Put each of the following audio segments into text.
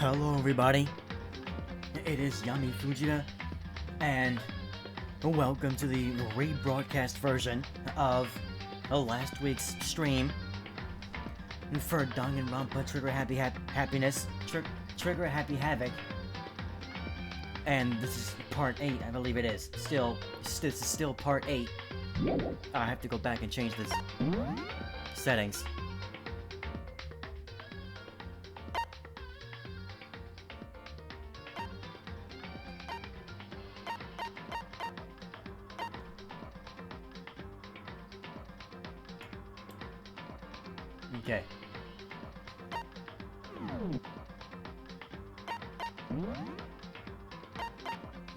Hello everybody, it is Yami Fujita, and welcome to the rebroadcast version of last week's stream for Danganronpa Trigger Happiness, Trigger Happy Havoc, and this is part 8, I believe it is. This is still part 8. I have to go back and change this settings. Okay.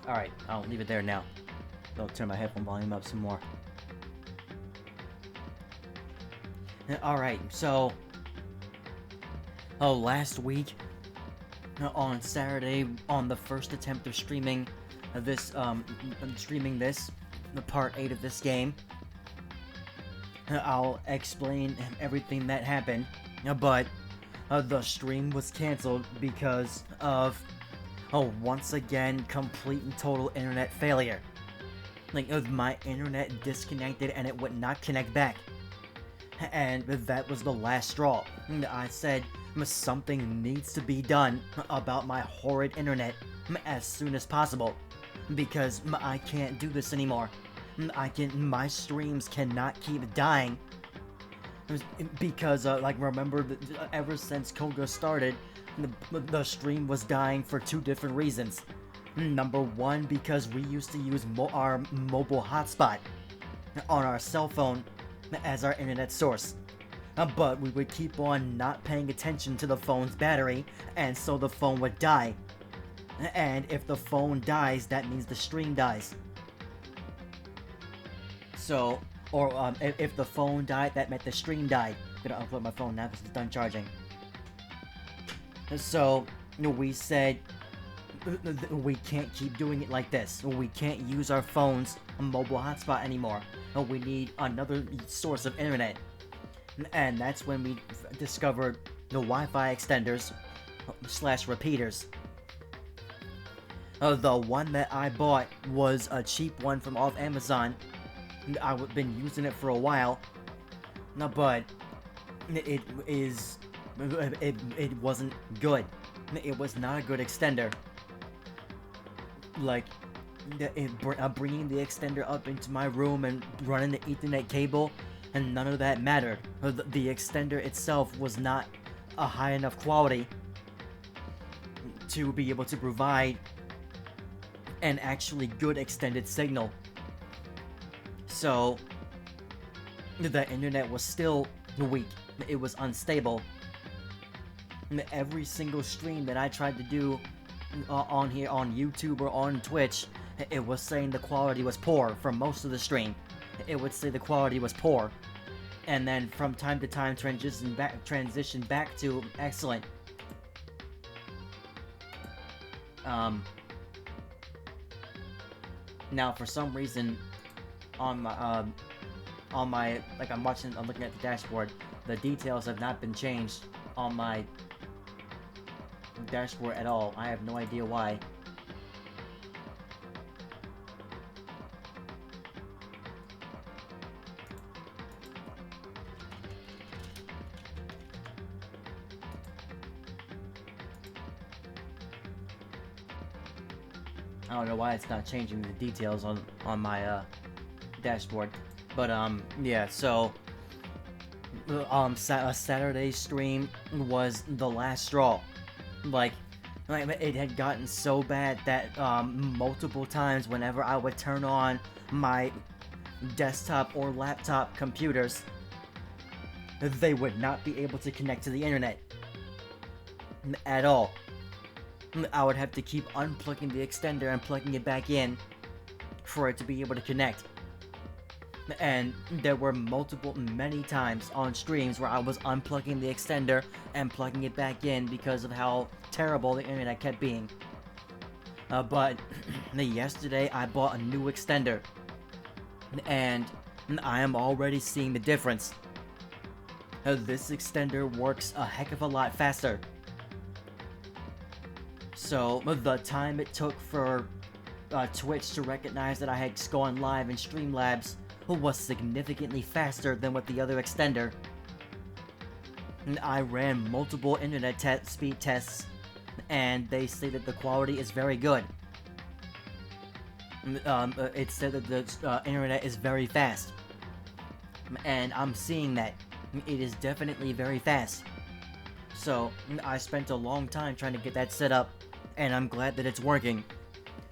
Alright, I'll leave it there now. I'll turn my headphone volume up some more. Alright, so... last week, on Saturday, on the first attempt of streaming this, the part 8 of this game, I'll explain everything that happened, but the stream was cancelled because of, once again, complete and total internet failure. Like, my internet disconnected and it would not connect back. And that was the last straw. I said, something needs to be done about my horrid internet as soon as possible, because I can't do this anymore. My streams cannot keep dying, because like, remember, ever since Koga started, the stream was dying for 2 different reasons. Number 1, because we used to use our mobile hotspot on our cell phone as our internet source, but we would keep on not paying attention to the phone's battery, and so the phone would die. And if the phone dies, that means the stream dies. So, or if the phone died, that meant the stream died. I'm gonna unplug my phone now because it's done charging. So, we said, we can't keep doing it like this. We can't use our phone's mobile hotspot anymore. We need another source of internet. And that's when we discovered the Wi-Fi extenders / repeaters. The one that I bought was a cheap one from off Amazon. I've been using it for a while, but it wasn't good. It was not a good extender. Like, bringing the extender up into my room and running the Ethernet cable, and none of that mattered. The extender itself was not a high enough quality to be able to provide an actually good extended signal. So, the internet was still weak. It was unstable. Every single stream that I tried to do on here, on YouTube or on Twitch, it was saying the quality was poor for most of the stream. It would say the quality was poor, and then from time to time transition back to excellent. Now for some reason, on my like, I'm looking at the dashboard, the details have not been changed on my dashboard at all. I have no idea why. I don't know why it's not changing the details on my dashboard, but yeah. So a Saturday stream was the last straw. Like it had gotten so bad that multiple times, whenever I would turn on my desktop or laptop computers, they would not be able to connect to the internet at all. I would have to keep unplugging the extender and plugging it back in for it to be able to connect. And there were many times on streams where I was unplugging the extender and plugging it back in because of how terrible the internet kept being. But yesterday I bought a new extender, and I am already seeing the difference. This extender works a heck of a lot faster. So the time it took for Twitch to recognize that I had gone live in Streamlabs was significantly faster than with the other extender. I ran multiple internet speed tests, and they say that the quality is very good. It said that the internet is very fast, and I'm seeing that. It is definitely very fast. So I spent a long time trying to get that set up, and I'm glad that it's working.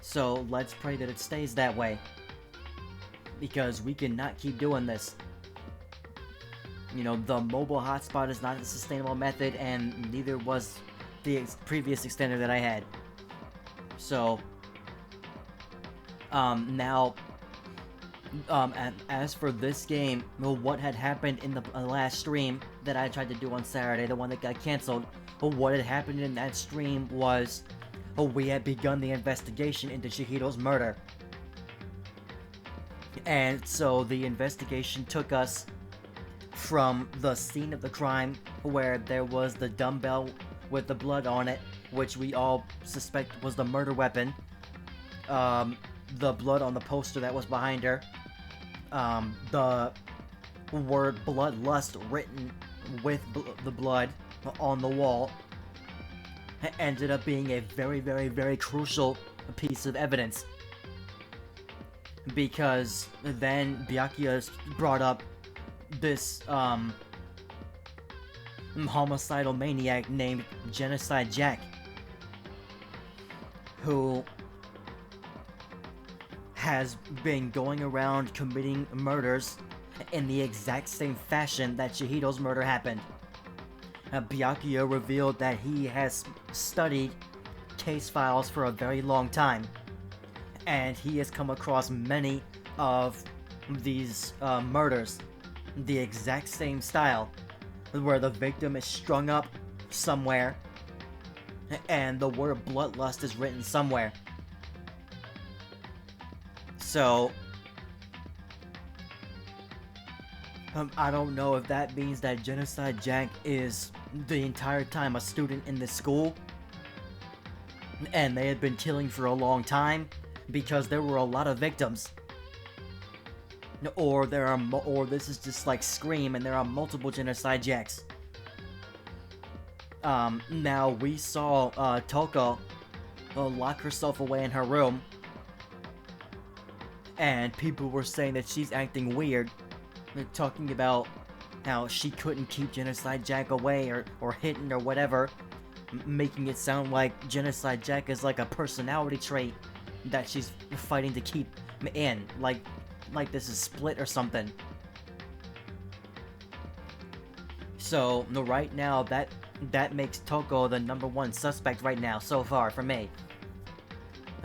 So let's pray that it stays that way, because we cannot keep doing this. You know, the mobile hotspot is not a sustainable method, and neither was the previous extender that I had. So, as for this game, what had happened in the last stream that I tried to do on Saturday, the one that got canceled, what had happened in that stream was, we had begun the investigation into Chihiro's murder. And so the investigation took us from the scene of the crime, where there was the dumbbell with the blood on it, which we all suspect was the murder weapon, the blood on the poster that was behind her, the word bloodlust written with the blood on the wall, ended up being a very, very, very crucial piece of evidence. Because then Byakuya brought up this homicidal maniac named Genocide Jack, who has been going around committing murders in the exact same fashion that Chihiro's murder happened. Byakuya revealed that he has studied case files for a very long time, and he has come across many of these murders, the exact same style, where the victim is strung up somewhere, and the word bloodlust is written somewhere. So, I don't know if that means that Genocide Jack is the entire time a student in this school, and they had been killing for a long time, because there were a lot of victims. Or this is just like Scream, and there are multiple Genocide Jacks. Now we saw Toko lock herself away in her room, and people were saying that she's acting weird. They're talking about how she couldn't keep Genocide Jack away or hidden or whatever, making it sound like Genocide Jack is like a personality trait that she's fighting to keep in, like this is Split or something. So right now that makes Toko the #1 suspect right now so far for me.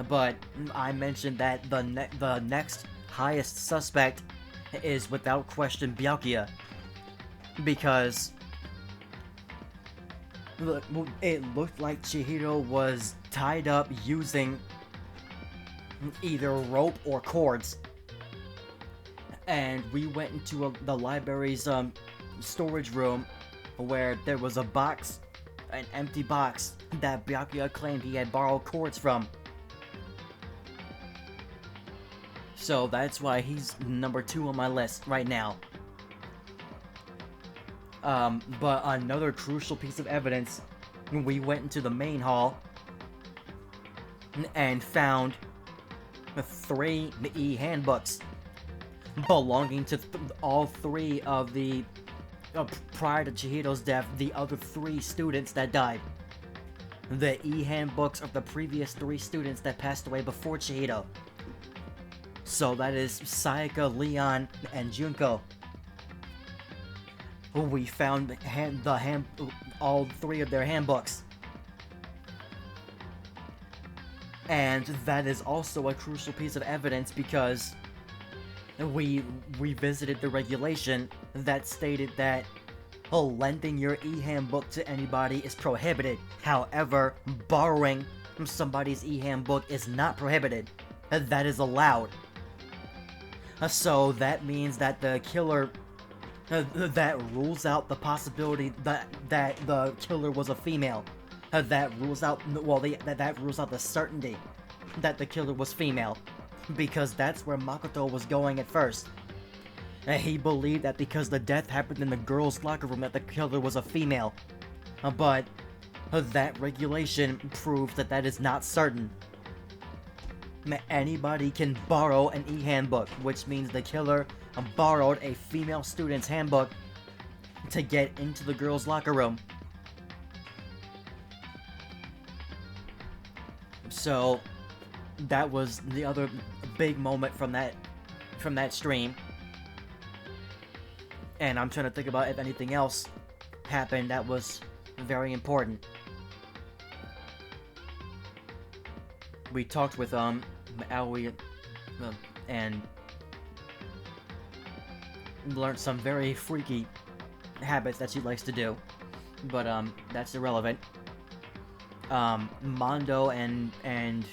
But I mentioned that the next highest suspect is without question Byakuya, because it looked like Chihiro was tied up using either rope or cords. And we went into the library's storage room, where there was a box, an empty box, that Byakuya claimed he had borrowed cords from. So that's why he's #2 on my list right now. But another crucial piece of evidence, we went into the main hall and found 3 e-handbooks belonging to all 3 of the, prior to Chihiro's death, the other 3 students that died. The e-handbooks of the previous 3 students that passed away before Chihiro. So that is Sayaka, Leon, and Junko. We found all 3 of their handbooks. And that is also a crucial piece of evidence, because we revisited the regulation that stated that lending your e-handbook to anybody is prohibited. However, borrowing somebody's e-handbook is not prohibited. That is allowed. So that means that the killer, that rules out the possibility that the killer was a female, that rules out, well, that rules out the certainty that the killer was female, because that's where Makoto was going at first. And he believed that because the death happened in the girls' locker room that the killer was a female. But that regulation proves that that is not certain. Anybody can borrow an e-handbook, which means the killer borrowed a female student's handbook to get into the girls' locker room. So that was the other big moment from that stream. And I'm trying to think about if anything else happened that was very important. We talked with Aoi and learned some very freaky habits that she likes to do, but that's irrelevant. Mondo and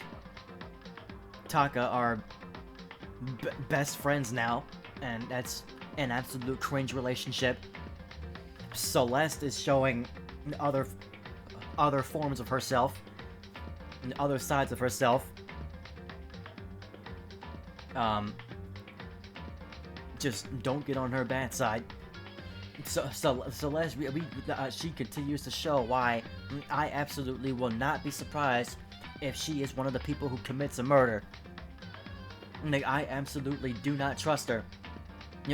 Taka are best friends now, and that's an absolute cringe relationship. Celeste is showing other forms of herself, and other sides of herself. Just don't get on her bad side. So Celeste, she continues to show why I absolutely will not be surprised if she is one of the people who commits a murder. Like, I absolutely do not trust her.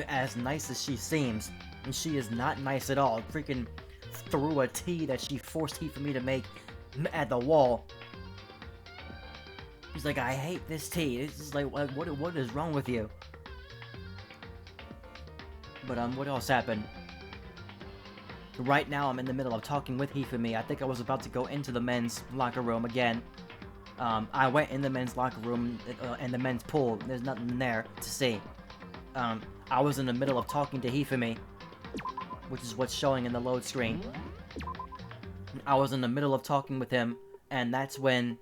As nice as she seems, and she is not nice at all. Freaking threw a tea that she forced Hifumi to make at the wall. He's like, I hate this tea. It's just like, what is wrong with you? But what else happened? Right now, I'm in the middle of talking with Hifumi. I think I was about to go into the men's locker room again. I went in the men's locker room and the men's pool. There's nothing there to see. I was in the middle of talking to Hifumi, which is what's showing in the load screen. I was in the middle of talking with him, and that's when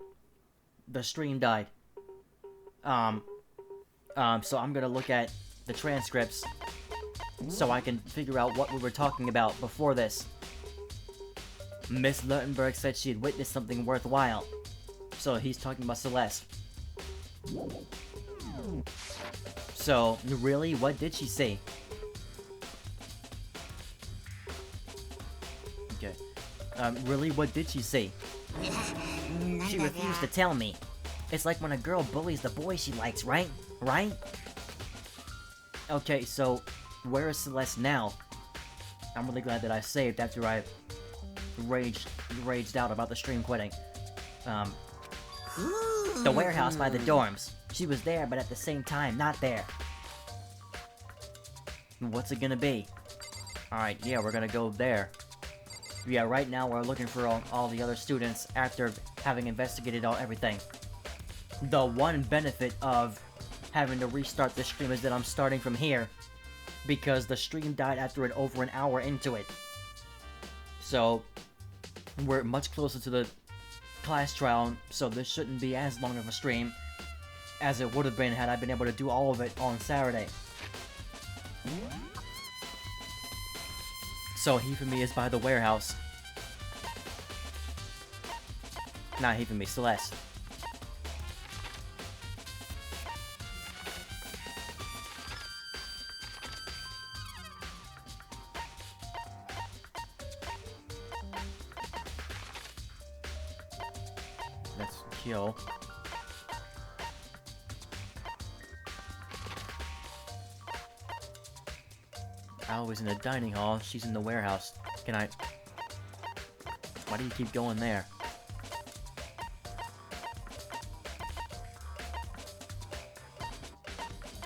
the stream died. So I'm gonna look at the transcripts so I can figure out what we were talking about before this. Miss Luttenberg said she had witnessed something worthwhile. So he's talking about Celeste. So, really, what did she see? Okay. Really, what did she see? She refused to tell me. It's like when a girl bullies the boy she likes, right? Right? Okay, so, where is Celeste now? I'm really glad that I saved after I raged out about the stream quitting. The warehouse by the dorms. She was there, but at the same time, not there. What's it gonna be? Alright, yeah, we're gonna go there. Yeah, right now we're looking for all the other students after having investigated everything. The one benefit of having to restart the stream is that I'm starting from here, because the stream died after over an hour into it. So, we're much closer to the class trial, so this shouldn't be as long of a stream as it would have been had I been able to do all of it on Saturday. So Hifumi is by the warehouse. Not Hifumi, Celeste. Let's kill. Aoi's in the dining hall, she's in the warehouse. Can I... Why do you keep going there?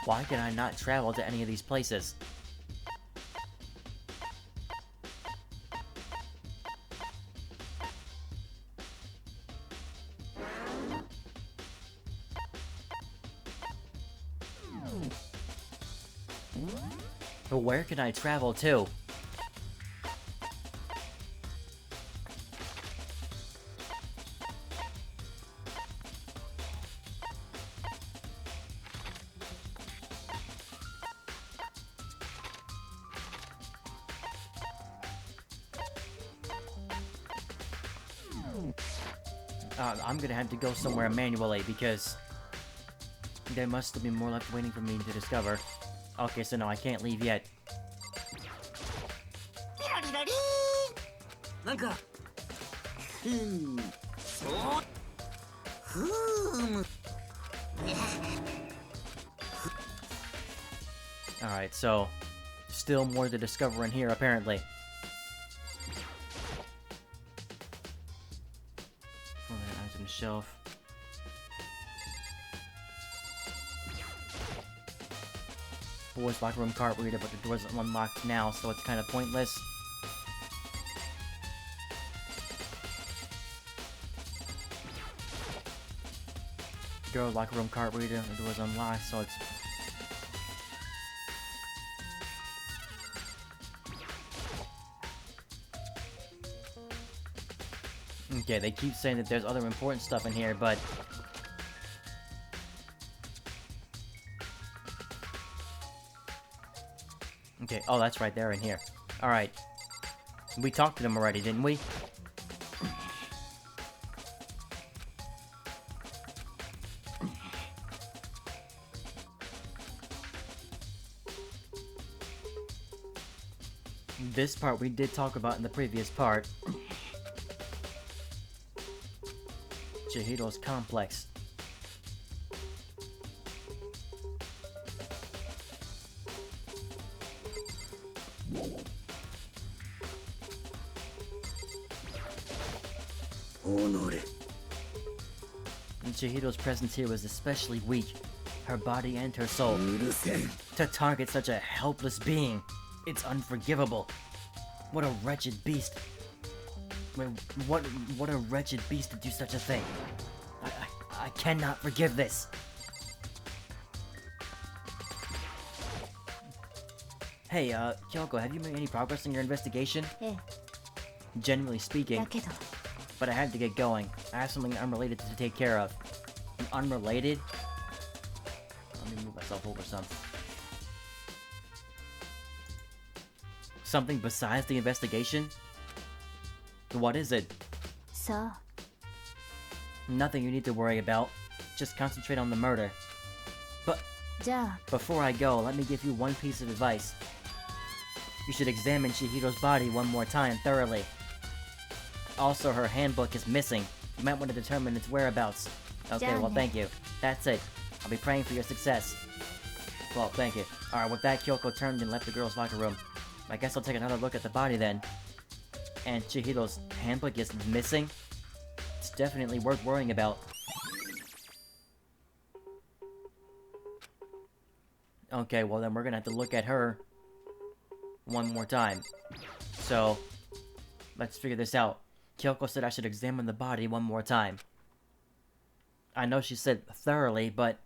Why can I not travel to any of these places? Where can I travel to? I'm gonna have to go somewhere manually because there must still be more left waiting for me to discover. Okay, so no, I can't leave yet. Alright, so still more to discover in here, apparently. Pull that item shelf. Boys' locker room card reader, but the door's unlocked now, so it's kind of pointless. Girls' locker room card reader, the door's unlocked, so it's... Okay, they keep saying that there's other important stuff in here, but... Okay, oh, that's right, they're in here. Alright. We talked to them already, didn't we? This part we did talk about in the previous part. Chihiro's complex. And Chihiro's presence here was especially weak, her body and her soul. To target such a helpless being, it's unforgivable. What a wretched beast. What a wretched beast to do such a thing. I cannot forgive this. Hey, Kyoko, have you made any progress in your investigation? Generally speaking. But I had to get going. I have something unrelated to take care of. Unrelated? Let me move myself over some. Something besides the investigation? What is it? So? Nothing you need to worry about. Just concentrate on the murder. But before I go, let me give you one piece of advice. You should examine Chihiro's body one more time thoroughly. Also, her handbook is missing. You might want to determine its whereabouts. Okay, well, thank you. That's it. I'll be praying for your success. Well, thank you. Alright, with that, Kyoko turned and left the girls' locker room. I guess I'll take another look at the body then. And Chihiro's handbook is missing? It's definitely worth worrying about. Okay, well then we're gonna have to look at her one more time. So, let's figure this out. Kyoko said I should examine the body one more time. I know she said thoroughly, but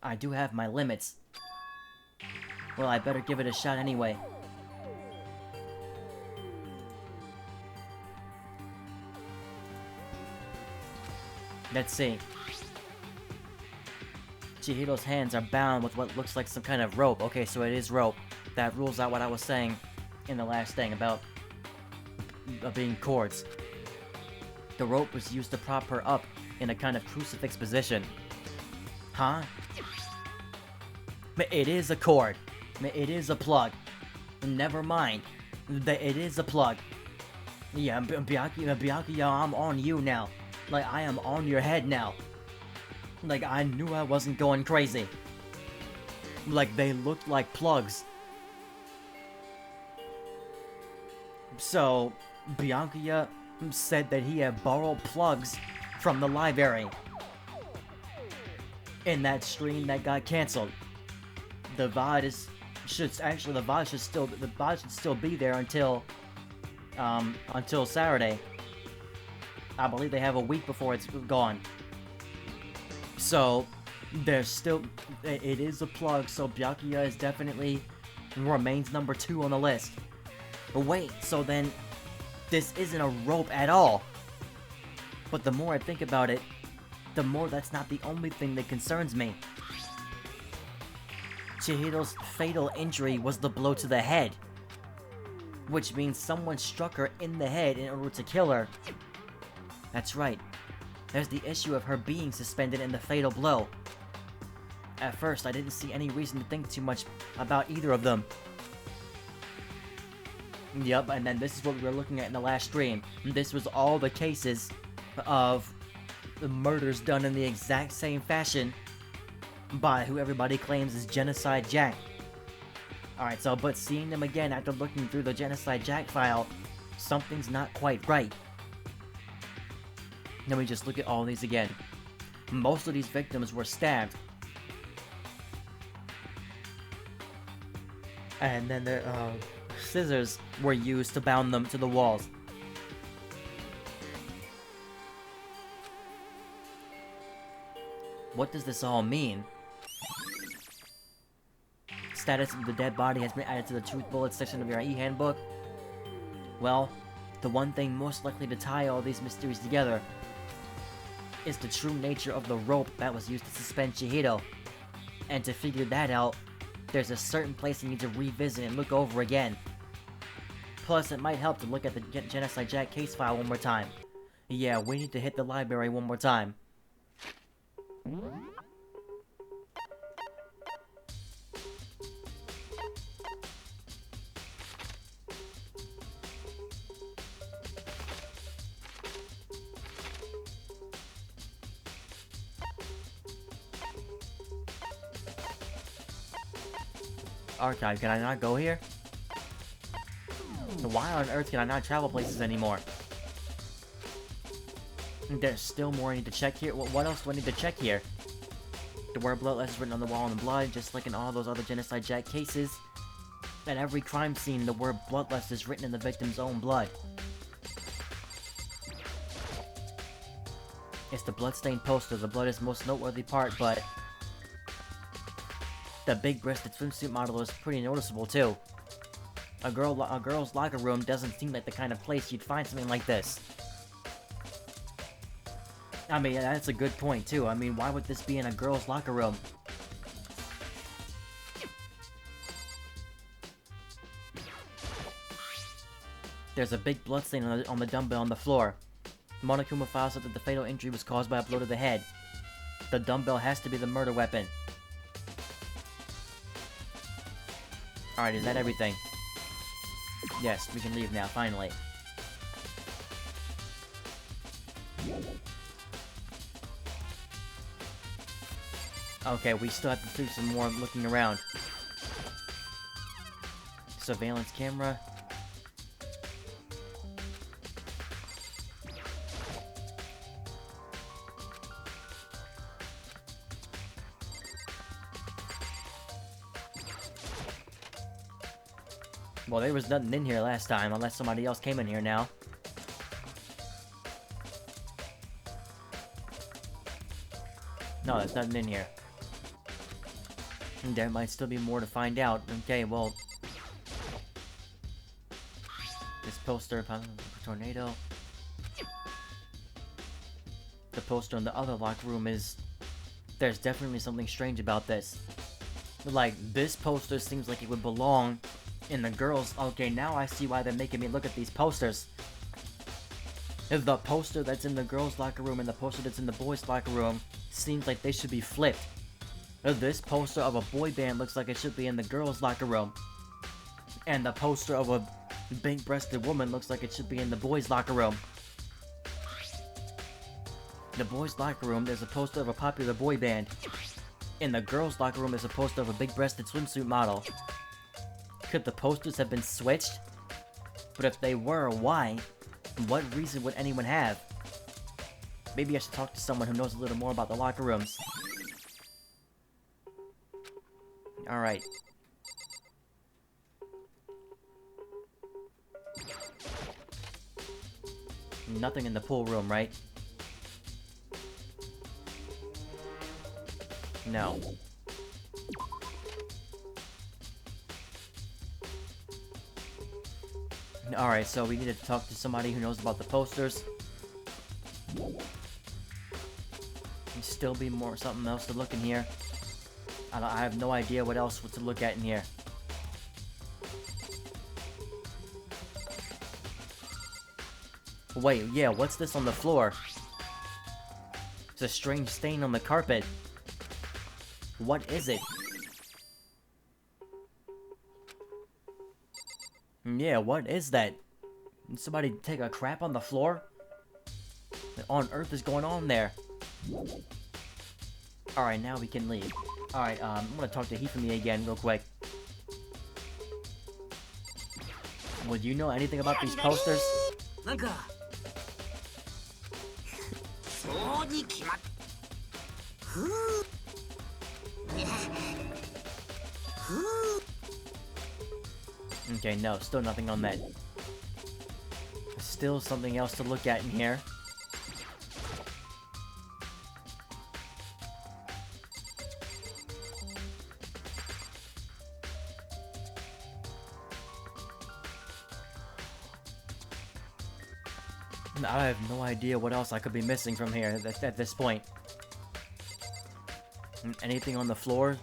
I do have my limits. Well, I better give it a shot anyway. Let's see. Chihiro's hands are bound with what looks like some kind of rope. Okay, so it is rope. That rules out what I was saying in the last thing about being cords. The rope was used to prop her up in a kind of crucifix position. Huh? But it is a cord. It is a plug. Never mind. It is a plug. Yeah, Byakuya, I'm on you now. Like, I am on your head now. Like, I knew I wasn't going crazy. Like, they looked like plugs. So, Byakuya said that he had borrowed plugs from the library. In that stream that got cancelled. The VOD should still be there until Saturday. I believe they have a week before it's gone. So, there's still... It is a plug, so Byakuya is definitely... remains number 2 on the list. But wait, so then... this isn't a rope at all. But the more I think about it, the more that's not the only thing that concerns me. Chihiro's fatal injury was the blow to the head. Which means someone struck her in the head in order to kill her. That's right. There's the issue of her being suspended in the fatal blow. At first, I didn't see any reason to think too much about either of them. Yup, and then this is what we were looking at in the last stream. This was all the cases of the murders done in the exact same fashion by who everybody claims is Genocide Jack. Alright, so, but seeing them again after looking through the Genocide Jack file, something's not quite right. Then we just look at all these again. Most of these victims were stabbed. And then the scissors were used to bound them to the walls. What does this all mean? Status of the dead body has been added to the Truth Bullets section of your e-handbook. Well, the one thing most likely to tie all these mysteries together is the true nature of the rope that was used to suspend Chihiro. And to figure that out, there's a certain place you need to revisit and look over again. Plus, it might help to look at the Genocide Jack case file one more time. Yeah, we need to hit the library one more time. Archive, can I not go here? Why on earth can I not travel places anymore? There's still more I need to check here. What else do I need to check here? The word bloodlust is written on the wall in blood, just like in all those other Genocide Jack cases. At every crime scene, the word bloodlust is written in the victim's own blood. It's the bloodstained poster. The blood is the most noteworthy part, but the big-breasted swimsuit model is pretty noticeable too. A girl's locker room doesn't seem like the kind of place you'd find something like this. I mean, that's a good point too. I mean, why would this be in a girl's locker room? There's a big bloodstain on the dumbbell on the floor. Monokuma files said that the fatal injury was caused by a blow to the head. The dumbbell has to be the murder weapon. Alright, is that everything? Yes, we can leave now, finally. Okay, we still have to do some more looking around. Surveillance camera. Well, there was nothing in here last time, unless somebody else came in here now. No, there's nothing in here. There might still be more to find out. Okay, well... This poster, tornado... The poster in the other locker room is... There's definitely something strange about this. Like, this poster seems like it would belong in the girls'... Okay, now I see why they're making me look at these posters. If the poster that's in the girls' locker room and the poster that's in the boys' locker room seems like they should be flipped. This poster of a boy band looks like it should be in the girls' locker room. And the poster of a big-breasted woman looks like it should be in the boys' locker room. In the boys' locker room, there's a poster of a popular boy band. In the girls' locker room, there's a poster of a big-breasted swimsuit model. Could the posters have been switched? But if they were, why? What reason would anyone have? Maybe I should talk to someone who knows a little more about the locker rooms. Alright. Nothing in the pool room, right? No. Alright, so we need to talk to somebody who knows about the posters. Still be something else to look in here. I have no idea what else to look at in here. Wait, yeah, what's this on the floor? It's a strange stain on the carpet. What is it? Yeah, what is that? Did somebody take a crap on the floor? What on earth is going on there? Alright, now we can leave. Alright, I'm gonna talk to Hifumi again real quick. Would you know anything about these posters? Okay, no, still nothing on that. Still something else to look at in here. I have no idea what else I could be missing from here at this point. Anything on the floor?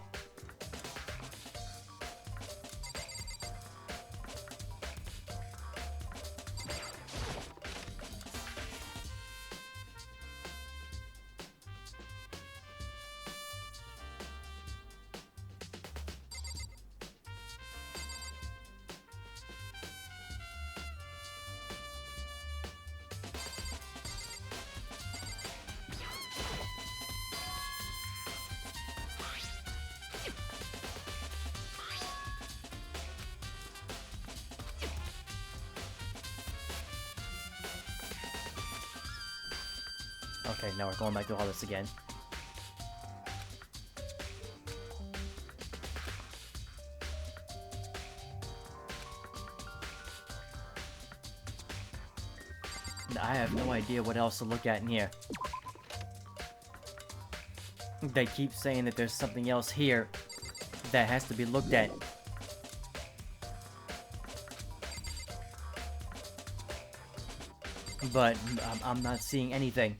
Okay, now we're going back to all this again. I have no idea what else to look at in here. They keep saying that there's something else here that has to be looked at. But I'm not seeing anything.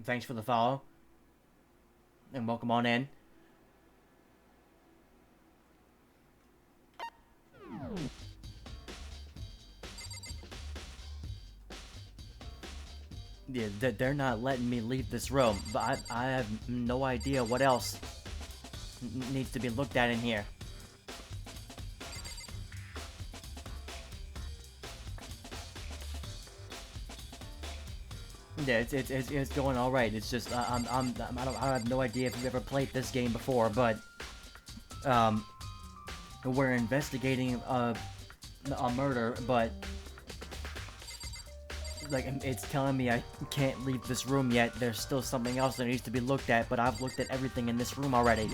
Thanks for the follow. And welcome on in. Yeah, they're not letting me leave this room, but I have no idea what else needs to be looked at in here. Yeah, it's going all right. It's just I have no idea if you've ever played this game before, but we're investigating a murder, but like it's telling me I can't leave this room yet. There's still something else that needs to be looked at, but I've looked at everything in this room already.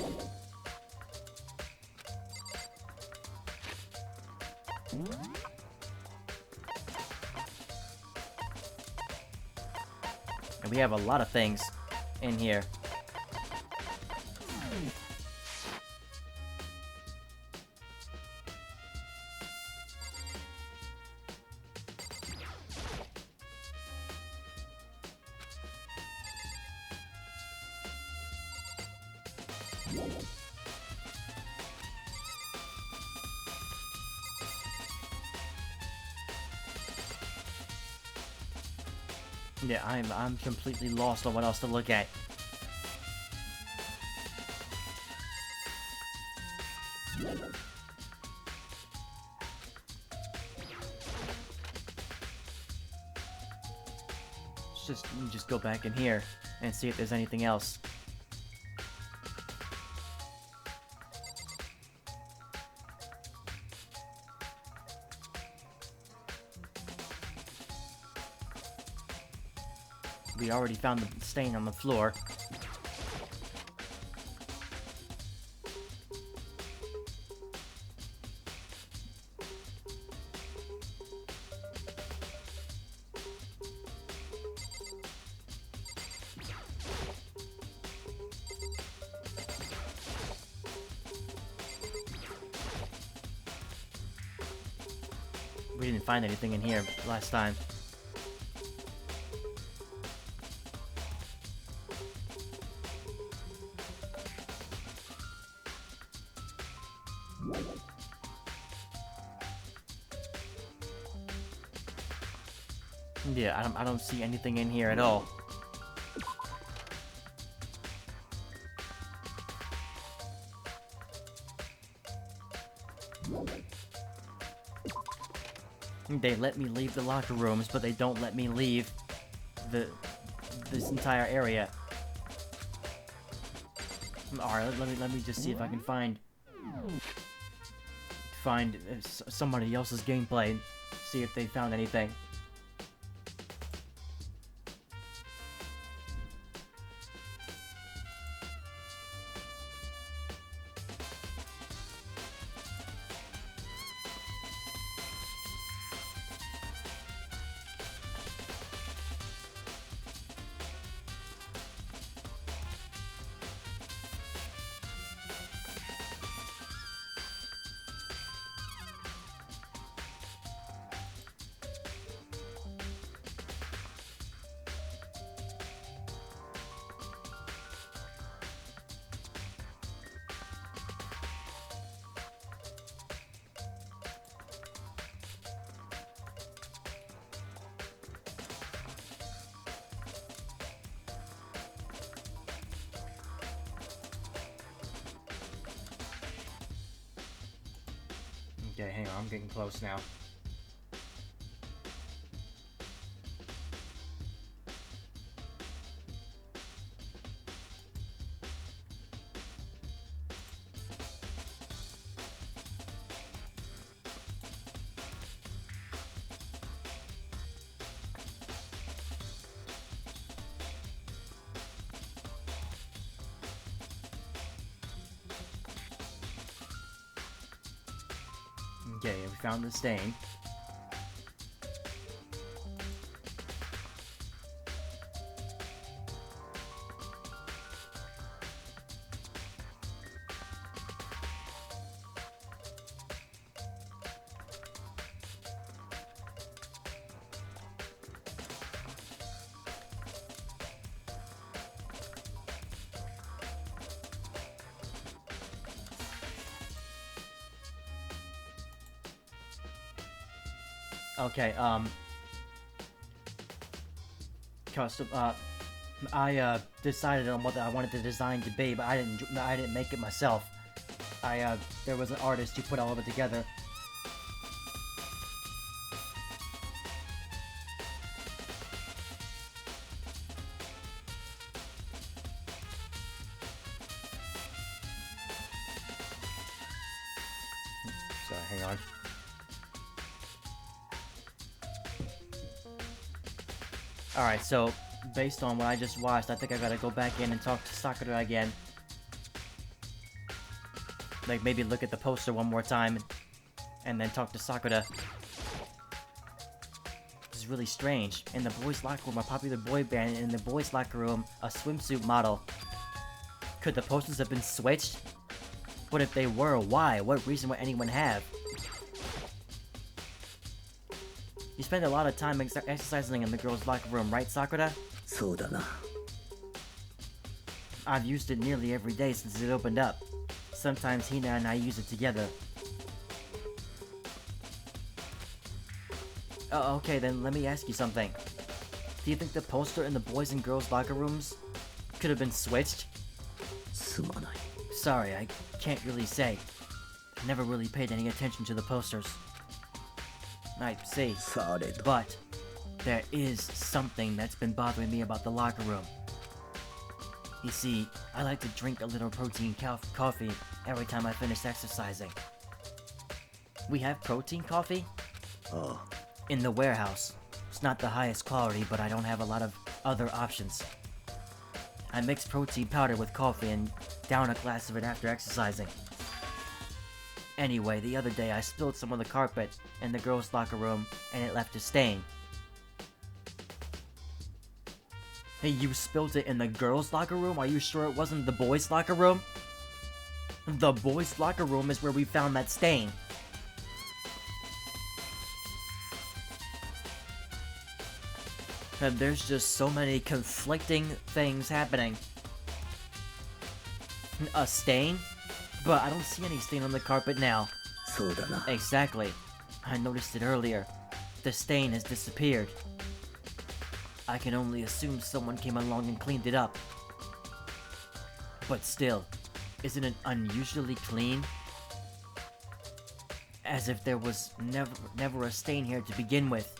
And we have a lot of things in here. Yeah, I'm completely lost on what else to look at. Let's just go back in here and see if there's anything else. We already found the stain on the floor. We didn't find anything in here last time. Yeah, I don't see anything in here at all. They let me leave the locker rooms, but they don't let me leave this entire area. Alright, let me just see if I can find somebody else's gameplay, see if they found anything. Okay, hang on, I'm getting close now. Okay, we found the stain. Okay, custom, I decided on what I wanted the design to be, but I didn't make it myself. There was an artist who put all of it together. Sorry, hang on. Alright, so, based on what I just watched, I think I gotta go back in and talk to Sakura again. Like, maybe look at the poster one more time, and then talk to Sakura. This is really strange. In the boys' locker room, a popular boy band, in the boys' locker room, a swimsuit model. Could the posters have been switched? But if they were, why? What reason would anyone have? You spend a lot of time exercising in the girls' locker room, right, Sakura? I've used it nearly every day since it opened up. Sometimes Hina and I use it together. Oh, okay, then let me ask you something. Do you think the poster in the boys' and girls' locker rooms could have been switched? Sorry, I can't really say. I never really paid any attention to the posters. I see. But there is something that's been bothering me about the locker room. You see, I like to drink a little protein coffee every time I finish exercising. We have protein coffee? In the warehouse. It's not the highest quality, but I don't have a lot of other options. I mix protein powder with coffee and down a glass of it after exercising. Anyway, the other day I spilled some on the carpet in the girls' locker room, and it left a stain. Hey, you spilled it in the girls' locker room? Are you sure it wasn't the boys' locker room? The boys' locker room is where we found that stain. And there's just so many conflicting things happening. A stain? But I don't see any stain on the carpet now. Exactly. I noticed it earlier. The stain has disappeared. I can only assume someone came along and cleaned it up. But still, isn't it unusually clean? As if there was never a stain here to begin with.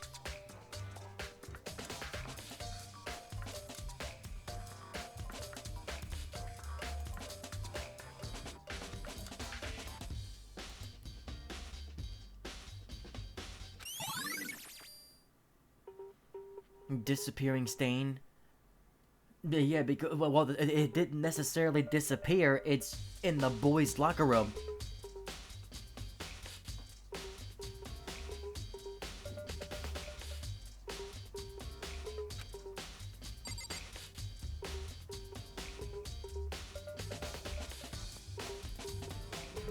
Disappearing stain? Yeah, because, well, it didn't necessarily disappear, it's in the boys' locker room.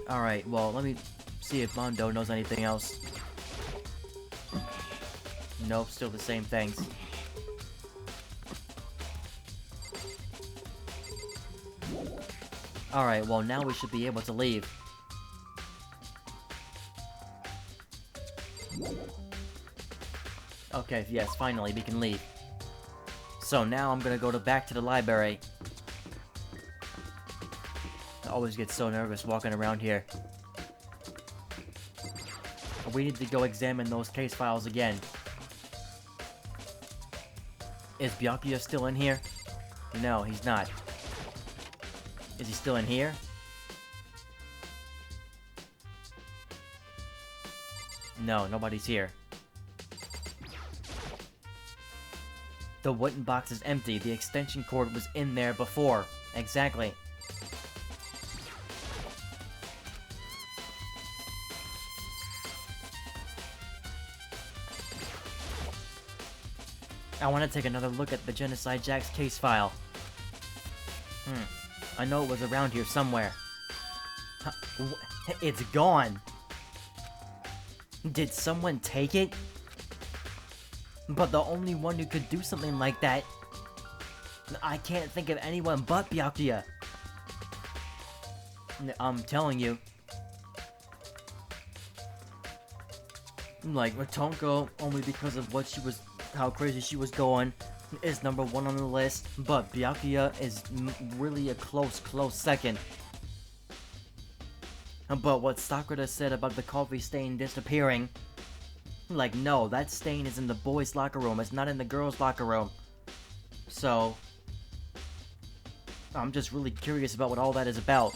Alright, well, let me see if Mondo knows anything else. Nope, still the same things. Alright, well, now we should be able to leave. Okay, yes, finally, we can leave. So now I'm gonna go back to the library. I always get so nervous walking around here. We need to go examine those case files again. Is Byakuya still in here? No, he's not. Is he still in here? No, nobody's here. The wooden box is empty. The extension cord was in there before. Exactly. I want to take another look at the Genocide Jack's case file. I know it was around here somewhere. It's gone! Did someone take it? But the only one who could do something like that... I can't think of anyone but Byakuya. I'm telling you. Like, Tonko, only because of what she was... how crazy she was going, is number 1 on the list, but Byakuya is really a close second. But what Sakura said about the coffee stain disappearing, like, no, that stain is in the boys' locker room, it's not in the girls' locker room. So, I'm just really curious about what all that is about.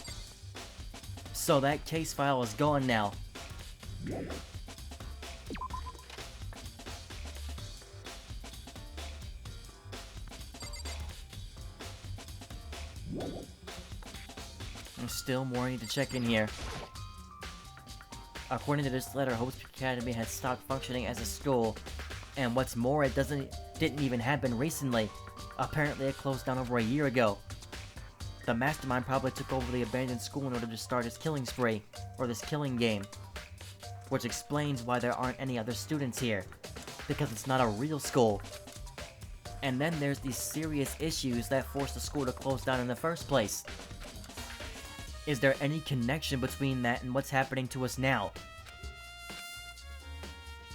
So that case file is gone now. Still more need to check in here. According to this letter, Hope's Academy has stopped functioning as a school. And what's more, it didn't even happen recently. Apparently it closed down over a year ago. The mastermind probably took over the abandoned school in order to start his killing spree, or this killing game. Which explains why there aren't any other students here. Because it's not a real school. And then there's these serious issues that forced the school to close down in the first place. Is there any connection between that and what's happening to us now?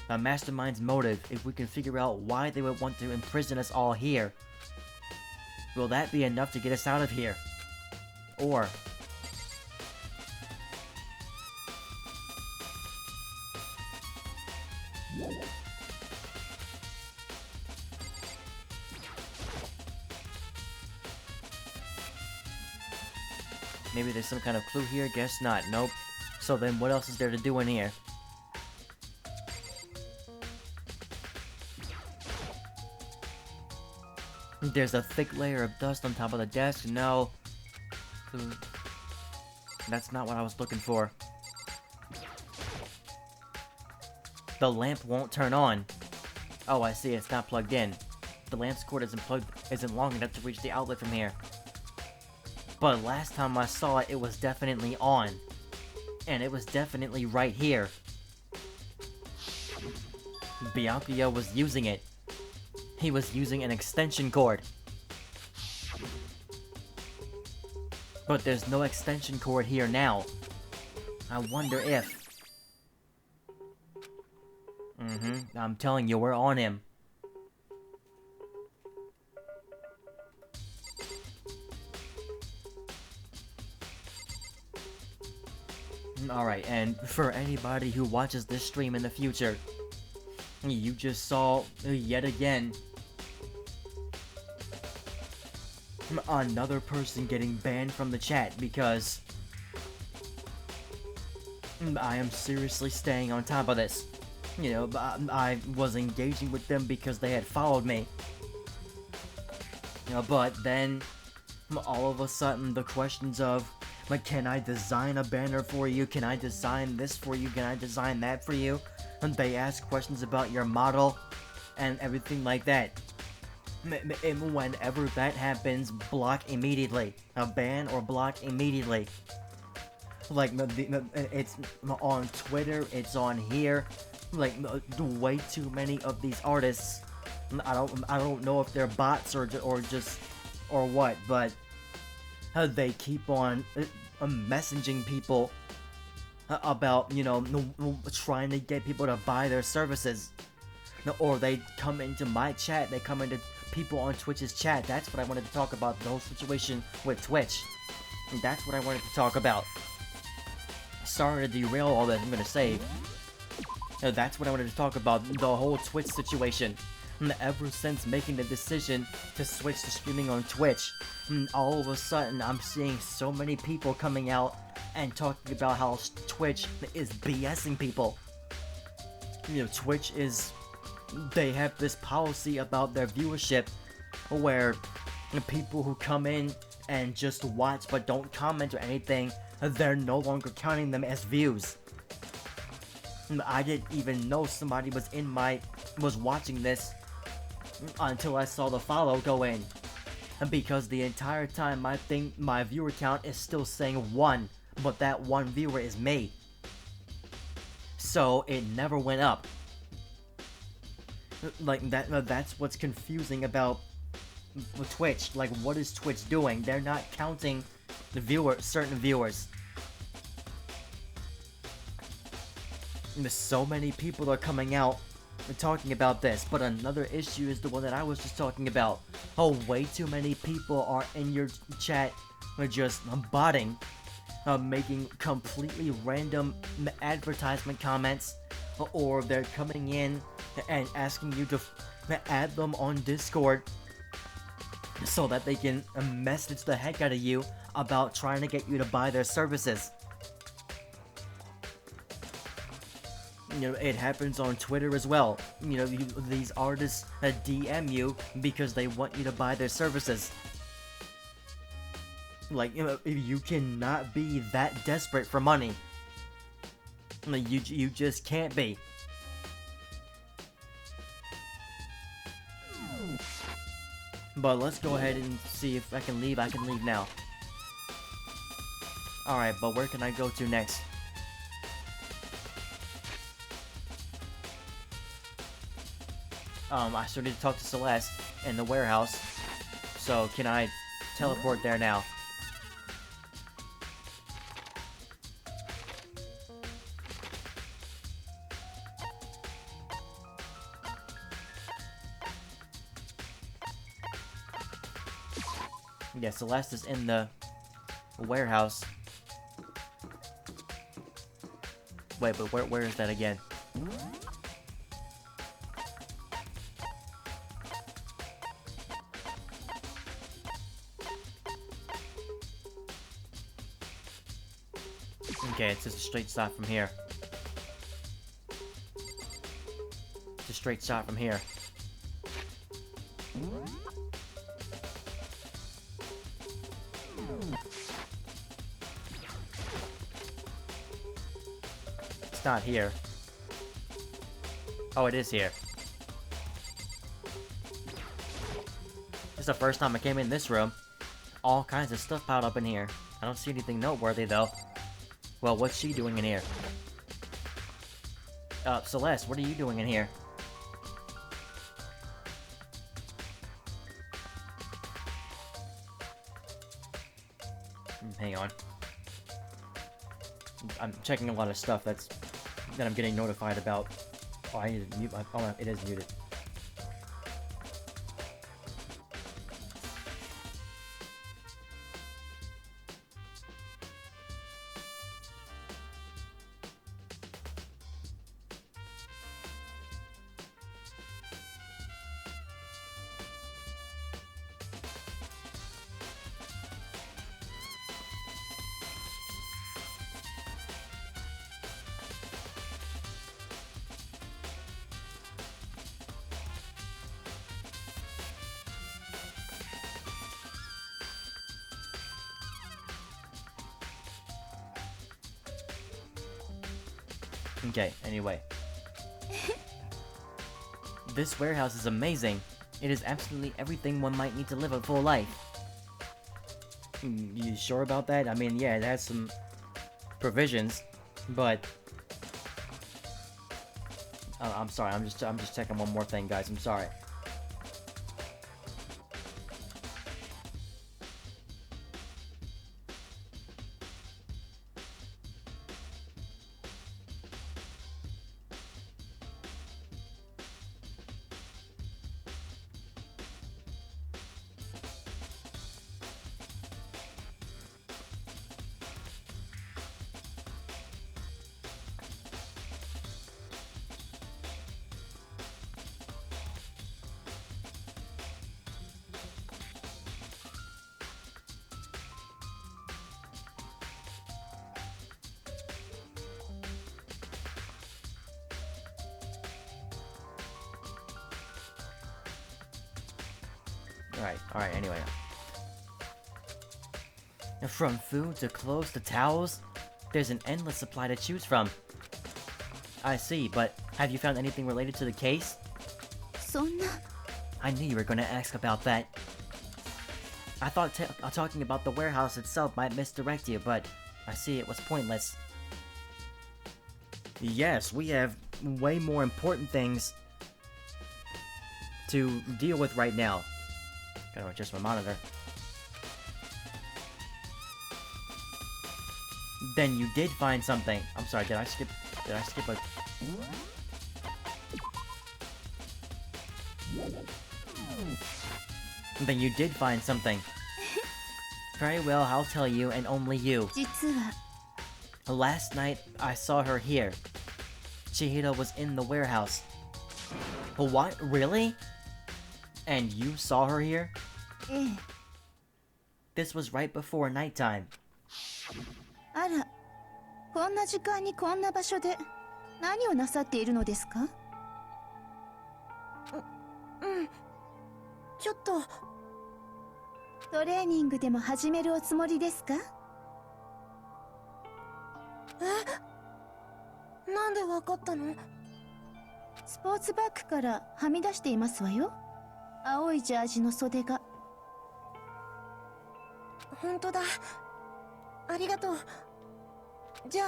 The mastermind's motive, if we can figure out why they would want to imprison us all here. Will that be enough to get us out of here? Or... maybe there's some kind of clue here? Guess not. Nope. So then what else is there to do in here? There's a thick layer of dust on top of the desk. No. That's not what I was looking for. The lamp won't turn on. Oh, I see. It's not plugged in. The lamp's cord isn't long enough to reach the outlet from here. But last time I saw it, it was definitely on. And it was definitely right here. Byakuya was using it. He was using an extension cord. But there's no extension cord here now. I wonder if... I'm telling you, we're on him. Alright, and for anybody who watches this stream in the future, you just saw, yet again, another person getting banned from the chat because I am seriously staying on top of this. You know, I was engaging with them because they had followed me. You know, but then, all of a sudden, the questions of, like, can I design a banner for you? Can I design this for you? Can I design that for you? And they ask questions about your model and everything like that. And whenever that happens, block immediately. Ban or block immediately. Like, it's on Twitter, it's on here. Like, way too many of these artists. I don't know if they're bots or just or what, but they keep on messaging people about, you know, trying to get people to buy their services. Or they come into my chat, they come into people on Twitch's chat. That's what I wanted to talk about, the whole situation with Twitch. And that's what I wanted to talk about. Sorry to derail all that I'm gonna say. That's what I wanted to talk about, the whole Twitch situation. Ever since making the decision to switch to streaming on Twitch, all of a sudden I'm seeing so many people coming out and talking about how Twitch is BSing people. You know, Twitch is... they have this policy about their viewership where people who come in and just watch but don't comment or anything, they're no longer counting them as views. I didn't even know somebody was watching this until I saw the follow go in. Because the entire time my viewer count is still saying 1, but that one viewer is me. So it never went up. Like, that's what's confusing about Twitch. Like, what is Twitch doing? They're not counting the certain viewers. So many people are coming out and talking about this, but another issue is the one that I was just talking about. Oh, way too many people are in your chat just botting, making completely random advertisement comments, or they're coming in and asking you to add them on Discord so that they can message the heck out of you about trying to get you to buy their services. You know, it happens on Twitter as well. You know, these artists DM you because they want you to buy their services. Like, you know, you cannot be that desperate for money. Like, you just can't be. But let's go ahead and see if I can leave. I can leave now. Alright, but where can I go to next? I still need to talk to Celeste in the warehouse. So, can I teleport there now? Yeah, Celeste is in the warehouse. Wait, but where is that again? Okay, it's just a straight shot from here. It's a straight shot from here. It's not here. Oh, it is here. This is the first time I came in this room. All kinds of stuff piled up in here. I don't see anything noteworthy, though. Well, what's she doing in here? Celeste, what are you doing in here? Hang on. I'm checking a lot of stuff that I'm getting notified about. Oh, I need to mute my... Oh, it is muted. Okay, anyway. This warehouse is amazing. It is absolutely everything one might need to live a full life. You sure about that? I mean, yeah, it has some provisions, but... I'm sorry, I'm just checking one more thing, guys. I'm sorry. Alright, anyway. From food to clothes to towels, there's an endless supply to choose from. I see, but have you found anything related to the case? I knew you were gonna ask about that. I thought talking about the warehouse itself might misdirect you, but I see it was pointless. Yes, we have way more important things to deal with right now. Gotta adjust my monitor. Then you did find something. I'm sorry, did I skip a... Then you did find something. Very well, I'll tell you, and only you. Last night, I saw her here. Chihiro was in the warehouse. What? Really? And you saw her here? This was right before nighttime. あら、こんな時間にこんな場所で何をなさっているのですか？ちょっとトレーニングでも始めるおつもりですか？え？なんでわかったの？スポーツバッグからはみ出していますわよ。青いジャージの袖が。本当だ。ありがとう。じゃあ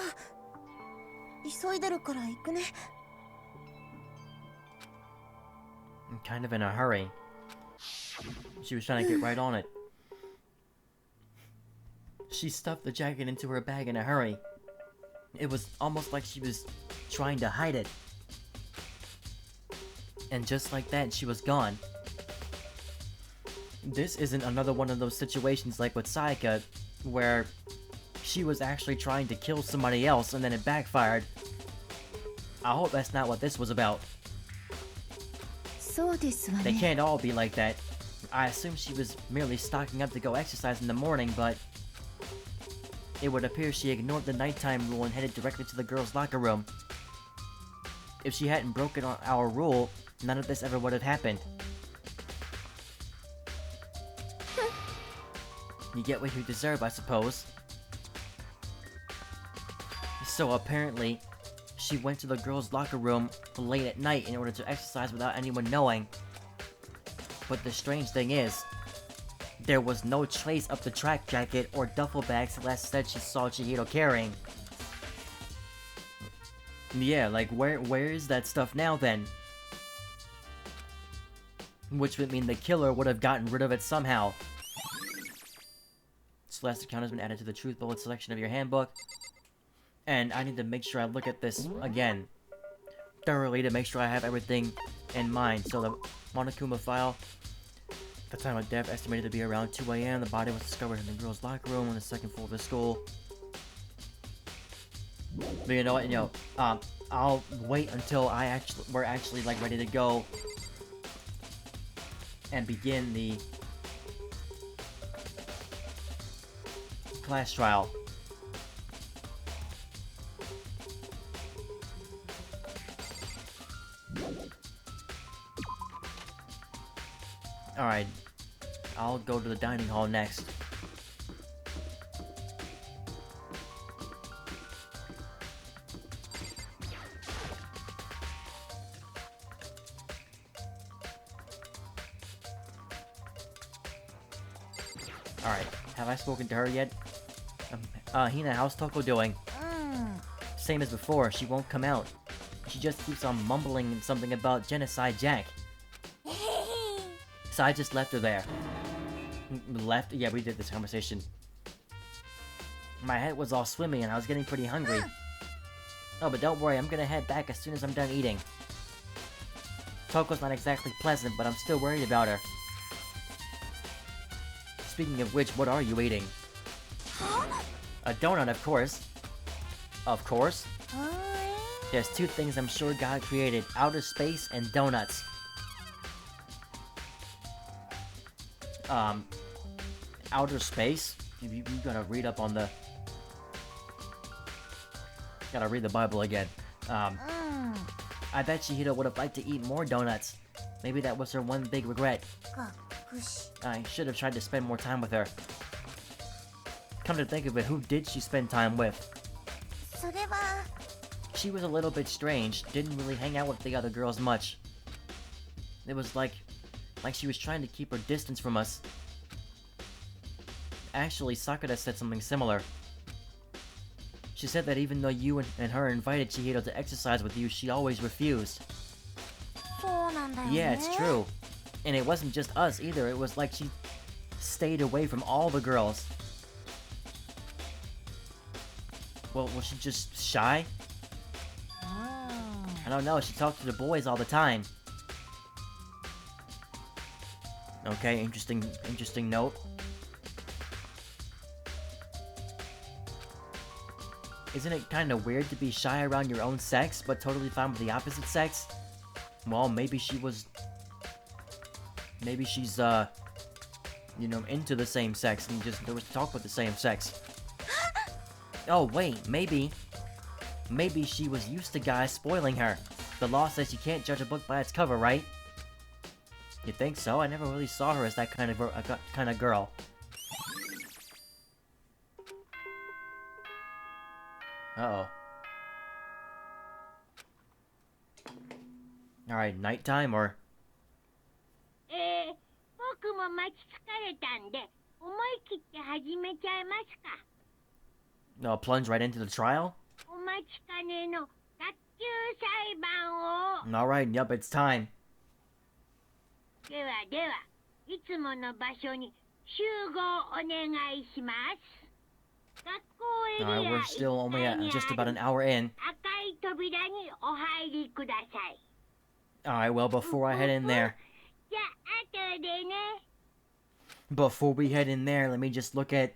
急いでるから行くね。I'm kind of in a hurry. She was trying to get right on it. She stuffed the jacket into her bag in a hurry. It was almost like she was trying to hide it. And just like that, she was gone. This isn't another one of those situations like with Sayaka, where she was actually trying to kill somebody else and then it backfired. I hope that's not what this was about. They can't all be like that. I assume she was merely stocking up to go exercise in the morning, but it would appear she ignored the nighttime rule and headed directly to the girls' locker room. If she hadn't broken our rule, none of this ever would have happened. You get what you deserve, I suppose. So apparently, she went to the girls' locker room late at night in order to exercise without anyone knowing. But the strange thing is, there was no trace of the track jacket or duffel bag Celeste said she saw Chihiro carrying. Yeah, like where is that stuff now then? Which would mean the killer would have gotten rid of it somehow. Celeste's account has been added to the Truth Bullet section of your handbook. And I need to make sure I look at this again thoroughly to make sure I have everything in mind. So the Monokuma file, the time of death estimated to be around 2 AM. The body was discovered in the girls' locker room on the second floor of the school. But you know what, I'll wait until we're actually like ready to go and begin the class trial. Alright, I'll go to the dining hall next. Alright, have I spoken to her yet? Hina, how's Toko doing? Same as before, she won't come out. She just keeps on mumbling something about Genocide Jack. So I just left her there. Left? Yeah, we did this conversation. My head was all swimming and I was getting pretty hungry. Oh, but don't worry, I'm gonna head back as soon as I'm done eating. Toko's not exactly pleasant, but I'm still worried about her. Speaking of which, what are you eating? A donut, of course. Of course? There's two things I'm sure God created, outer space and donuts. Outer space? You gotta read up on the... Gotta read the Bible again. I bet Chihiro would have liked to eat more donuts. Maybe that was her one big regret. I should have tried to spend more time with her. Come to think of it, who did she spend time with? She was a little bit strange, didn't really hang out with the other girls much. It was like she was trying to keep her distance from us. Actually, Sakura said something similar. She said that even though you and her invited Chihiro to exercise with you, she always refused. Yeah, it's true. And it wasn't just us either, it was like she stayed away from all the girls. Well, was she just shy? I don't know, she talked to the boys all the time. Okay, interesting note. Isn't it kinda weird to be shy around your own sex, but totally fine with the opposite sex? Well, maybe she's, you know, into the same sex and just there was talk with the same sex. Oh, wait, maybe she was used to guys spoiling her. The law says you can't judge a book by its cover, right? You think so? I never really saw her as that kind of girl. Uh-oh. Alright, nighttime or... No, plunge right into the trial? Alright, yup, it's time. Alright, we're still only at just about an hour in. Alright, well, before I head in there... Before we head in there, let me just look at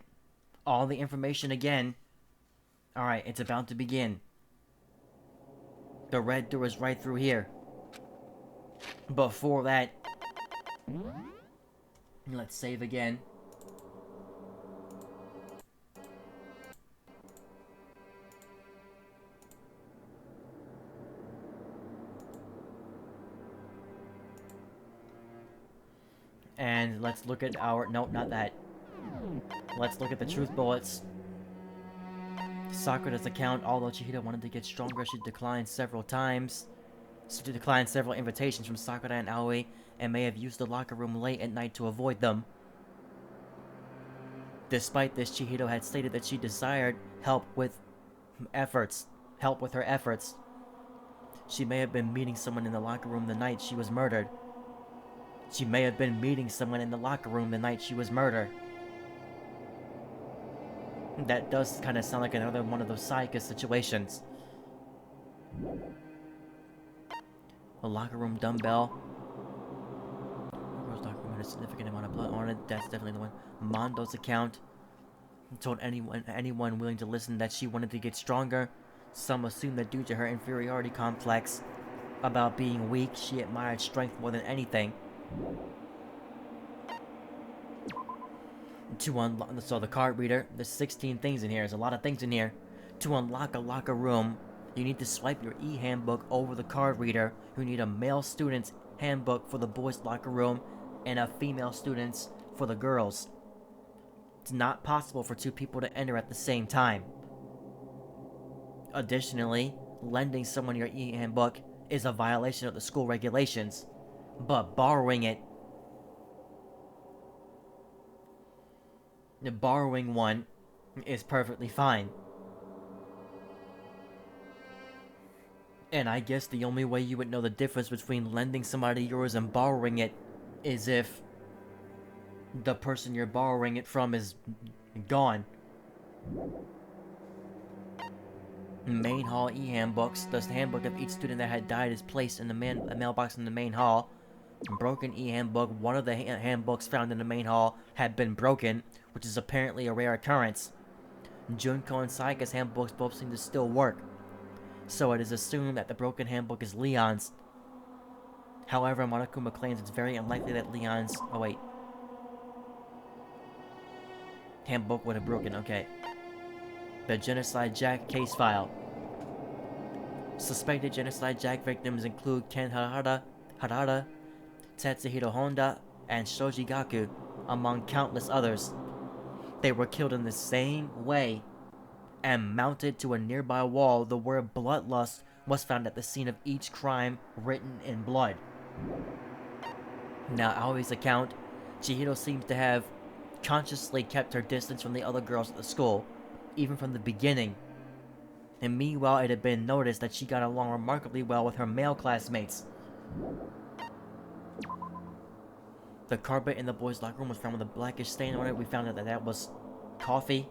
all the information again. Alright, it's about to begin. The red door is right through here. Before that... Let's save again. And let's look at our... Nope, not that. Let's look at the truth bullets. Sakura's account, although Chihiro wanted to get stronger, she declined several times. She declined several invitations from Sakura and Aoi, and may have used the locker room late at night to avoid them. Despite this, Chihiro had stated that she desired help with her efforts. She may have been meeting someone in the locker room the night she was murdered. That does kind of sound like another one of those Sayaka situations. A locker room dumbbell. Girl's locker room had a significant amount of blood on it. That's definitely the one. Mondo's account. Told anyone willing to listen that she wanted to get stronger. Some assumed that due to her inferiority complex about being weak, she admired strength more than anything. To unlock, so the card reader, there's 16 things in here, there's a lot of things in here. To unlock a locker room, you need to swipe your e-handbook over the card reader. You need a male student's handbook for the boys' locker room, and a female student's for the girls. It's not possible for two people to enter at the same time. Additionally, lending someone your e-handbook is a violation of the school regulations, but borrowing it borrowing one is perfectly fine. And I guess the only way you would know the difference between lending somebody yours and borrowing it is if the person you're borrowing it from is gone. Main hall e-handbooks. The handbook of each student that had died is placed in the mailbox in the main hall. Broken e-handbook. One of the handbooks found in the main hall had been broken, which is apparently a rare occurrence. Junko and Saika's handbooks both seem to still work, so it is assumed that the broken handbook is Leon's. However, Monokuma claims it's very unlikely that Leon's... Oh, wait. Handbook would have broken, okay. The Genocide Jack case file. Suspected Genocide Jack victims include Ken Harada, Tetsuhiro Honda, and Shoji Gaku, among countless others. They were killed in the same way, and mounted to a nearby wall, the word bloodlust was found at the scene of each crime, written in blood. Now, Aoi's account, Chihiro seems to have consciously kept her distance from the other girls at the school, even from the beginning. And meanwhile, it had been noticed that she got along remarkably well with her male classmates. The carpet in the boys' locker room was found with a blackish stain on it. We found out that was coffee.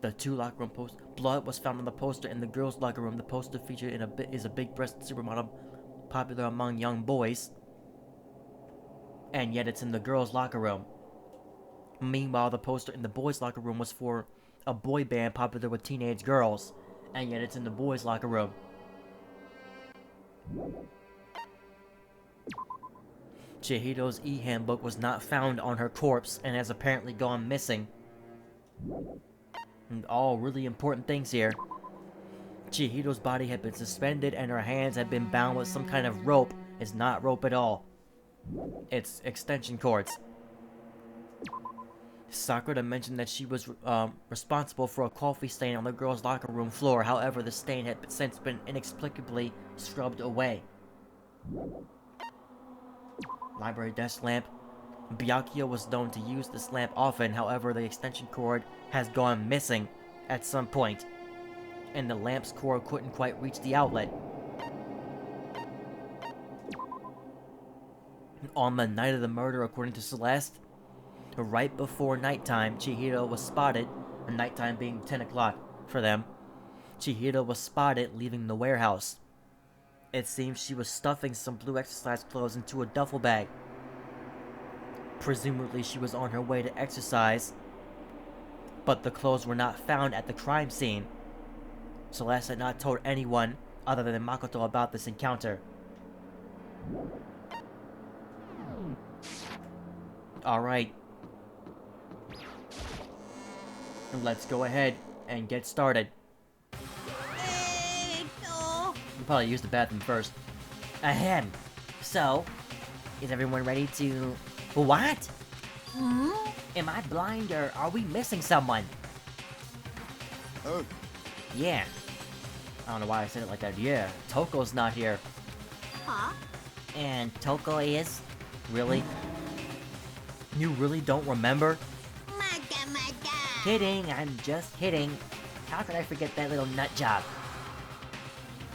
The two locker room posters. Blood was found on the poster in the girls' locker room. The poster featured is a big-breasted supermodel popular among young boys. And yet it's in the girls' locker room. Meanwhile, the poster in the boys' locker room was for a boy band popular with teenage girls. And yet it's in the boys' locker room. Chihiro's e-handbook was not found on her corpse and has apparently gone missing. And all really important things here. Chihiro's body had been suspended and her hands had been bound with some kind of rope. It's not rope at all. It's extension cords. Sakura mentioned that she was responsible for a coffee stain on the girls' locker room floor. However, the stain had since been inexplicably scrubbed away. Library desk lamp. Byakuya was known to use this lamp often. However, the extension cord has gone missing at some point, and the lamp's cord couldn't quite reach the outlet. On the night of the murder, according to Celeste, right before nighttime, Chihiro was spotted, nighttime being 10 o'clock for them, Chihiro was spotted leaving the warehouse. It seems she was stuffing some blue exercise clothes into a duffel bag. Presumably she was on her way to exercise, but the clothes were not found at the crime scene. Celeste had not told anyone other than Makoto about this encounter. Alright. Let's go ahead and get started. We'll probably use the bathroom first. Ahem. So, is everyone ready to... What? Hmm? Am I blind or are we missing someone? Oh. Yeah. I don't know why I said it like that. Yeah, Toko's not here. Huh? And Toko is? Really? You really don't remember? Kidding, I'm just kidding. How could I forget that little nut job?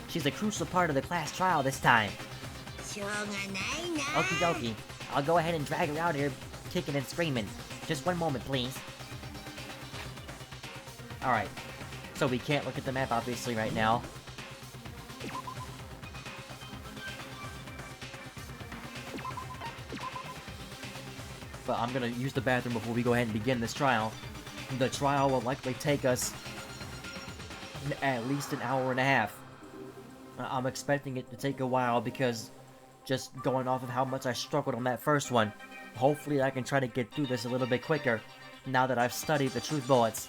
She's a crucial part of the class trial this time. Okie dokie. I'll go ahead and drag her out here, kicking and screaming. Just one moment, please. Alright. So we can't look at the map, obviously, right now. But I'm gonna use the bathroom before we go ahead and begin this trial. The trial will likely take us at least an hour and a half. I'm expecting it to take a while because just going off of how much I struggled on that first one, hopefully I can try to get through this a little bit quicker now that I've studied the truth bullets.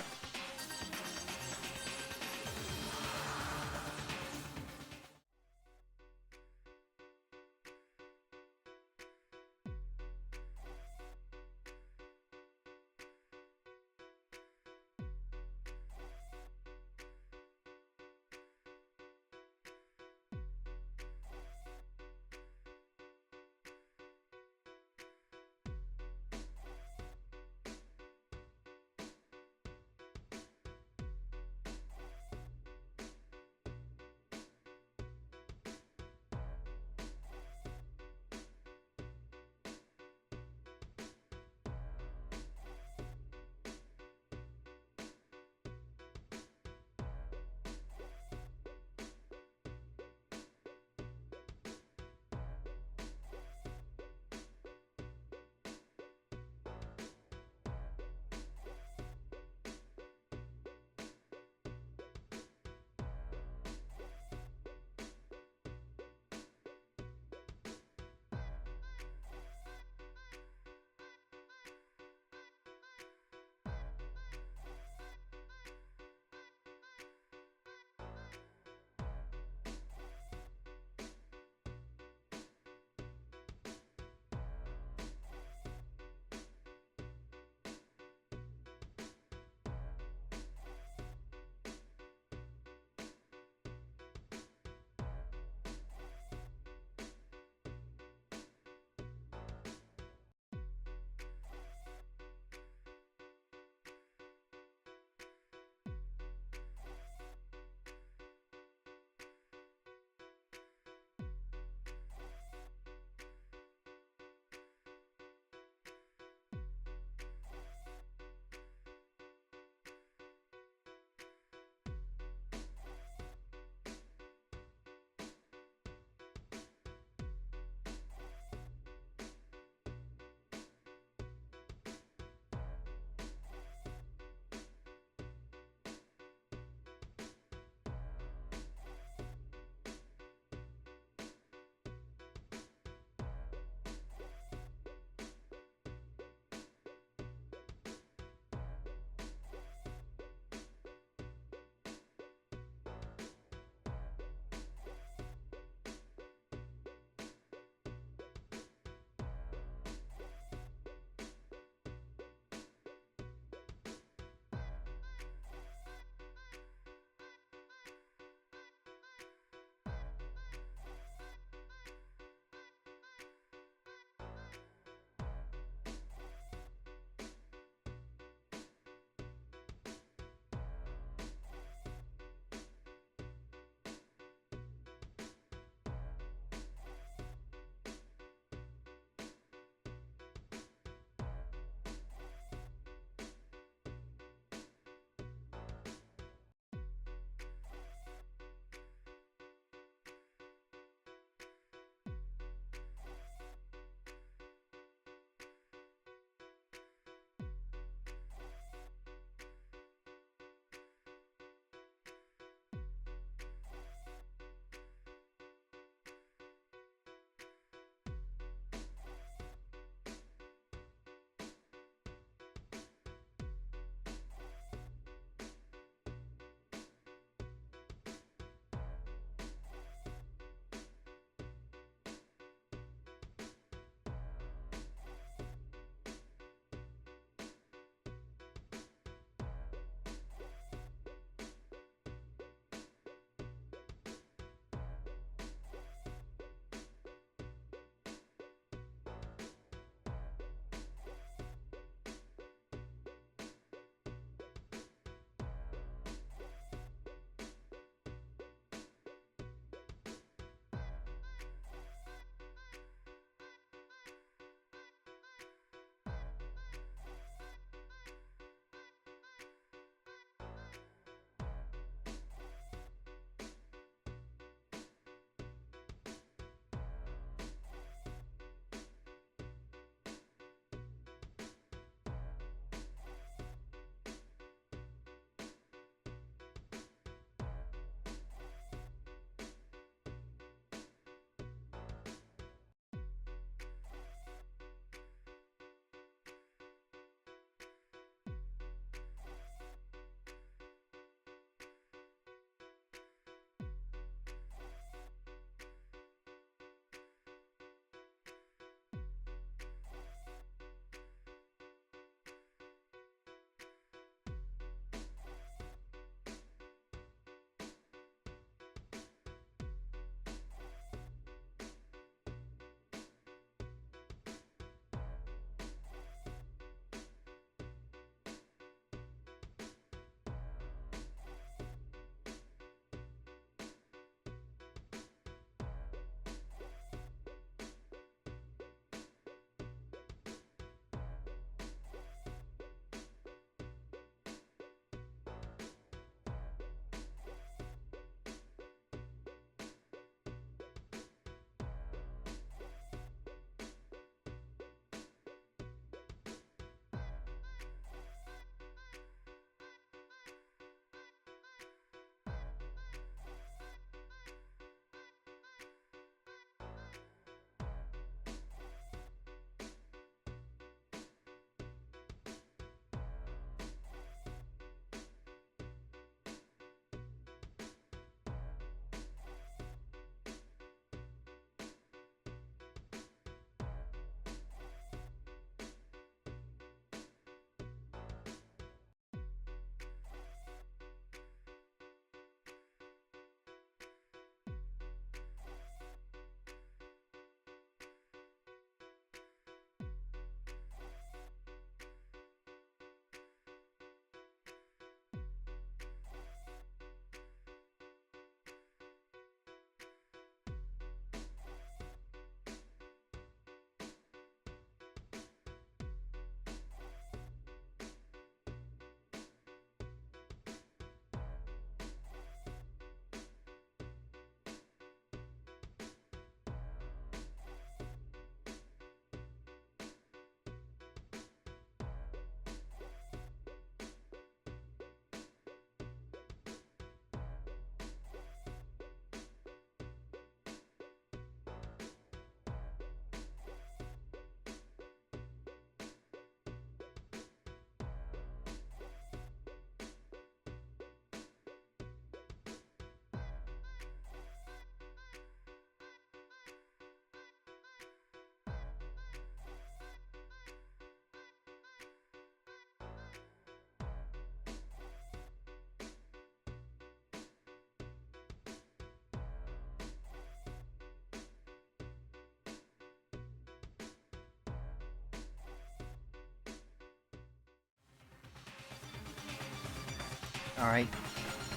Alright.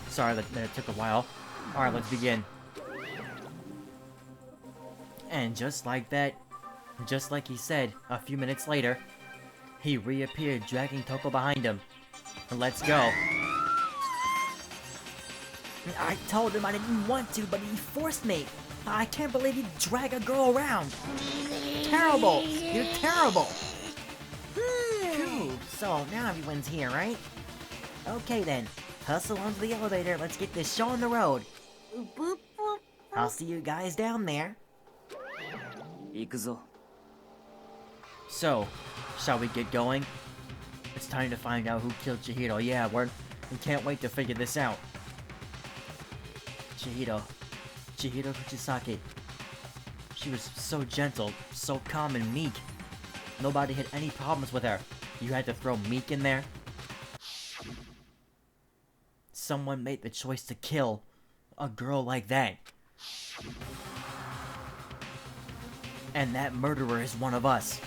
Sorry that it took a while. Alright, let's begin. And just like that, just like he said, a few minutes later, he reappeared, dragging Toko behind him. Let's go. I told him I didn't want to, but he forced me. I can't believe he'd drag a girl around. Terrible! You're terrible! Phew. So, now everyone's here, right? Okay then. Hustle onto the elevator, let's get this show on the road. I'll see you guys down there. So, shall we get going? It's time to find out who killed Chihiro. Yeah, we can't wait to figure this out. Chihiro Kuchisake. She was so gentle, so calm and meek. Nobody had any problems with her. You had to throw meek in there? Someone made the choice to kill a girl like that. And that murderer is one of us.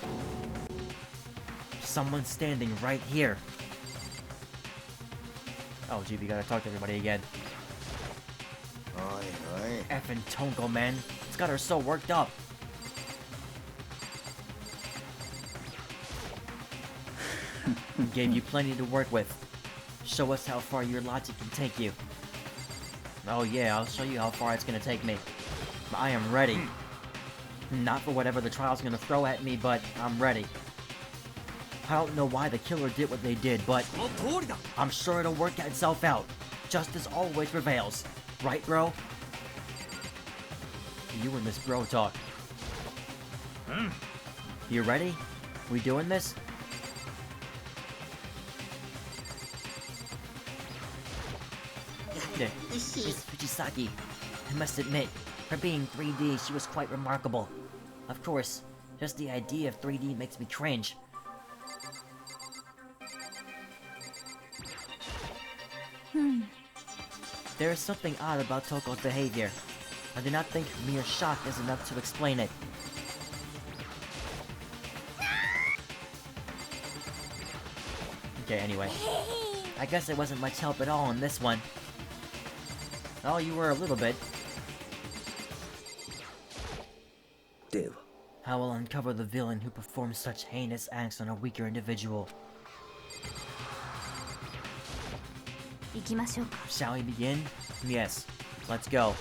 Someone standing right here. Oh gee, we gotta talk to everybody again. Effing Tonko, man. It's got her so worked up. Gave you plenty to work with. Show us how far your logic can take you. Oh yeah, I'll show you how far it's gonna take me. I am ready. Not for whatever the trial's gonna throw at me, but I'm ready. I don't know why the killer did what they did, but I'm sure it'll work itself out. Justice always prevails. Right, bro? You and this bro talk. You ready? We doing this? Miss Fujisaki, I must admit, for being 3D, she was quite remarkable. Of course, just the idea of 3D makes me cringe. There is something odd about Toko's behavior. I do not think mere shock is enough to explain it. Okay, anyway. I guess it wasn't much help at all in this one. Oh, you were a little bit. I will uncover the villain who performs such heinous acts on a weaker individual. Shall we begin? Yes. Let's go.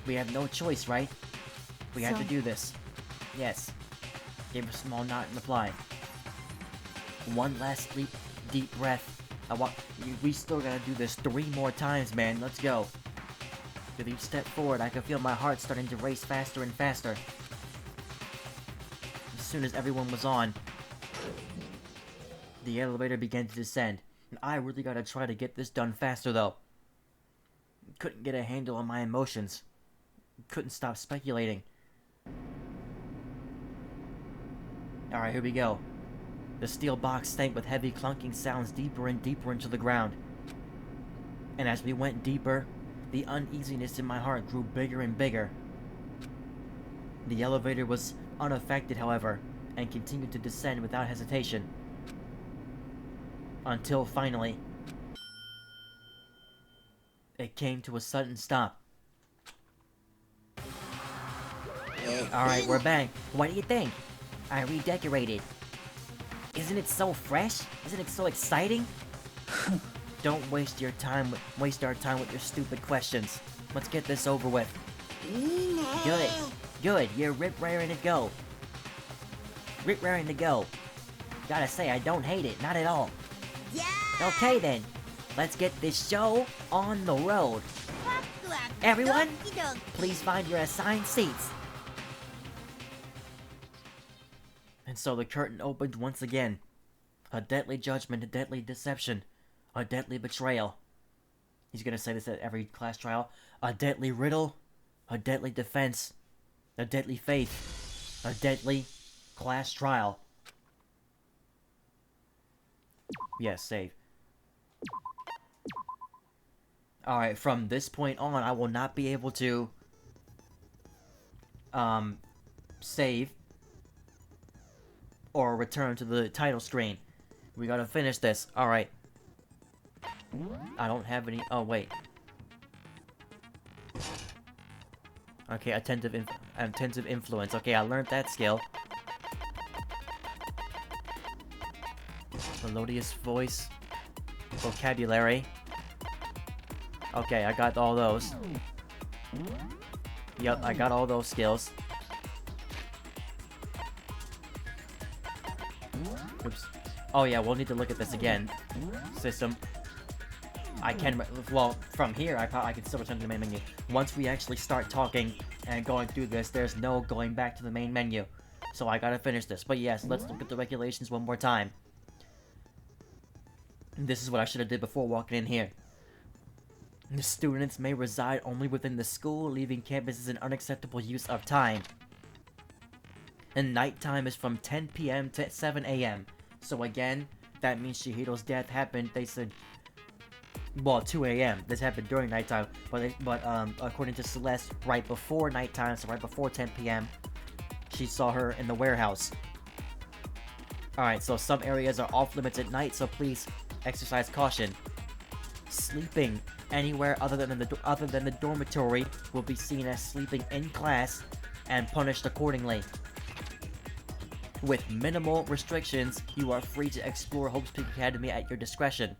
We have no choice, right? We have to do this. Yes. Give a small nod in reply. One last deep breath. We still gotta do this 3 more times, man. Let's go. With each step forward, I can feel my heart starting to race faster and faster. As soon as everyone was on, the elevator began to descend. And I really gotta try to get this done faster, though. Couldn't get a handle on my emotions. Couldn't stop speculating. Alright, here we go. The steel box sank with heavy clunking sounds deeper and deeper into the ground. And as we went deeper, the uneasiness in my heart grew bigger and bigger. The elevator was unaffected, however, and continued to descend without hesitation. Until finally, it came to a sudden stop. Alright, we're back. What do you think? I redecorated. Isn't it so fresh? Isn't it so exciting? Don't waste our time with your stupid questions. Let's get this over with. Good, you're raring to go. Raring to go. Gotta say, I don't hate it, not at all. Okay then, let's get this show on the road. Everyone, please find your assigned seats. And so the curtain opened once again. A deadly judgment, a deadly deception, a deadly betrayal. He's gonna say this at every class trial. A deadly riddle, a deadly defense, a deadly faith, a deadly class trial. Yes, save. Alright, from this point on, I will not be able to save or return to the title screen. We gotta finish this. Alright. I don't have any. Oh, wait. Okay, attentive influence. Okay, I learned that skill. Melodious voice. Vocabulary. Okay, I got all those. Yep, I got all those skills. Oops. Oh yeah, we'll need to look at this again. System. I can, well, from here, I can still return to the main menu. Once we actually start talking and going through this, there's no going back to the main menu. So I gotta finish this. But yes, let's look at the regulations one more time. This is what I should have did before walking in here. The students may reside only within the school. Leaving campus is an unacceptable use of time. And nighttime is from 10 p.m. to 7 a.m. So again, that means Shihido's death happened, they said, well, 2 a.m. This happened during nighttime, but according to Celeste, right before nighttime, so right before 10 p.m., she saw her in the warehouse. Alright, so some areas are off limits at night, so please exercise caution. Sleeping anywhere other than the dormitory will be seen as sleeping in class and punished accordingly. With minimal restrictions, you are free to explore Hope's Peak Academy at your discretion.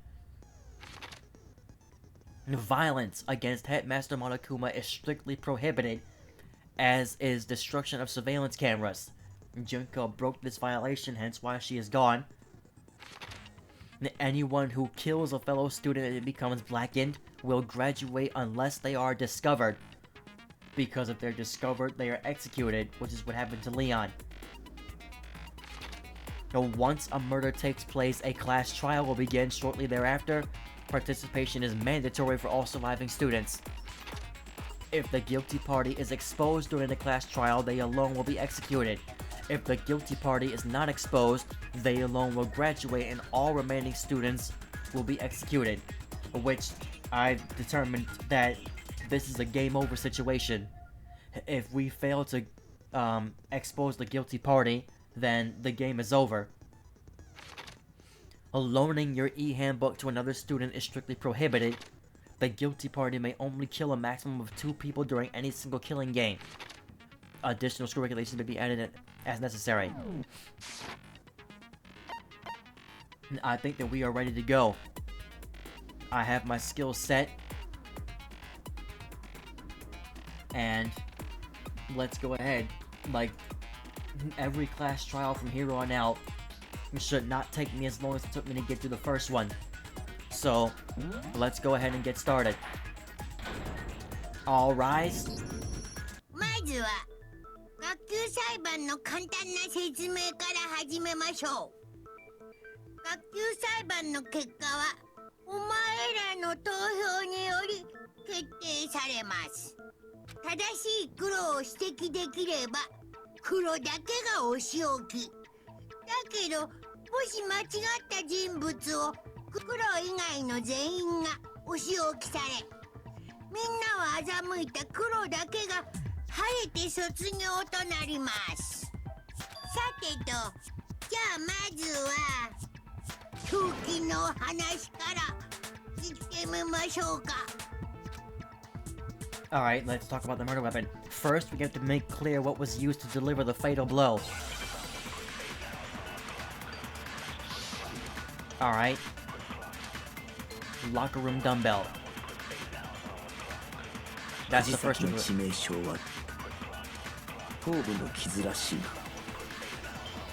Violence against Headmaster Monokuma is strictly prohibited, as is destruction of surveillance cameras. Junko broke this violation, hence why she is gone. Anyone who kills a fellow student and becomes blackened will graduate unless they are discovered. Because if they're discovered, they are executed, which is what happened to Leon. Now, once a murder takes place, a class trial will begin shortly thereafter. Participation is mandatory for all surviving students. If the guilty party is exposed during the class trial, they alone will be executed. If the guilty party is not exposed, they alone will graduate and all remaining students will be executed. Which I've determined that this is a game over situation. If we fail to expose the guilty party, then the game is over. Loaning your e-handbook to another student is strictly prohibited. The guilty party may only kill a maximum of 2 people during any single killing game. Additional school regulations may be added as necessary. I think that we are ready to go. I have my skills set. And let's go ahead. Like, every class trial from here on out should not take me as long as it took me to get through the first one. So, let's go ahead and get started. All rise. まずは学級裁判の簡単な説明から始めましょう。学級裁判の結果はお前らの投票により決定されます。正しい黒を指摘できれば黒だけがお仕置き。だけどもし間違った人物を黒以外の全員がお仕置きされ、みんなを欺いた黒だけが晴れて卒業となります。さてと、じゃあまずは凶器の話から言ってみましょうか。Alright, let's talk about the murder weapon. First, we have to make clear what was used to deliver the fatal blow. Alright. Locker room dumbbell. That's the first one.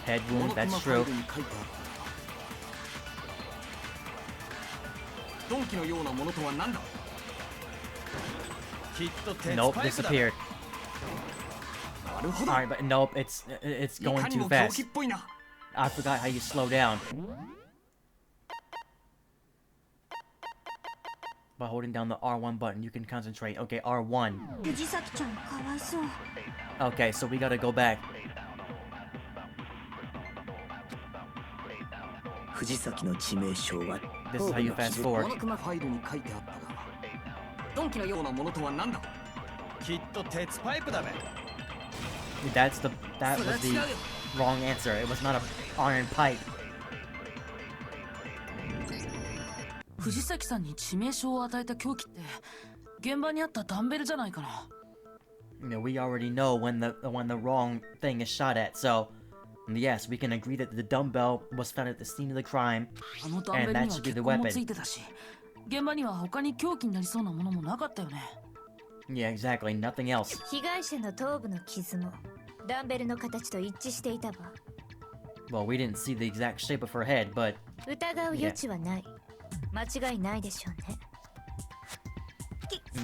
Head wound, that's true. Nope, disappeared. Alright, but nope, it's going too fast. I forgot how you slow down. By holding down the R1 button, you can concentrate. Okay, R1. Okay, so we gotta go back. This is how you fast forward. That was the wrong answer. It was not an iron pipe. 藤崎さんに致命傷を与えた凶器って現場にあったダンベルじゃないかな。You know, we already know when the wrong thing is shot at, so yes, we can agree that the dumbbell was found at the scene of the crime, あのダンベ and ルに that は should be 血 the 痕も weapon. ついてたし、現場には他に凶器になりそうなものもなかったよね。Yeah, exactly. Nothing else. 被害者の頭部の傷もダンベルの形と一致していたわ。 Well, we didn't see the exact shape of her head, but 疑う余地はない。間違いないでしょうね。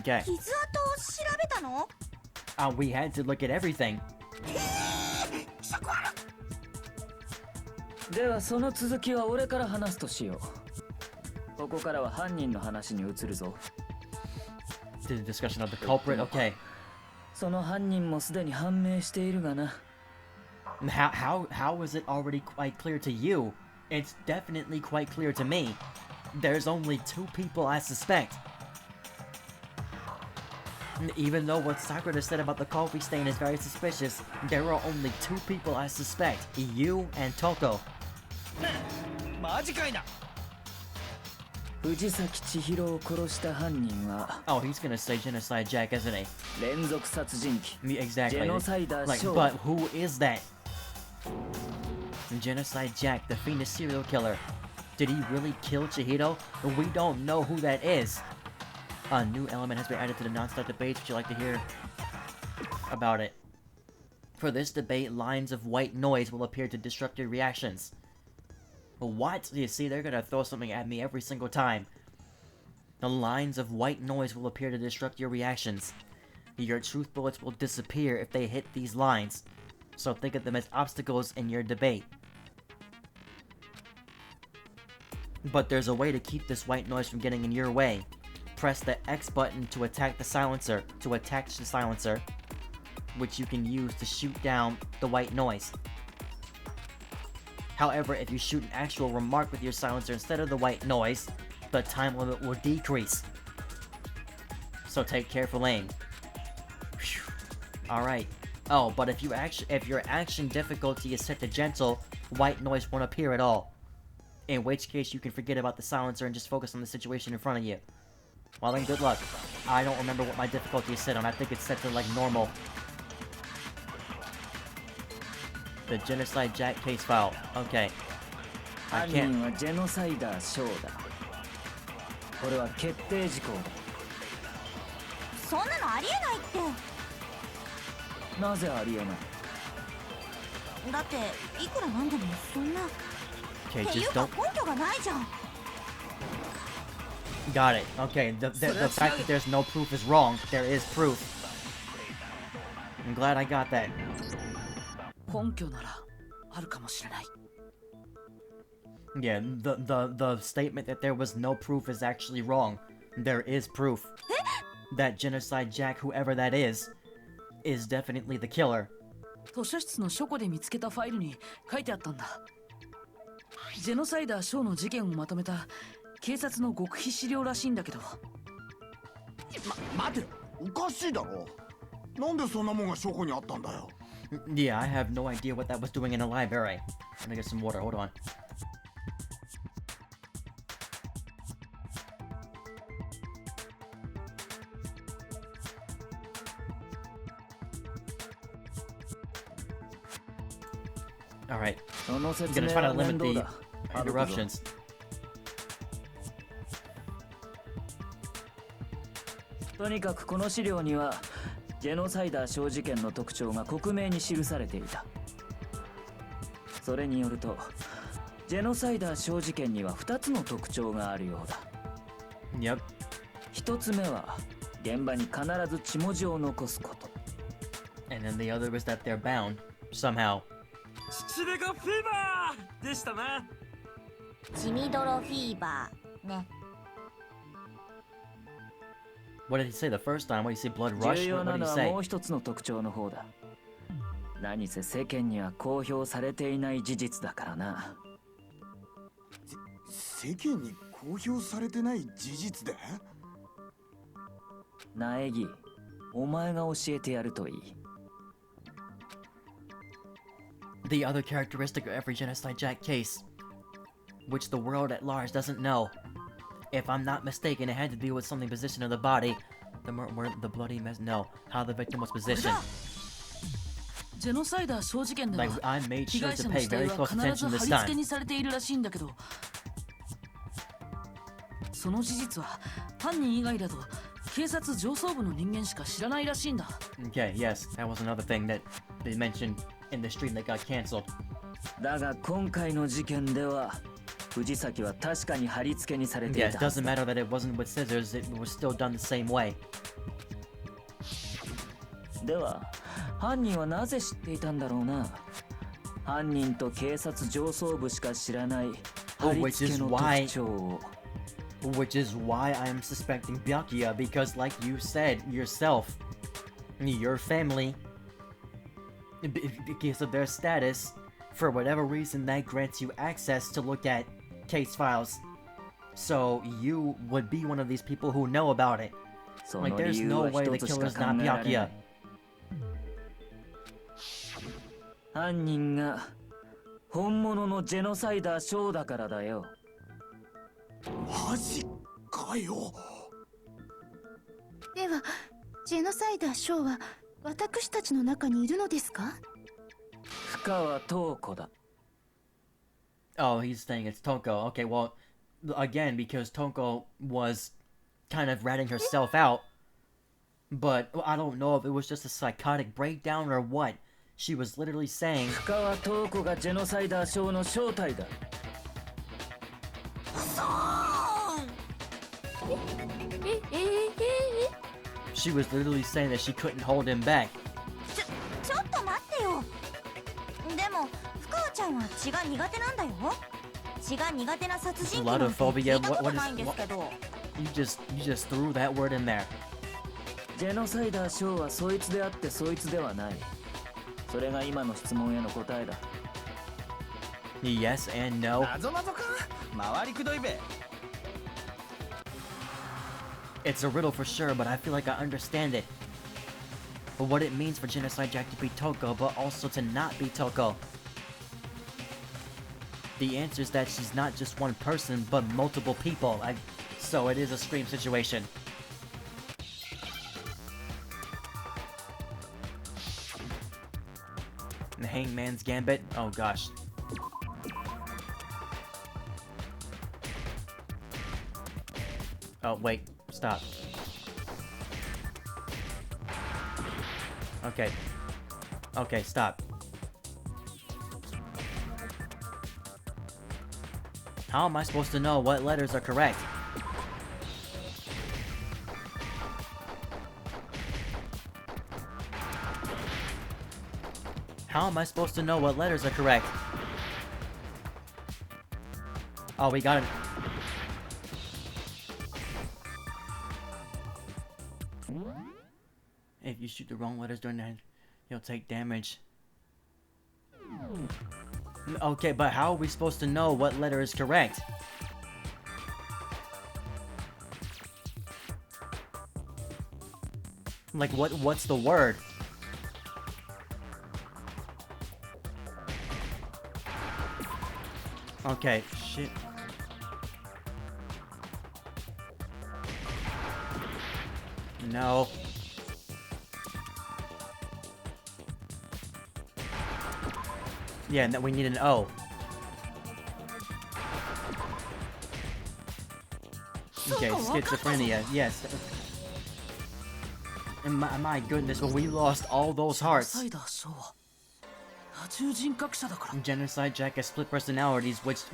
okay. 傷跡を調べたの？ We had to look at everything. ではその続きは俺から話すとしよう。ここからは犯人の話に移るぞ。 The discussion of the culprit. Okay. その犯人もすでに判明しているがな。How is it already quite clear to you? It's definitely quite clear to me. There's only 2 people I suspect. Even though what Sakura said about the coffee stain is very suspicious, there are only 2 people I suspect. You and Toko. マジかいな。藤崎千尋を殺した犯人は Oh, he's gonna say Genocide Jack, isn't he? 連続殺人鬼 Exactly. ジェノサイダー Like, ショー but who is that? Genocide Jack, the famous serial killer. Did he really kill Chihiro? We don't know who that is. A new element has been added to the non-stop debate. Would you like to hear about it? For this debate, lines of white noise will appear to disrupt your reactions. What? You see, they're gonna throw something at me every single time. The lines of white noise will appear to disrupt your reactions. Your truth bullets will disappear if they hit these lines. So think of them as obstacles in your debate. But there's a way to keep this white noise from getting in your way. Press the X button to attack the silencer, which you can use to shoot down the white noise. However, if you shoot an actual remark with your silencer instead of the white noise, the time limit will decrease. So take careful aim. Alright. Oh, but if your action difficulty is set to gentle, white noise won't appear at all. In which case you can forget about the silencer and just focus on the situation in front of you. Well then, good luck. I don't remember what my difficulty is set on. I think it's set to like normal. The Genocide Jack case file. Okay. I 犯 can't. 人はジェノサイダーショーだ。これは決定事項そんなのありえないって。だ。なぜありえない？だっていくらなんでもそんな。 Okay, っていう just か don't. 根拠がないじゃん。 Got it. Okay, the fact that there's no proof is wrong. There is proof. I'm glad I got that. 根拠ならあるかもしれない。 Yeah, the statement that there was no proof is actually wrong. There is proof. That Genocide Jack, whoever that is definitely the killer. 図書室の書庫で見つけたファイルに書いてあったんだ。ジェノサイダーショーの事件をまとめた警察の極秘資料らしいんだけど。待て、おかしいだろ。なんでそんなもんが書庫にあったんだよ。Yeah, I have no idea what that was doing in a library. I'm gonna get some water. Hold on. Alright, その I'm 説 gonna 明 try to は limit 面倒 the だ。歩くぞ。 interruptions. とにかくこの資料にはジェノサイダー小事件の特徴が克明に記されていた。それによるとジェノサイダー小事件には2つの特徴があるようだ。 Yep. 1つ目は現場に必ず血文字を残すこと。 And then the other is that they're bound somehow. 父でかフィーバーでしたな。血みどろフィーバーね。 What did he say the first time? What did he say? Blood rush? 重要 What な did の he は say? もう一つの特徴の方だ。何せ世間には公表されていない事実だからな。世間に公表されてない事実で？苗木、お前が教えてやるといい。The other characteristic of every Genocide Jack case, which the world at large doesn't know, If I'm not mistaken, it had to do with something position of the body. The bloody mess. No, how the victim was positioned. ジェノサイダー小事件では Like I made 被 sure 害者 to の pay 死体 very は close 必ず attention 貼 this り付け time. にされているらしいんだけど、その事実は犯人以外だと警察上層部の人間しか知らないらしいんだ。 Okay, yes, that was another thing that they mentioned in the stream that got canceled. だが今回の事件では藤崎は確かに貼り付けにされてい Yeah, た it はず doesn't だ。 matter that it wasn't with scissors, it was still done the same way. では犯人はなぜ知っていたんだろうな。犯人と警察上層部しか知らない貼り付けの特徴を。 Which is why I am suspecting Byakuya, because like you said yourself, your family, because of their status, for whatever reason that grants you access to look at case files. So you would be one of these people who know about it. そ Like の there's 理由 no は way 一 the つしか killer's 考 not えられな Byakuya. い。犯人が本物のジェノサイダーショーだからだよ。マジかよ。ではジェノサイダーショーは私たちの中にいるのですか？深川塔子だ。 Oh, he's saying it's Toko. Okay, well, again, because Toko was kind of ratting herself out. But I don't know if it was just a psychotic breakdown or what. She was literally saying... 深川塔子がジェノサイダーショーの正体だ。 She was literally saying that she couldn't hold him back. ちょっと待ってよ。でも深川ちゃんは血が苦手なんだよ。血が苦手な殺人鬼なんて聞いたことないんですけど。You just threw that word in there. ジェノサイダーショーはそいつであってそいつではない。それが今の質問への答えだ。Yes and no. 謎か回りくどいべ。 It's a riddle for sure, but I feel like I understand it. But what it means for Genocide Jack to be Toko, but also to not be Toko. The answer is that she's not just one person, but multiple people. So it is a Scream situation. The Hangman's Gambit? Oh gosh. Oh wait, stop. Okay. Okay, stop. How am I supposed to know what letters are correct? How am I supposed to know what letters are correct? Oh, we got it. If you shoot the wrong letters during that, you'll take damage. Okay, but how are we supposed to know what letter is correct? Like, what's the word? Okay, shit. No. Yeah, and then we need an O. Okay, schizophrenia, yes. And my goodness, well, we lost all those hearts. Genocide Jack has split personalities, which,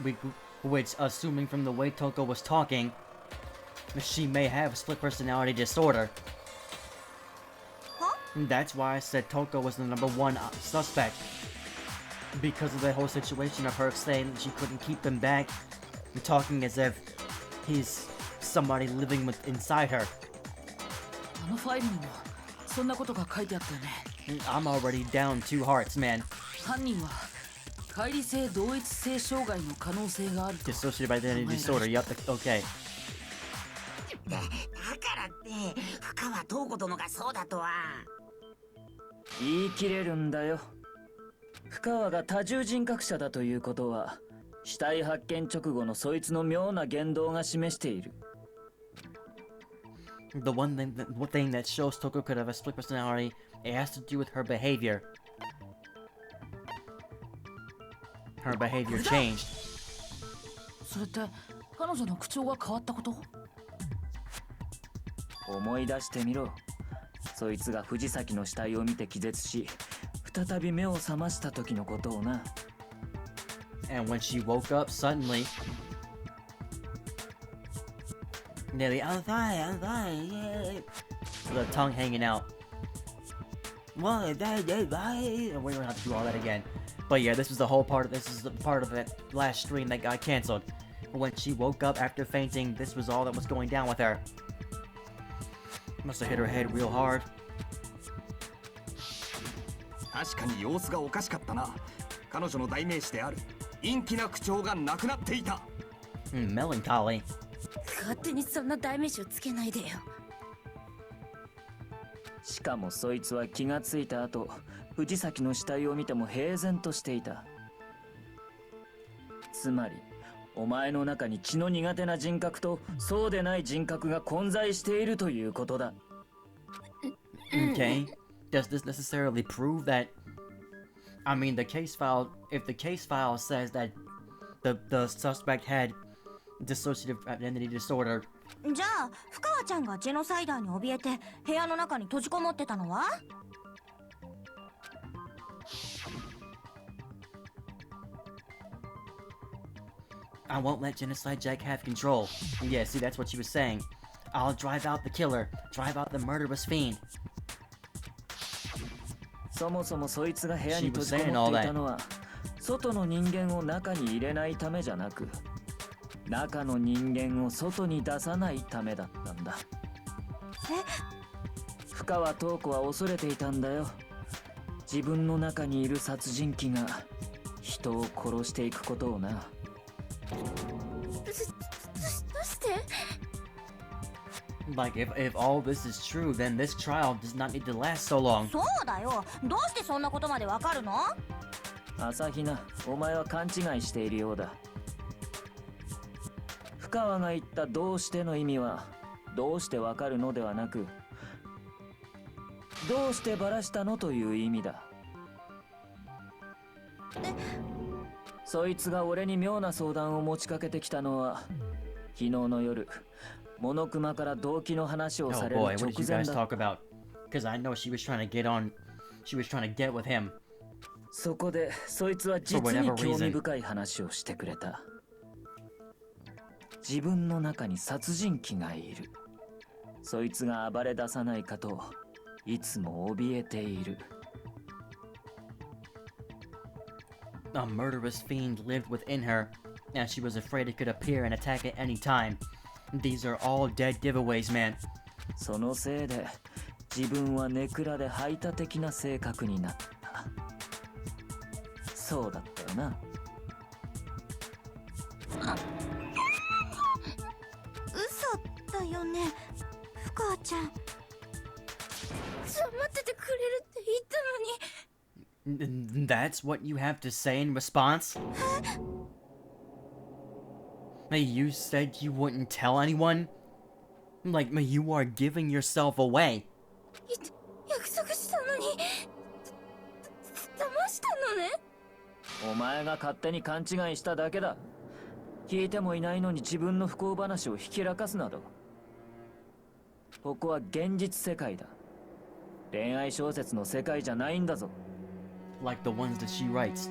assuming from the way Toko was talking, she may have split personality disorder. Huh? That's why I said Toko was the #1 suspect. Because of the whole situation of her saying that she couldn't keep him back, and talking as if he's somebody living inside her. I'm already down 2 hearts, man. Dissociative identity disorder, yup, okay. だからって深川塔子殿がそうだとは。言い切れるんだよ。深川が多重人格者だということは死体発見直後のそいつの妙な言動が示している。The one thing that shows Toko could have a split personality, it has to do with her behavior. Her behavior changed. それって彼女の口調が変わったこと？思い出してみろ。そいつが藤崎の死体を見て気絶し、再び目を覚ました時のことをな。And when she woke up suddenly, nearly I'm fine, yeah. The tongue hanging out. Well, and we don't have to do all that again. But yeah, this is the part of that last stream that got canceled. When she woke up after fainting, this was all that was going down with her. Must have hit her head real hard. 確かに様子がおかしかったな。彼女の代名詞である陰気な口調がなくなっていた。Melancholy. 勝手にそんな代名詞をつけないでよ。しかもそいつは気がついた後、藤崎の死体を見ても平然としていた。つまり、お前の中に血の苦手な人格とそうでない人格が混在しているということだ。Okay. Does this necessarily prove that? I mean, the case file. If the case file says that the suspect had dissociative identity disorder. じゃあ深川ちゃんがジェノサイダーに怯えて部屋の中に閉じこもってたのは？ I won't let Genocide Jack have control. Yeah, see, that's what she was saying. I'll drive out the killer, drive out the murderous fiend. そもそもそいつが部屋に閉じこもっていたのは、外の人間を中に入れないためじゃなく、中の人間を外に出さないためだったんだ。深川塔子は恐れていたんだよ。自分の中にいる殺人鬼が人を殺していくことをな。どうして？ Like, if all this is true, then this trial does not need to last so long. そうだよ。どうしてそんなことまでわかるの？朝比奈、お前は勘違いしているようだ。深川が言ったどうしての意味は、どうしてわかるのではなく、どうしてバラしたのという意味だ。そいつが俺に妙な相談を持ちかけてきたのは、昨日の夜、モノクマから動機の話をされる boy, 直 what did you 前 guys だ。 talk about? Because I know she was trying to get with him. そこで、そいつは実に興味深い話をしてくれた。自分の中に殺人鬼がいる。そいつが暴れ出さないかといつも怯えている。A murderous fiend lived within her, and she was afraid it could appear and attack at any time. These are all dead giveaways, man. そのせいで自分はネクラで排他的な性格になった。そうだったよな。嘘だよね、深川ちゃん。待っててくれるって言ったのに。 That's what you have to say in response? You said you wouldn't tell anyone? Like, you are giving yourself away. 約束したのに騙したのね。お前が勝手に勘違いしただけだ。聞いてもいないのに自分の不幸話をひけらかすなど。ここは現実世界だ。恋愛小説の世界じゃないんだぞ。Like the ones that she writes.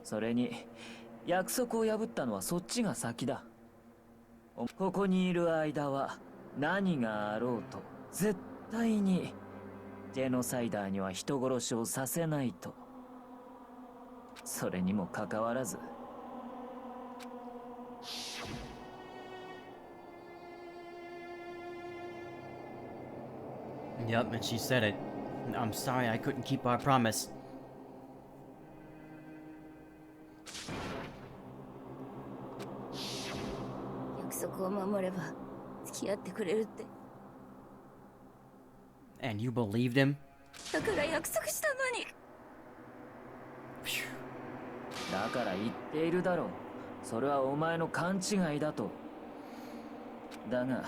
それに約束を破ったのはそっちが先だ。ここにいる間は何があろうと絶対にジェノサイダーには人殺しをさせないと。それにもかかわらず。Yep, and she said it. I'm sorry I couldn't keep our promise. 約束を守れば付き合ってくれるって。 And you believed him? だから約束したのに。だから言っているだろう。それはお前の勘違いだと。だが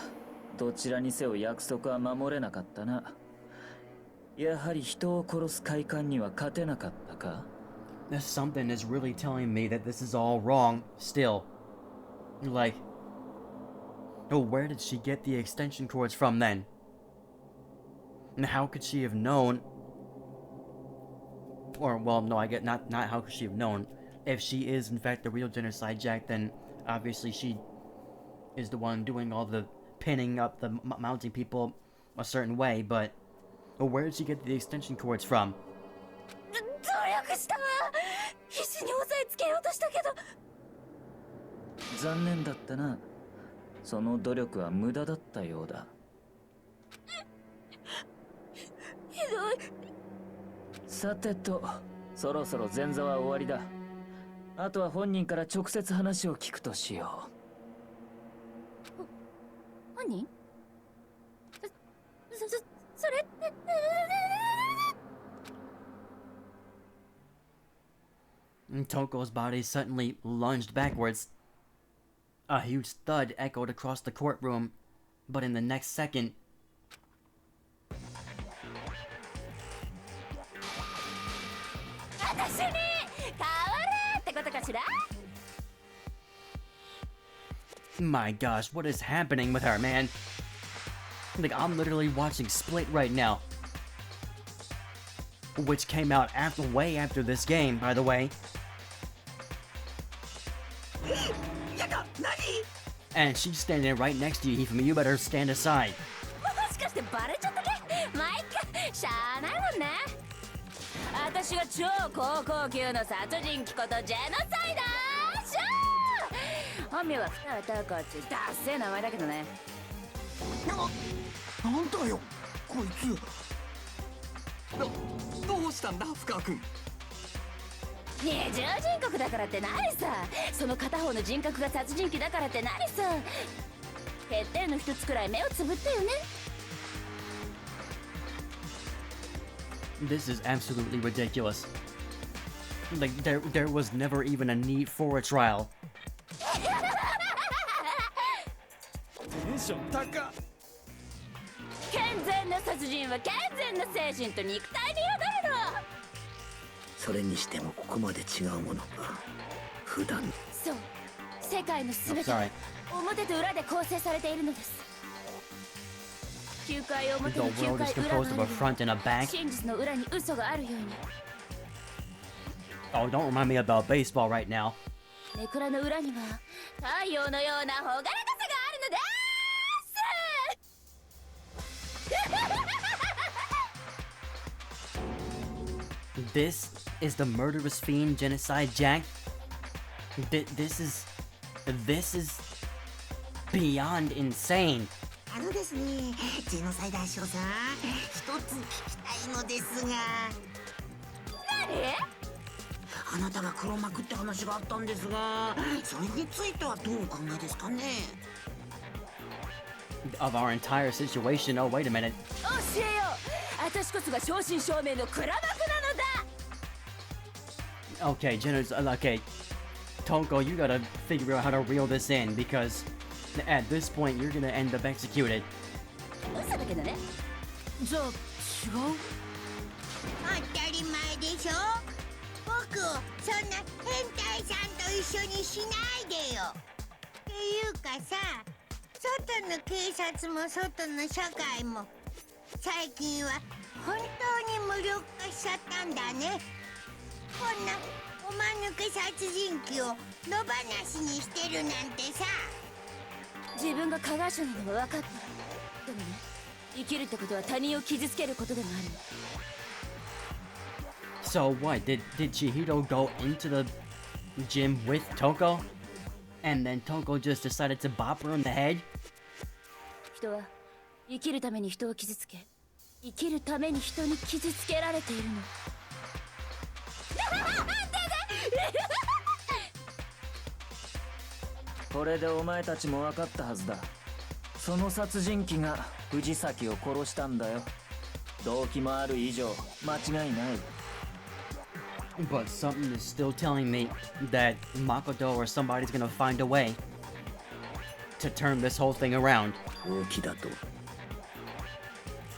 どちらにせよ約束は守れなかったな。やはり人を殺す快感には勝てなかったか。 Something is really telling me that this is all wrong still. Like, oh, where did she get the extension cords from then? And how could she have known? Or, well, no, I get not how could she have known. If she is in fact the real Genocide Jack, then obviously she is the one doing all the pinning up the mounting people a certain way, but where did she get the extension cords from? 努力したわ。必死に押さえつけようとしたけど。残念だったな。その努力は無駄だったようだ。ひどい。さてと、そろそろ前座は終わりだ。あとは本人から直接話を聞くとしよう。本人？それって。Toko's body suddenly lunged backwards. A huge thud echoed across the courtroom, but in the next second, my gosh, what is happening with her, man? Like, I'm literally watching Split right now, which came out way after this game, by the way. And she's standing right next to you, Hifumi. You better stand aside. もしかしてバレちゃったけ？まあいっか、しゃあないもんね。私が超高校級の殺人鬼ことジェノサイダーショー。本名は二原タコってダッセー名前だけどね。なんだよこいつ。どうしたんだ深川君。二重人格だからって何さ。その片方の人格が殺人鬼だからって何さ。欠点の一つくらい目をつぶってよね。This is absolutely ridiculous. Like, there was never even a need for a trial. テンション高っ。健全な殺人は健全な精神と肉体に宿るの。それにしてもここまで違うものか。普段。そう、世界の全ては表と裏で構成されているのです。9回表に9回裏があるように、真実の裏に嘘があるように。Oh, don't remind me about baseball right now. ネクラの裏には太陽のような朗らかさがあるのです。This is the murderous fiend Genocide Jack. This is beyond insane. ですね、ジェノサイダー賞さん、一つ聞きたいのですが。何？あなたが黒幕って話があったんですが、それについてはどうお考えですかね。Of our entire situation. Oh, wait a minute. 教えよう。私こそが正真正銘の黒幕なのだ。Okay, okay. Toko, you gotta figure out how to reel this in, because at this point you're gonna end up executed. 嘘だけどね。じゃあ違う？当たり前でしょ。僕をそんな変態さんと一緒にしないでよ。っていうかさ、外の警察も外の社会も最近は本当に無力化しちゃったんだね。こんなおまぬけ殺人鬼を野放しにしてるなんてさ。自分が加害者なのは分かった。でもね、生きるってことは他人を傷つけることでもあるの。So what? Did Chihiro go into the gym with Toko? And then Toko just decided to bop her in the head? 人は生きるために人を傷つけ、生きるために人に傷つけられているの。これでお前たちも分かったはずだ。その殺人鬼が藤崎を殺したんだよ。動機もある以上間違いない。But something is still telling me that Makoto or somebody's gonna find a way. to turn this whole thing around. 大木だと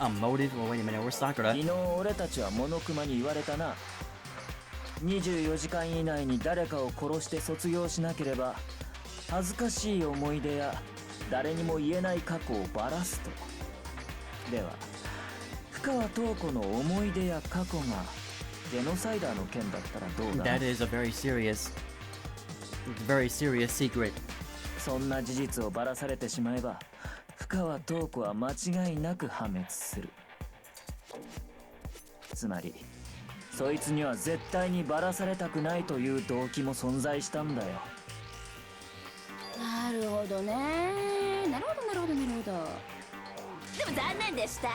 A motive? Well, wait a minute, we're Sakura. 昨日俺たちはモノクマに言われたな。24時間以内に誰かを殺して卒業しなければ恥ずかしい思い出や誰にも言えない過去をばらすと。では深川塔子の思い出や過去がジェノサイダーの件だったらどうだ。 That is a very serious secret. そんな事実をばらされてしまえば深川塔子は間違いなく破滅する。つまりそいつには絶対にばらされたくないという動機も存在したんだよ。なるほどね。なるほどなるほどなるほど。でも残念でした。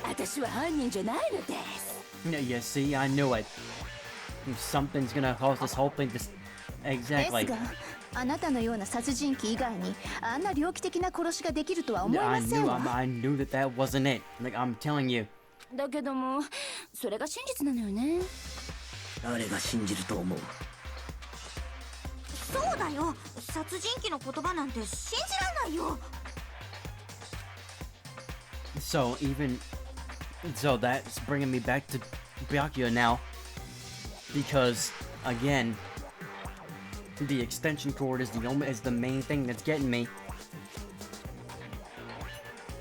私は犯人じゃないのです。You see, I knew it. Something's gonna cause this whole thing to... です Exactly. が、あなたのような殺人鬼以外にあんな猟奇的な殺しができるとは思い I ません knew, わ。 I knew that that wasn't it. Like, I'm telling you. だけどもそれが真実なのよね。誰が信じると思う？そうだよ。殺人鬼の言葉なんて信じらんないよ。 So that's bringing me back to Byakuya now. Because, again, the extension cord is the main thing that's getting me.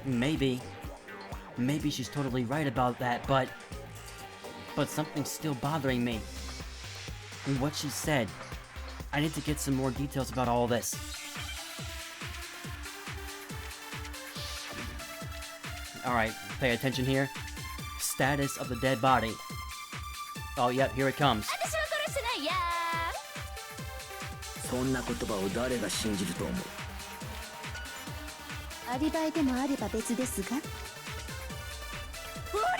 Maybe she's totally right about that, but something's still bothering me. And what she said, I need to get some more details about all this. Alright, pay attention here. Status of the dead body. Oh, yep, here it comes. 私は殺してないや。そんな言葉を誰が信じると思う？アリバイでもあれば別ですが。アリ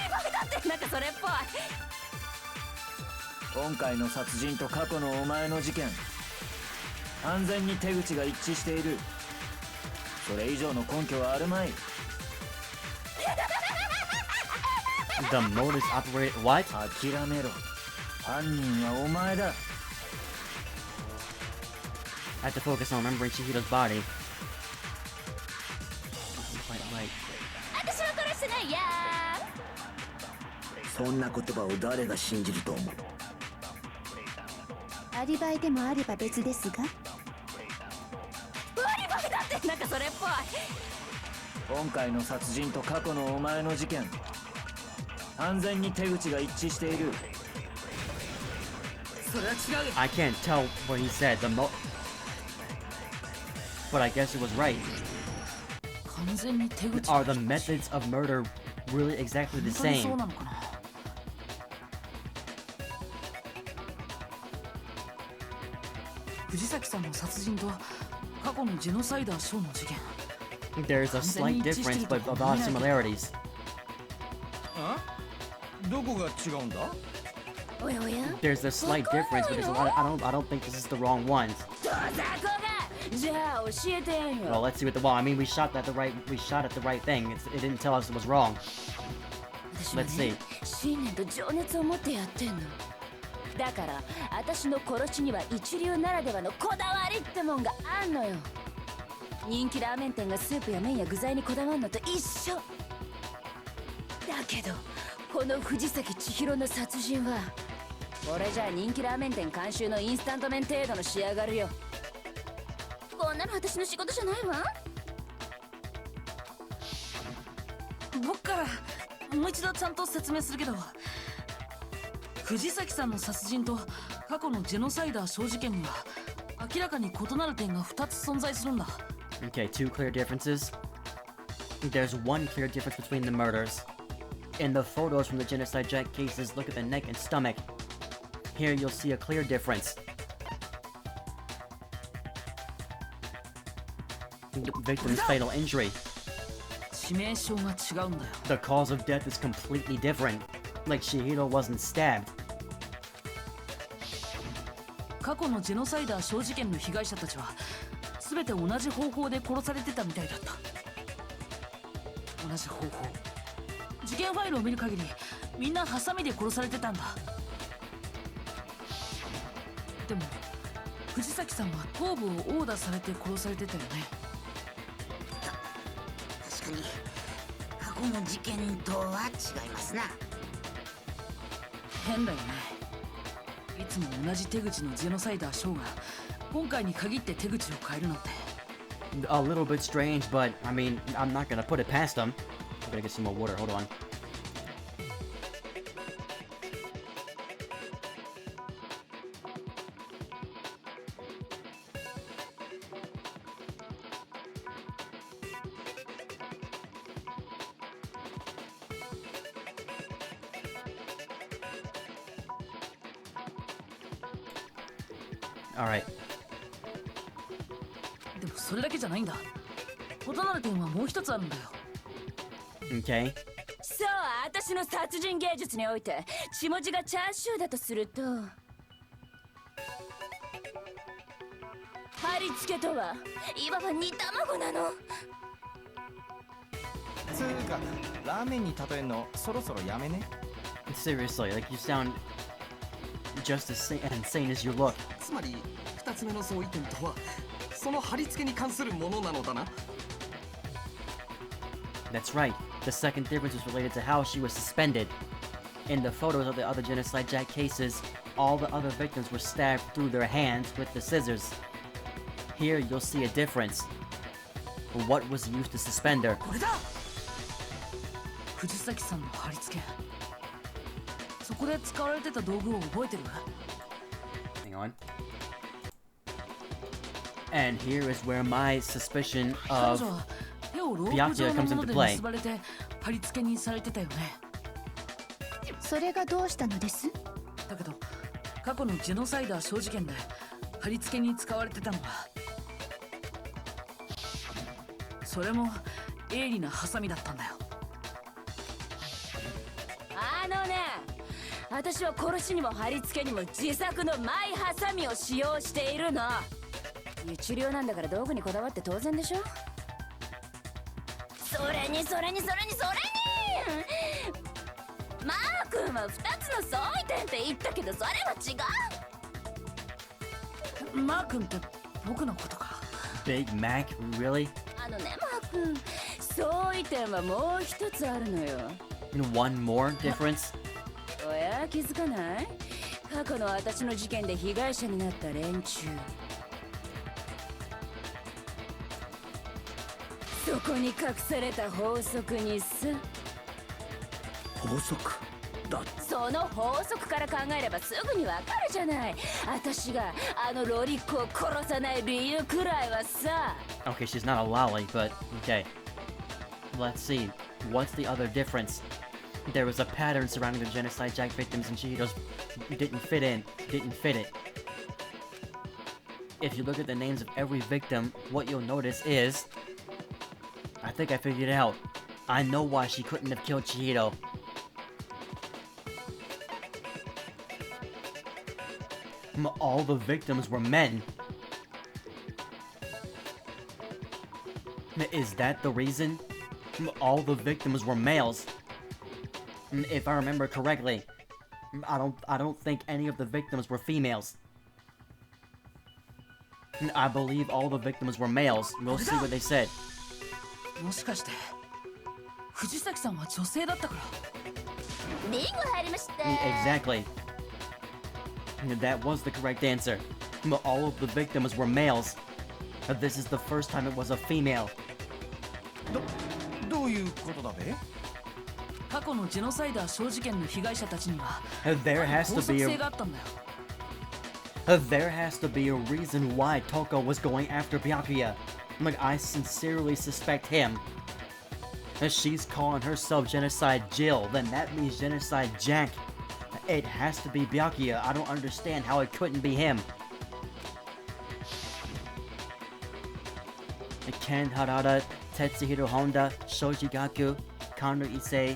バイだってなんかそれっぽい。今回の殺人と過去のお前の事件、完全に手口が一致している。それ以上の根拠はあるまい。The modus operandi... What? 諦めろ。犯人はお前だ。I have to focus on remembering Chihiro's body. Wait. 私は殺してないや。そんな言葉を誰が信じると思う？アリバイでもあれば別ですが。アリバイだってなんかそれっぽい。今回の殺人と過去のお前の事件、完全に手口が一致している。それは違うよ。 I can't tell what he said. But I guess it was right. 完全に手口 Are the methods of murder really exactly the 本当にそう same? なのかな。藤崎さんの殺人と過去のジェノサイダーショーの事件。 There's a slight difference, but a lot of similarities. どこが違うんだ？おやおや。 There's a slight difference, but there's a lot. I don't think this is the wrong ones. どうざこが。じゃあ教えてよ。 Well, let's see what the well. I mean, we shot at the right thing. It didn't tell us it was wrong. 私は Let's ね see. 信念と情熱を持ってやってんの。だから私の殺しには一流ならではのこだわりってもんがあんのよ。人気ラーメン店がスープや麺や具材にこだわるのと一緒。だけどこの藤崎千尋の殺人はこれじゃあ人気ラーメン店監修のインスタント麺程度の仕上がりよ。こんなの私の仕事じゃないわ。僕からもう一度ちゃんと説明するけど、藤崎さんの殺人と過去のジェノサイダー小事件には明らかに異なる点が2つ存在するんだ。 Okay, two clear differences. There's one clear difference between the murders. In the photos from the genocide jack cases, look at the neck and stomach. Here you'll see a clear difference. The victim's fatal injury. 致命傷が違うんだよ。 The cause of death is completely different. Like Shihiro wasn't stabbed. 過去のジェノサイダー小事件の被害者たちは全て同じ方法で殺されてたみたいだった。同じ方法。事件ファイルを見る限りみんなハサミで殺されてたんだ。でも藤崎さんは頭部を殴打されて殺されてたよね。に過去の事件とは違いますな。変だよね。いつも同じ手口のジェノサイダーショーが今回に限って手口を変えるなんて。 A little bit strange, but I mean, I'm not gonna put it past them. I'm gonna get some more water. Hold on. All right. でもそれだけじゃないんだ。異なる点はもう一つあるんだよ。 Okay. そう、私の殺人芸術において血文字がチャーシューだとすると、貼り付けとはいわば煮卵なの。つうかラーメンに例えんのそろそろやめね。 Seriously, like you sound just as insane as you look. つまり2つ目の相違点とはその貼り付けに関するものなのだな。 That's right. The second difference is related to how she was suspended. In the photos of the other Genocide Jack cases, all the other victims were stabbed through their hands with the scissors. Here, you'll see a difference. What was used to suspend her? これだ。藤崎さんの貼り付け。そこで使われてた道具を覚えてる？ Hang on. And here is where my suspicion 彼 of 女は手をロープ状のもので結ばれて貼り付けにされてたよね。それがどうしたのです？だけど過去のジェノサイダー小事件で貼り付けに使われてたのは、それも鋭利なハサミだったんだよ。私は殺しにも貼り付けにも自作のマイハサミを使用しているの。一流なんだから道具にこだわって当然でしょ。それにマー君は2つの相違点って言ったけどそれは違う。マー君って僕のことか。 Big Mac? Really? マー君、相違点はもう一つあるのよ。 One more difference? おや、気づかない？過去の私の事件で被害者になった連中。そこに隠された法則にさ。法則だ。その法則から考えればすぐにわかるじゃない。私があのロリックを殺さない理由くらいはさ。 Okay, she's not a lolly, but okay. Let's see. What's the other difference? There was a pattern surrounding the Genocide Jack victims and Chihiro's didn't fit it. If you look at the names of every victim, what you'll notice is... I think I figured it out. I know why she couldn't have killed Chihiro. All the victims were men. Is that the reason? All the victims were males. If I remember correctly, I don't think any of the victims were females. I believe all the victims were males. We'll see what they said. もしかして藤崎さんは女性だったから。リンゴ入りました。 Exactly. That was the correct answer. All of the victims were males. This is the first time it was a female. どういうことだべ？過去のジェノサイダー小事件の被害者たちには There has 法 to 則 be 性 a があったんだよ。 there has to be a reason why Toko was going after Byakuya. Like, I sincerely suspect him. She's calling herself Genocide Jill, then that means Genocide Jack. It has to be Byakuya. I don't understand how it couldn't be him. Ken Harada, Tetsuhiro Honda, Shoji Gaku, Kondo Issei,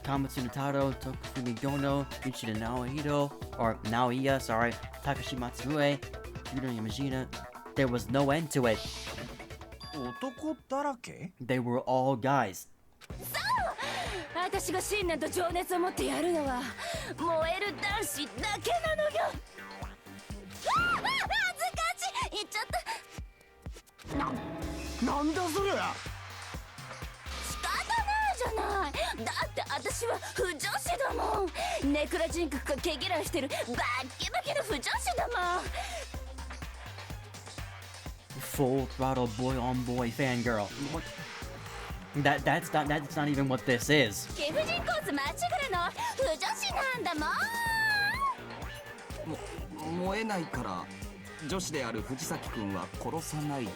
Kamatsu Notaro, Tokufumi Gono, Ichida Naohiro, or Naoya, sorry, Takashi Matsue, Yudo Yamashita. There was no end to it. 男だらけ？ They were all guys. 私が信念と情熱を持ってやるのは燃える男子だけなのよ。恥ずかしい。言っちゃった。なんだそれ。仕方ないじゃない。だって私は不女子だもん。ネクラ人格が毛嫌いしてるバッキバキの不女子だもん。 Full throttle boy on boy fangirl. What? That's not even what this is. 貴婦人コース間違いの不女子なんだもん。燃えないから女子である藤崎君は殺さないと。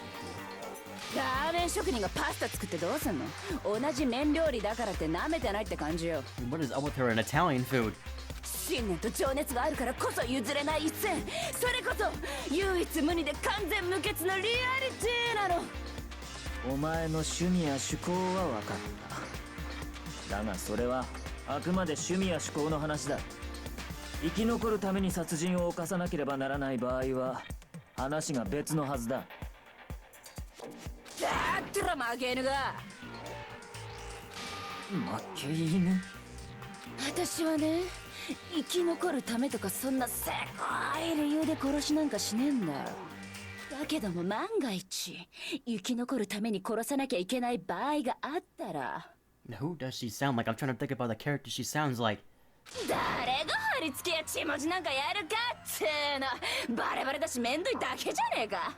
ラーメン職人がパスタ作ってどうすんの。同じ麺料理だからって舐めてないって感じよ。 What is up with her in Italian food? 信念と情熱があるからこそ譲れない一線。それこそ唯一無二で完全無欠のリアリティなの。お前の趣味や趣向は分かった。だがそれはあくまで趣味や趣向の話だ。生き残るために殺人を犯さなければならない場合は話が別のはずだ。だったら負け犬が。負け犬。私はね、生き残るためとかそんなせこい理由で殺しなんかしねえんだよ。だけども万が一生き残るために殺さなきゃいけない場合があったら。 Who does she sound like? I'm trying to think about the character she sounds like. 誰が貼り付けや血文字なんかやるかっての。バレバレだしめんどいだけじゃねえか。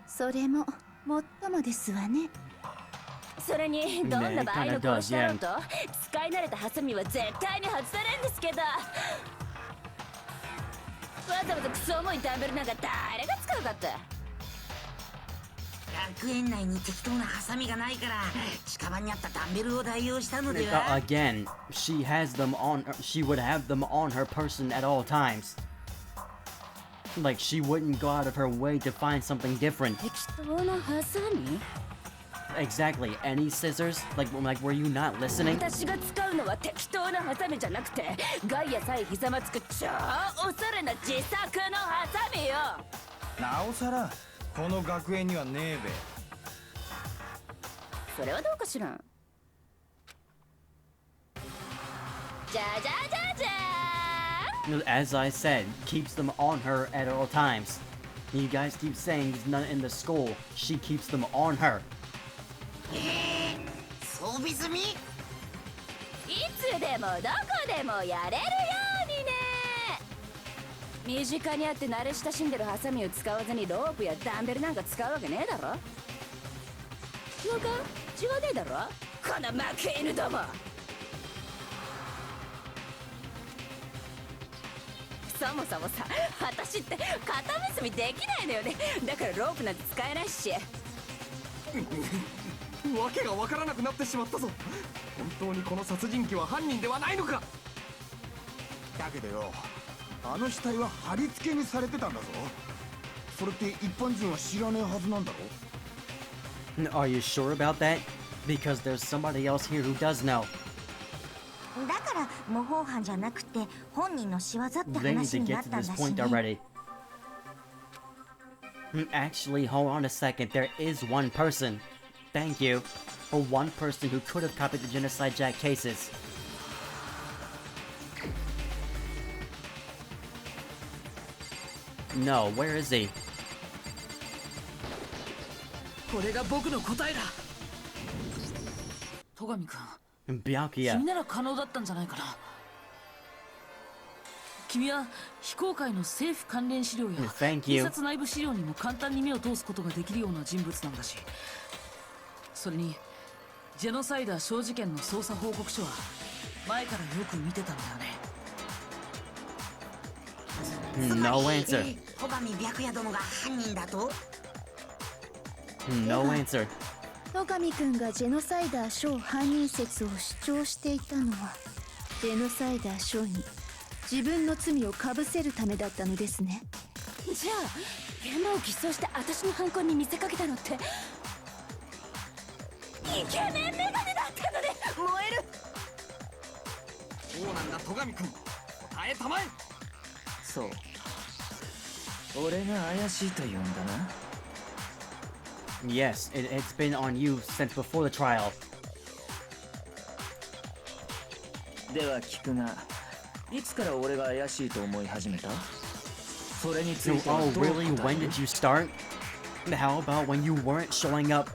それももっともですわね。それにどんな場合の殺しだろうと使い慣れたハサミは絶対に外されんですけど、わざわざクソ重いダンベルなんか誰が使うかって。学園内に適当なハサミがないから近場にあったダンベルを代用したのでは。 Again, she has them on. She would have them on her person at all times. Like she wouldn't go out of her way to find something different. 適当なハサミ？ Exactly. Any scissors? Like were you not listening? 私が使うのは適当なハサミじゃなくてガイアさえひざまつく超おしゃれな自作のハサミよ。なおさらこの学園にはねえべ。それはどうかしらん。じゃじゃじゃじゃーん。 As I said, keeps them on her at all times. You guys keep saying there's none in the school. She keeps them on her. 装備済み？いつでもどこでもやれるようにね。身近にあって慣れ親しんでるハサミを使わずにロープやダンベルなんか使うわけねえだろ。違うか？違わねえだろこの負け犬ども。そもそもさ、私って肩結びできないのよね。だからロープなんて使えないし。わけがわからなくなってしまったぞ。本当にこの殺人鬼は犯人ではないのか。だけどよ、あの死体は貼り付けにされてたんだぞ。それって一般人は知らねえはずなんだろ。 Are you sure about that? Because there's somebody else here who does know. だから模倣犯じゃなくて本人の仕業って They need 話 to にな get っ to たん this だし point ね。 already. Actually, hold on a second. There is one person. Thank you. Or one person who could have copied the Genocide Jack cases. No, where is he? これが僕の答えだ。戸上君、 Byakuya. 君なら可能だったんじゃないかな。君は非公開の政府関連資料や Thank 警 you. 察内部資料にも簡単に目を通すことができるような人物なんだし、それにジェノサイダー小事件の捜査報告書は前からよく見てたんだよね。No answer. 戸上白夜殿が犯人だと？ No answer. 戸上くんがジェノサイダー小犯人説を主張していたのはジェノサイダー小に自分の罪をかぶせるためだったのですね。じゃあ現場を偽装して私の犯行に見せかけたのってイケメンメガネだったので燃える。そうなんだ戸上君、答えたまえ。そう、俺が怪しいと言うんだな。Yes, it's been on you since before the trial. では聞くが、いつから俺が怪しいと思い始めた？それについては Oh, どう really? 答え When る？ did you start? How about when you weren't showing up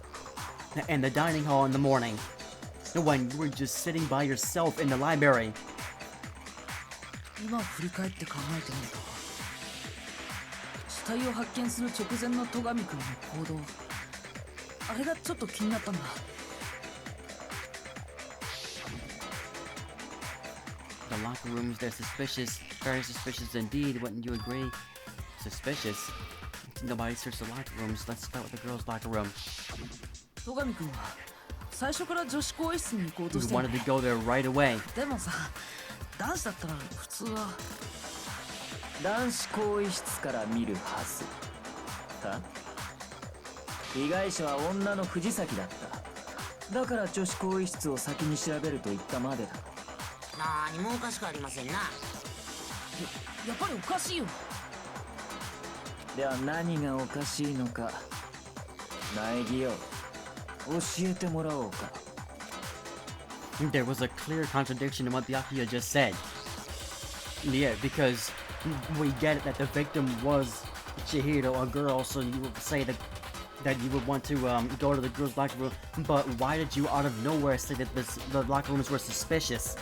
in the dining hall in the morning? When you were just sitting by yourself in the library? 今振り返って考えてみると、死体を発見する直前の戸上くんの行動、あれがちょっと気になったんだ。The locker rooms, they're suspicious. Very suspicious indeed, wouldn't you agree? Suspicious? Nobody searched the locker rooms. Let's start with the girls' locker room. 戸上くんは最初から女子更衣室に行こうと We してる wanted to go there right away. でもさ、男子だったら普通は男子更衣室から見るはずか。被害者は女の藤崎だった。だから女子更衣室を先に調べると言ったまでだ。何もおかしくありませんな。やっぱりおかしいよ。では何がおかしいのか、苗木よ、教えてもらおうか。There was a clear contradiction in what Byakuya just said. Yeah, because we get it that the victim was Chihiro, a girl, so you would say that you would want to go to the girls' locker room, but why did you out of nowhere say that the locker rooms were suspicious?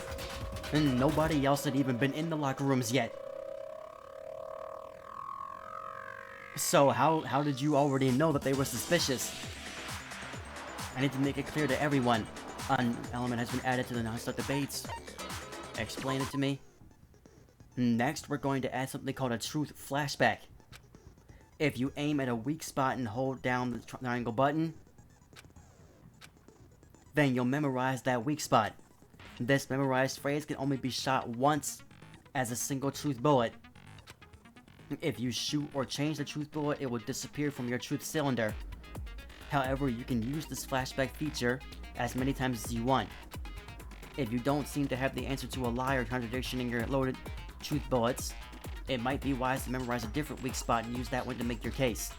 And nobody else had even been in the locker rooms yet. So how did you already know that they were suspicious? I need to make it clear to everyone. An element has been added to the non-stop debates. Explain it to me. Next, we're going to add something called a truth flashback. If you aim at a weak spot and hold down the triangle button, then you'll memorize that weak spot. This memorized phrase can only be shot once as a single truth bullet. If you shoot or change the truth bullet, it will disappear from your truth cylinder. However, you can use this flashback feature as many times as you want. If you don't seem to have the answer to a lie or contradiction in your loaded truth bullets, it might be wise to memorize a different weak spot and use that one to make your case.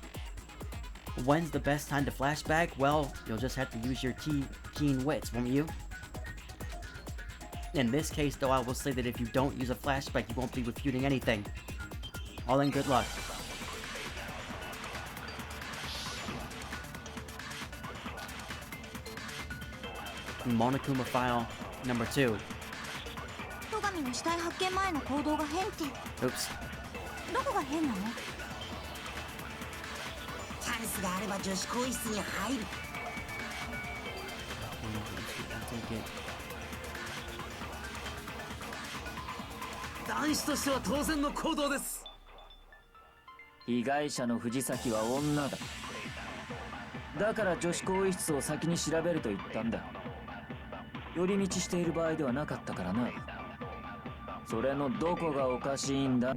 When's the best time to flashback? Well, you'll just have to use your keen wits, won't you? In this case, though, I will say that if you don't use a flashback, you won't be refuting anything. All in good luck. Monokuma file number 2. 戸上の死体発見前の行動が変って。 Oops. どこが変なの？チャンスがあれば女子更衣室に入る。男子としては当然の行動です。被害者の藤崎は女だ。だから女子更衣室を先に調べると言ったんだ。寄り道している場合ではなかったからな。それのどこがおかしいんだ。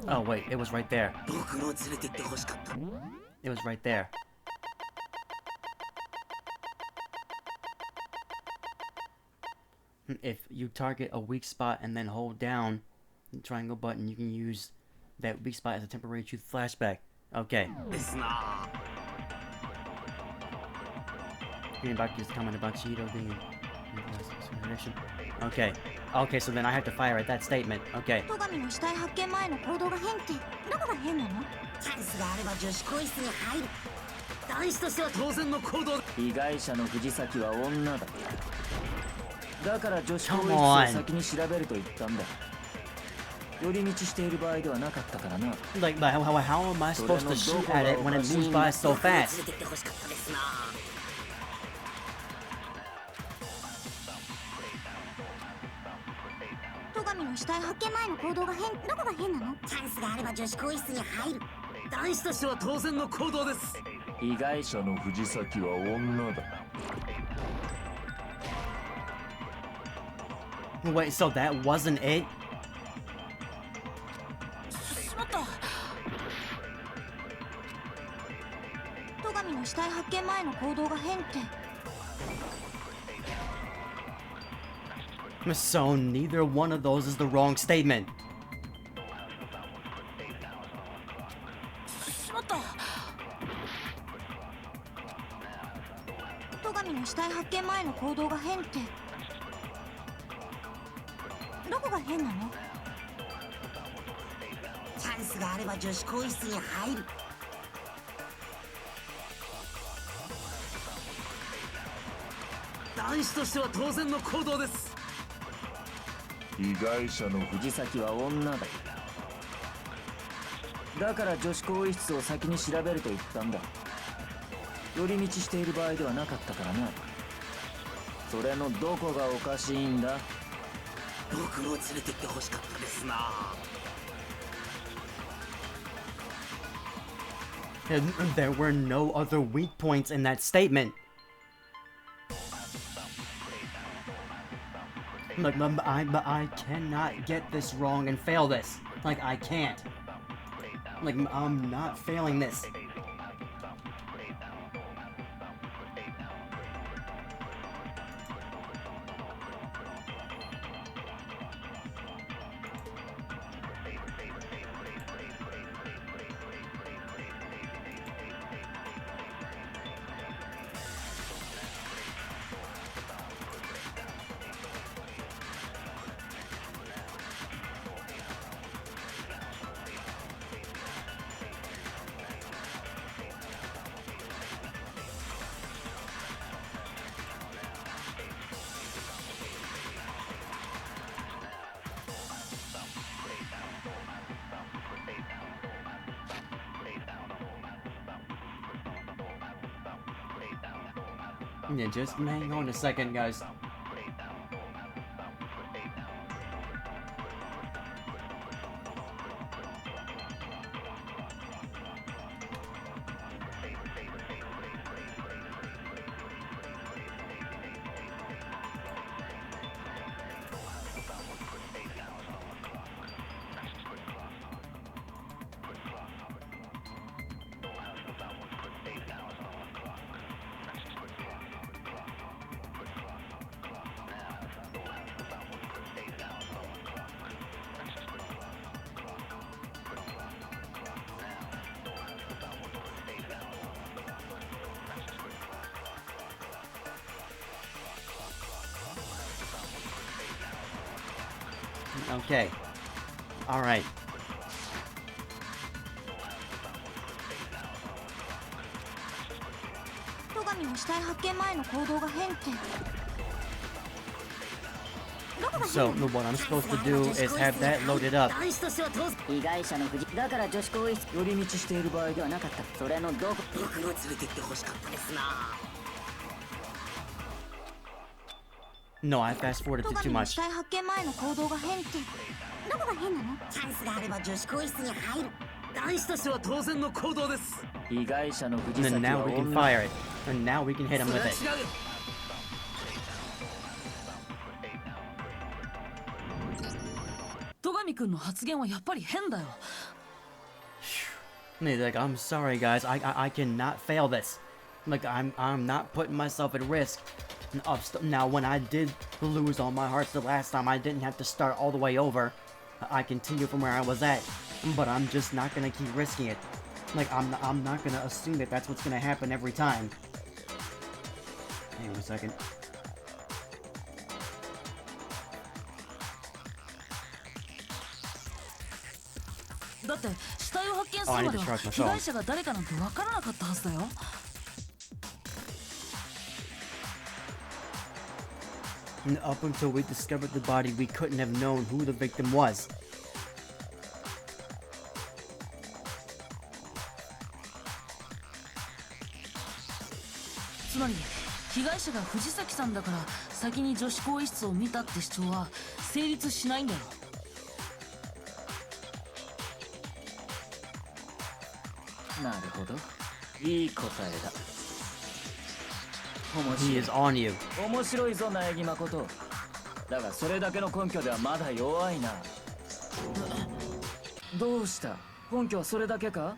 Oh wait, it was right there. ドクロを連れてってほしかった。 It was right there. If you target a weak spot and then hold down the triangle button, you can use that weak spot as a temporary truth flashback. Okay. ですな。 Getting back to his comment about Cheeto being Okay. Okay, so then I have to fire at that statement. Okay. 戸上の死体発見前の行動が変ってどこが変なの？チャンスがあれば女子更衣室に入る。男子としては当然の行動。被害者の藤崎は女だ。だから女子更衣室を先に調べると言ったんだ。寄り道している場合ではなかったからな。Like, how am I supposed to shoot at it when it moves by so fast? 戸上の死体発見前の行動がどこが変なの？チャンスがあれば女子更衣室に入る。男子としては当然の行動です。被害者の藤崎は女だ。Wait, so that wasn't it? しまった。戸上の死体発見前の行動が変って。So neither one of those is the wrong statement. 見前の行動が変ってどこが変なの？チャンスがあれば女子更衣室に入る。男子としては当然の行動です。被害者の藤崎は女だ。だから女子更衣室を先に調べると言ったんだ。寄り道している場合ではなかったからな。それのどこがおかしいんだ？僕を連れてってほしかったですな。There were no other weak points in that statement. Like, I cannot get this wrong and fail this. Like, I can't. Like, I'm not failing this. Yeah, just hang on a second, guys. Okay. Alright. 戸上の死体発見前の行動が変って So, what I'm supposed to do is have that loaded up. 被害者の藤だから女子更衣室寄り道している場合ではなかった。それのどこ僕を連れてってほしかったですな。 No, I fast forwarded it too much. 死体発見前の行動が変ってどこが変なの？チャンスがあれば女子更衣室に入る。男子としては当然の行動です。被害者の藤 And 崎 then は now we can 女。 fire it. And now we can hit him それ with は it. 違うよ。戸上くんの発言はやっぱり変だよ。Like, I'm sorry, guys. I cannot fail this. Like, I'm not putting myself at risk. Now, when I did lose all my hearts the last time, I didn't have to start all the way over. I continue from where I was at, but I'm just not gonna keep risking it. Like, I'm not gonna assume that that's what's gonna happen every time. Hang on a second. Oh, I need to charge my phone. And up until we discovered the body, we couldn't have known who the victim was. つまり被害者が藤崎さんだから先に女子更衣室を見たって主張は成立しないんだよ。なるほど。いい答えだ。 He is on you. 面白いぞ苗木誠。だがそれだけの根拠ではまだ弱いな。どうした？根拠はそれだけか？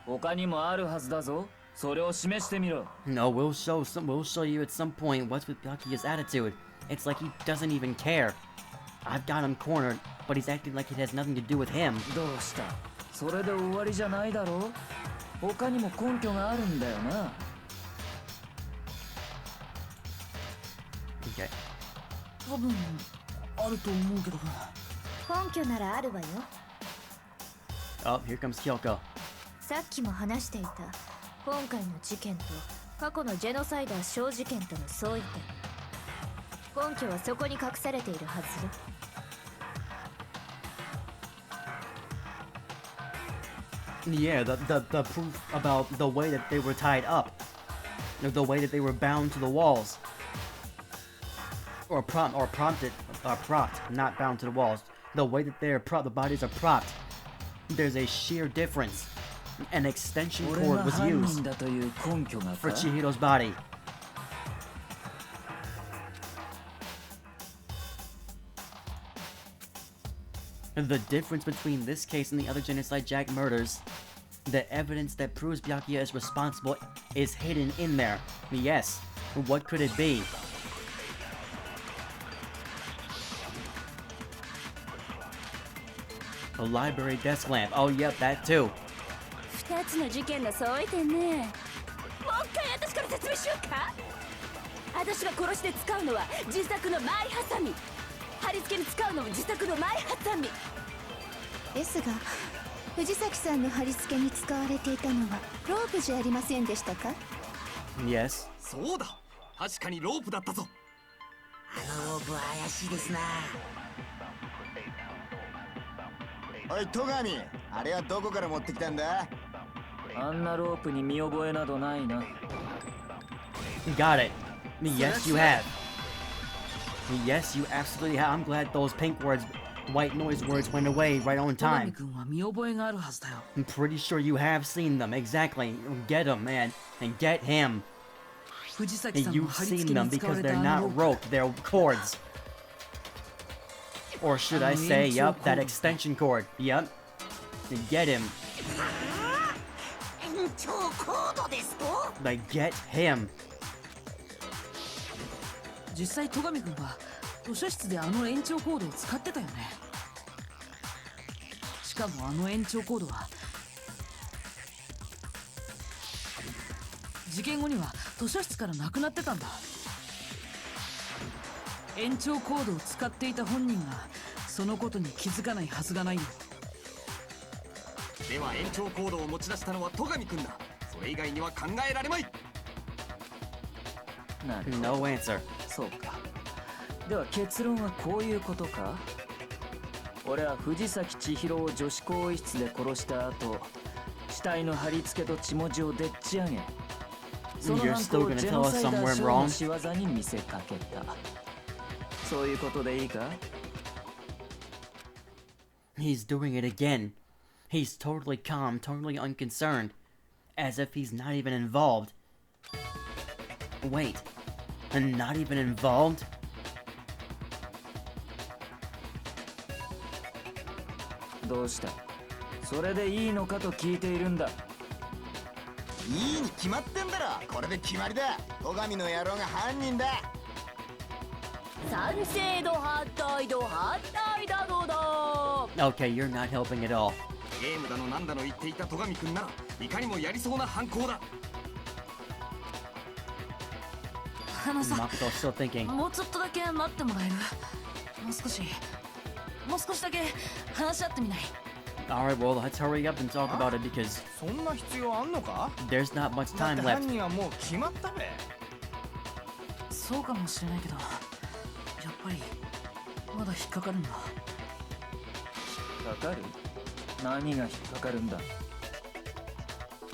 他にもあるはずだぞ。それを示してみろ。 No, we'll show you at some point what's with Baki's attitude. It's like he doesn't even care. I've got him cornered, but he's acting like it has nothing to do with him. どうした？それで終わりじゃないだろう。他にも根拠があるんだよな。多分あると思うけど。根拠ならあるわよ。 Oh, here comes Kyoko. さっきも話していた今回の事件と過去のジェノサイダー小事件との相違点、根拠はそこに隠されているはずよ。Yeah, the proof about the way that they were tied up, the way that they were bound to the walls, or propped, not bound to the walls. The way that the bodies are propped. There's a sheer difference. An extension cord was used for Chihiro's body. The difference between this case and the other Genocide Jack murders, the evidence that proves Byakuya is responsible is hidden in there. Yes, what could it be? A library desk lamp. Oh, yep, that too. 2つの事件の相違点ね。もう一回私から説明しようか。私が殺しで使うのは自作のマイハサミ。貼り付けに使うのも自作のマイハサミ。ですが、藤崎さんの貼り付けに使われていたのはロープじゃありませんでしたか？ Yes. そうだ。確かにロープだったぞ。あのロープは怪しいですな。おい戸上、あれはどこから持ってきたんだ？あんなロープに見覚えなどないな。Got it. Yes, you have. Yes, you absolutely have. I'm glad those pink words, white noise words went away right on 戸上 time. 君は見覚えがあるはずだよ。 I'm pretty sure you have seen them. Exactly. Get them, man. And get him. 藤崎 And さんの you've 貼り seen 付け them に使わ because れた they're あ not のロープ。 rope, they're cords. Or should I say, yup, that extension cord. Yup. And get him. 延長コードですと？ Like, get him. 実際戸上君は図書室であの延長コードを使ってたよね。しかもあの延長コードは事件後には図書室からなくなってたんだ。延長コードを使っていた本人がそのことに気づかないはずがないよ。では延長コードを持ち出したのは戸上君だ。それ以外には考えられまい。なるほど。 No answer. そうか。では結論はこういうことか。俺は藤崎千尋を女子更衣室で殺した後、死体の貼り付けと血文字をでっち上げ、その You're 犯 still 行を gonna ジェ tell ノ us サイダ somewhere ーショー wrong? の仕業に見せかけた。そういうことでいいか？ He's doing it again. He's totally calm, totally unconcerned. As if he's not even involved. Wait. Not even involved? どうした？それでいいのかと聞いているんだ。いいに決まってんだろ。これで決まりだ。戸上の野郎が犯人だ。賛成度反対度反対だのだ。 Okay, you're not helping at all. ゲームだのなんだの言っていた戸上君ならいかにもやりそうな犯行だ。あのさ、 Makoto's still thinking. もうちょっとだけ待ってもらえる？もう少しだけ話し合ってみない？ Alright, well, let's hurry up and talk about it because そんな必要あんのか？ there's not much だっ time て left. 犯人はもう決まったべ。そうかもしれないけど、やっぱりまだ引っかかるんだ。引っかかる？何が引っかかるんだ？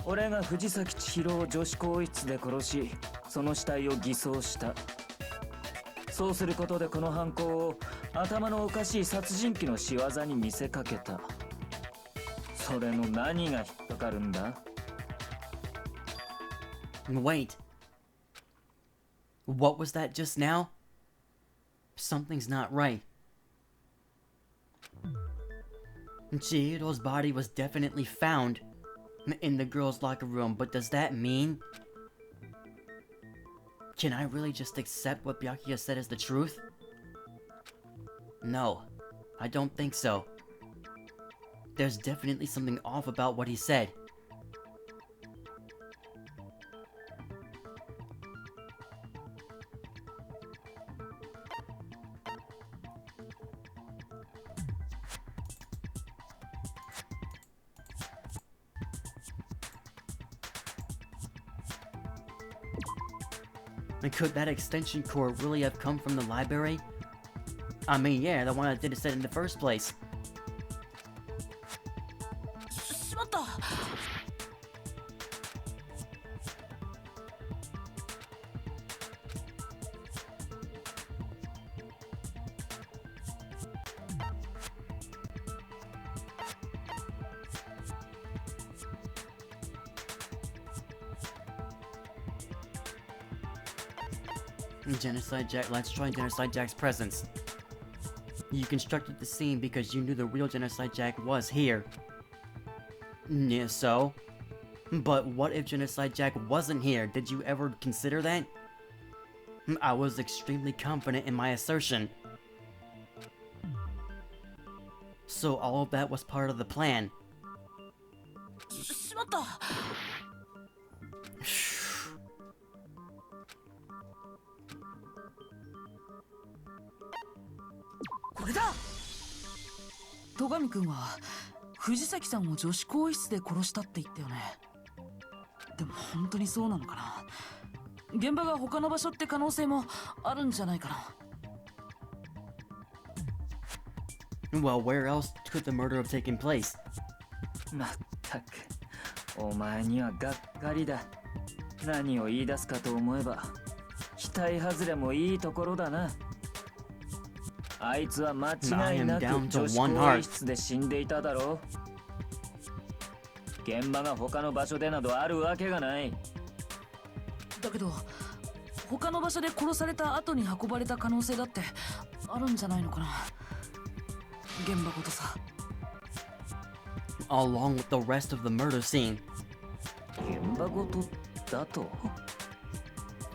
俺が藤崎千尋を女子更衣室で殺し、その死体を偽装した。そうすることでこの犯行を頭のおかしい殺人鬼の仕業に見せかけた。それの何が引っかかるんだ？ Wait. What was that just now? Something's not right. Chihiro's body was definitely found in the girls' locker room, but does that mean... Can I really just accept what Byakuya said as the truth? No, I don't think so. There's definitely something off about what he said. Could that extension cord really have come from the library? I mean, yeah, the one that did it in the first place. しまった。Genocide Jack, let's try Genocide Jack's presence. You constructed the scene because you knew the real Genocide Jack was here. Yeah, so? But what if Genocide Jack wasn't here? Did you ever consider that? I was extremely confident in my assertion. So all of that was part of the plan. しまった。これだ。戸上君は藤崎さんを女子更衣室で殺したって言ったよね。でも本当にそうなのかな。現場が他の場所って可能性もあるんじゃないかな。Well, where else could the murder have taken place? まったく、お前にはがっかりだ。何を言い出すかと思えば、期待外れもいいところだな。あいつは間違いなく女子更衣室で死んでいただろう。現場が他の場所でなどあるわけがない。だけど他の場所で殺された後に運ばれた可能性だってあるんじゃないのかな。現場ごとさ。Along with the rest of the murder scene. 現場ごとだと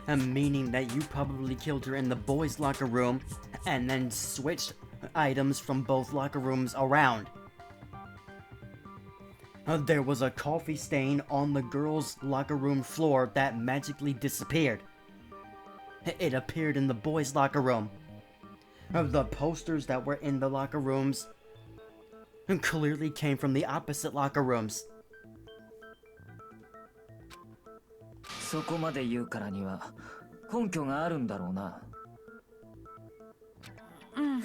Meaning that you probably killed her in the boys' locker room and then switched items from both locker rooms around. There was a coffee stain on the girls' locker room floor that magically disappeared. It appeared in the boys' locker room. The posters that were in the locker rooms clearly came from the opposite locker rooms. そこまで言うからには根拠があるんだろうな。うん、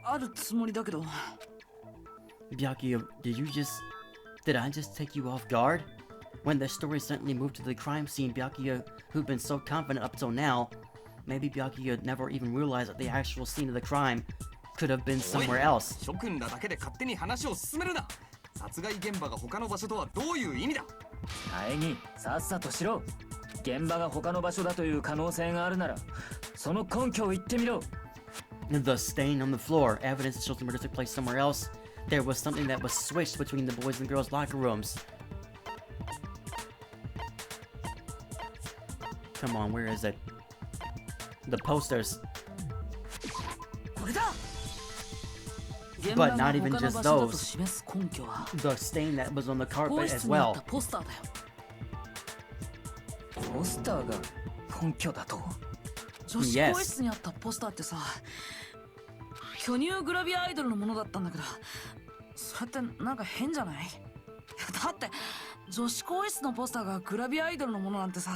あるつもりだけど。Byakuya, did I just take you off guard? When the story suddenly moved to the crime scene, Byakuya, who'd been so confident up till now, maybe Byakuya never even realized that the actual scene of the crime could have been somewhere else. 諸君らだけで勝手に話を進めるな。殺害現場が他の場所とはどういう意味だ。前にさっさとしろ。現場が他の場所だという可能性があるなら、その根拠を言ってみろ。The stain on the floor, evidence that shows the murder took place somewhere else. There was something that was switched between the boys and girls' locker rooms. Come on, where is it? The posters. これだ。 But not even just those. The stain that was on the carpet as well. ポスターだよ。ポスターが根拠だと。女子更衣室にあったポスターってさ、巨乳グラビアアイドルのものだったんだけど、それってなんか変じゃない？だって女子更衣室のポスターがグラビアアイドルのものなんてさ。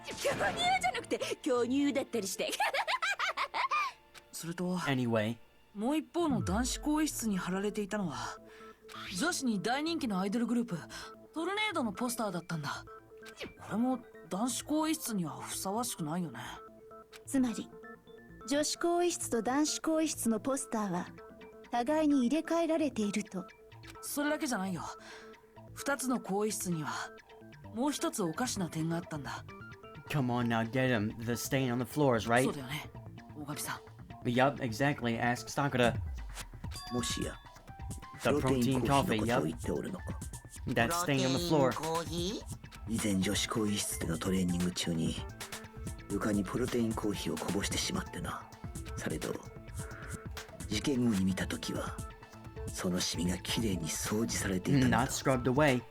巨乳じゃなくて巨乳だったりして。それと Anyway. もう一方の男子更衣室に貼られていたのは女子に大人気のアイドルグループトルネードのポスターだったんだ。これも男子更衣室にはふさわしくないよね。つまり女子更衣室と男子更衣室のポスターは互いに入れ替えられていると。それだけじゃないよ。2つの更衣室にはもう一つおかしな点があったんだ。 Come on now, get him. The stain on the floors, right? そうだよね、大神さん。Yup, exactly. Ask Sakura. もしや The protein coffee, プロテインコーヒーのことを yup. 言っておるのか。 That stain on the floor. 以前女子更衣室でのトレーニング中に床にプロテインコーヒーをこぼしてしまってな。されど事件後に見たときはそのシミがきれいに掃除されていたんだ。 Not scrubbed away.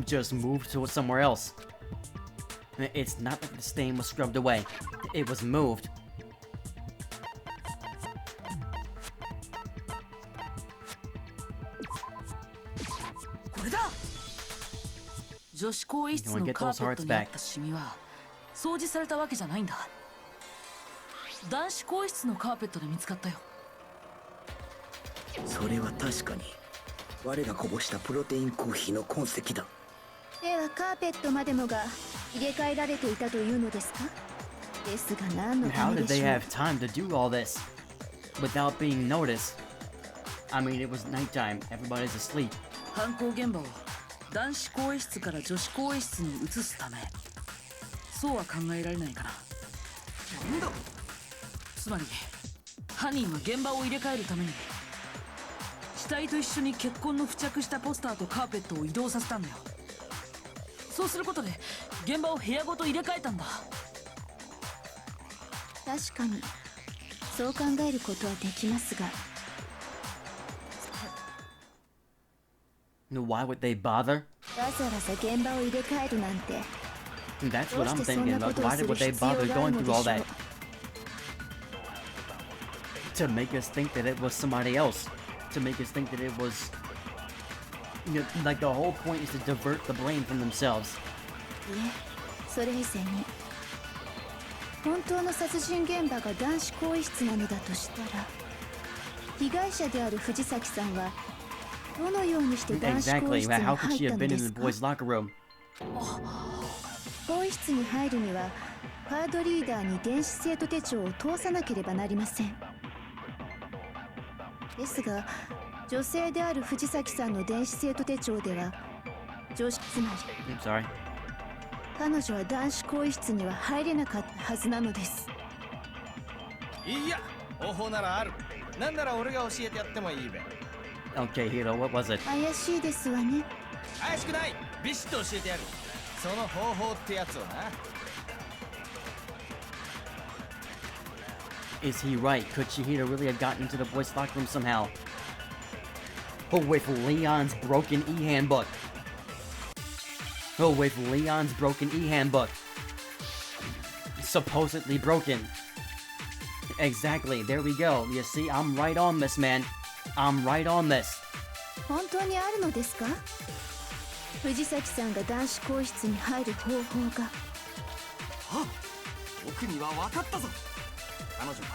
Just moved to somewhere else. It's not that the stain was scrubbed away. It was moved. これだ。女子更衣室のカーペットにあったシミは掃除されたわけじゃないんだ。男子更衣室のカーペットで見つかったよ。それは確かに我がこぼしたプロテインコーヒーの痕跡だ。ではカーペットまでもが入れ替えられていたというのですか？ですが何のた How め did で they しょう。 have time to do all this without being noticed? I mean, it was nighttime. Everybody's asleep. 犯行現場を男子更衣室から女子更衣室に移すため、そうは考えられないかな。なんだ。つまり犯人は現場を入れ替えるために死体と一緒に血痕の付着したポスターとカーペットを移動させたんだよ。そうすることで現場を部屋ごと入れ替えたんだ。確かにそう考えることはできますが、 Why would they bother? わざわざ現場を入れ替えるなんて That's どう what し I'm てそん thinking なこ about. とを Why す would る they 必要 bother がある going の through で all しょ that? う。 To make us think that it was somebody else. To make us think that it was... You know, like the whole point is to divert the blame from themselves. いえ、それ以前に本当の殺人現場が男子更衣室なのだとしたら、被害者である藤崎さんはどのようにして男子更衣 Exactly. 室に How could 入 she った have の been で in す the か？ boys' locker room? 更衣室に入るにはカードリーダーに電子生徒手帳を通さなければなりません。ですが女性である藤崎さんの電子生徒手帳では女子、つまり I'm sorry. 彼女は男子更衣室には入れなかったはずなのです。いや、方法ならある。なんなら俺が教えてやってもいいべ。 Okay, Hiro, what was it? 怪しいですわね。怪しくない。ビシッと教えてやる。その方法ってやつをな。Is he right? Could Chihiro really have gotten into the boys' locker room somehow? Oh, with Leon's broken e-handbook. Oh, with Leon's broken e-handbook. Supposedly broken. Exactly, there we go. You see, I'm right on this, man. I'm right on this. 本当にあるのですか？藤崎さんが男子更衣室に入る方法が。あ、僕には分かったぞ。彼女は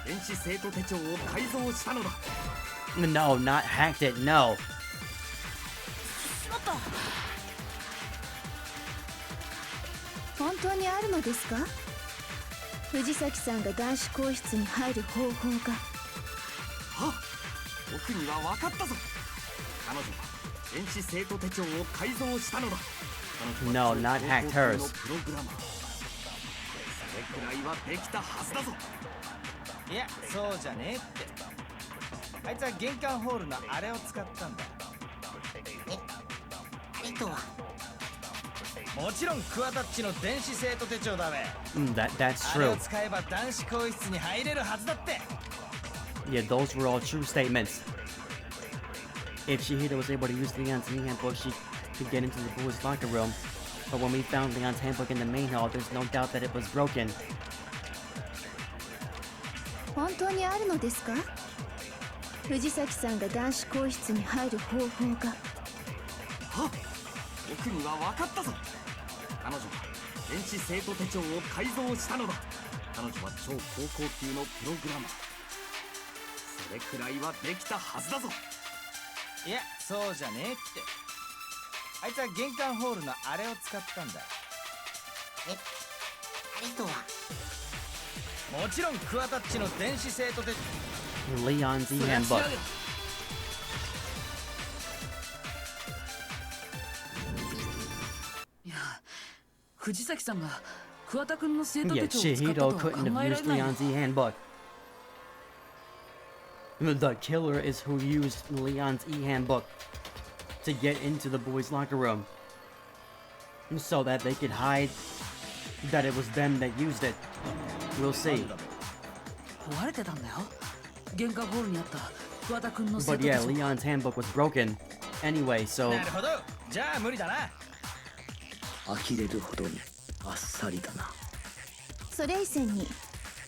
電子生徒手帳を改造したのだ。 No, not hacked it, no. しまった。本当にあるのですか？藤崎さんが男子更衣室に入る方法が。あ、僕には分かったぞ。彼女は電子生徒手帳を改造したのだ。彼女は No, not hacked hers. プログラマー。それくらいはできたはずだぞ。いや、そうじゃねえって。あいつは玄関ホールのあれを使ったんだ。え、あれとは？もちろんクワタッチの電子生徒手帳だべ。That's あれを true. 使えば男子更衣室に入れるはずだって。 Yeah, those were all true statements. If Shihiro was able to use Leon's e-handbook, she could get into the boys' locker room. But when we found Leon's handbook in the main hall, there's no doubt that it was broken. 本当にあるのですか？藤崎さんが男子更衣室に入る方法が。あ、僕には分かったぞ。彼女は電子生徒手帳を改造したのだ。彼女は超高校級のプログラマー。それくらいはできたはずだぞ。いや、そうじゃねえって。あいつは玄関ホールのあれを使ったんだ。え、あれとは？もちろんクワタッチの電子生徒手帳。 Leon's e-handbook. いや、藤崎さんが桑田君の生徒 Yeah, 手帳を使ったと Shihiro は couldn't 考 have えら used れないよ。 Leon's e-handbook. The killer is who used Leon's e-handbook to get into the boys' locker room. So that they could hide that it was them that used it. We'll see. 壊れてたんだよ。玄関ホールにあった桑田君の生 But 徒手 yeah, 帳。 Leon's handbook was broken. Anyway, so なるほど。じゃあ無理だな。呆れるほどにあっさりだな。それ以前に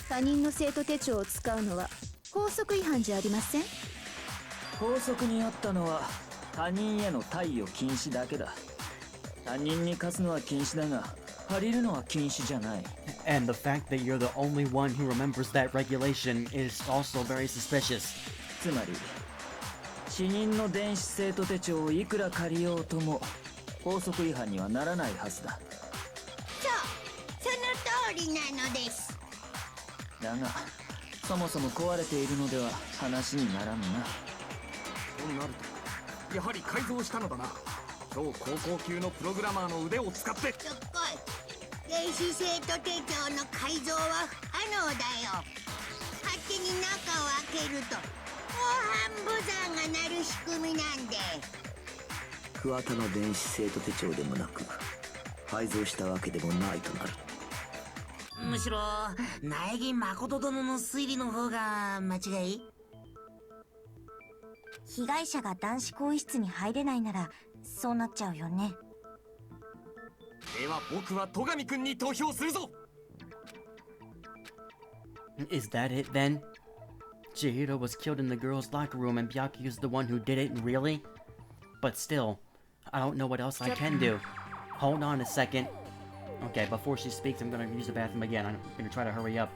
他人の生徒手帳を使うのは校則違反じゃありません？校則にあったのは他人への貸与禁止だけだ。他人に貸すのは禁止だが借りるのは禁止じゃない。 And the fact that you're the only one who remembers that regulation is also very suspicious. つまり死人の電子生徒手帳をいくら借りようとも法則違反にはならないはずだ。そう、その通りなのです。だがそもそも壊れているのでは話にならんな。となるとやはり改造したのだな。超高校級のプログラマーの腕を使って。どっこい、電子生徒手帳の改造は不可能だよ。勝手に中を開けると防犯ブザーが鳴る仕組みなんで。桑田の電子生徒手帳でもなく改造したわけでもないとなる。むしろ苗木誠殿の推理の方が間違い。被害者が男子更衣室に入れないならそうなっちゃうよね。では僕は戸上くんに投票するぞ。 Is that it then? Chihiro was killed in the girls' locker room and Byakuya's the one who did it, really? But still, I don't know what else I can do. Hold on a second. Okay, before she speaks, I'm gonna use the bathroom again. I'm gonna try to hurry up.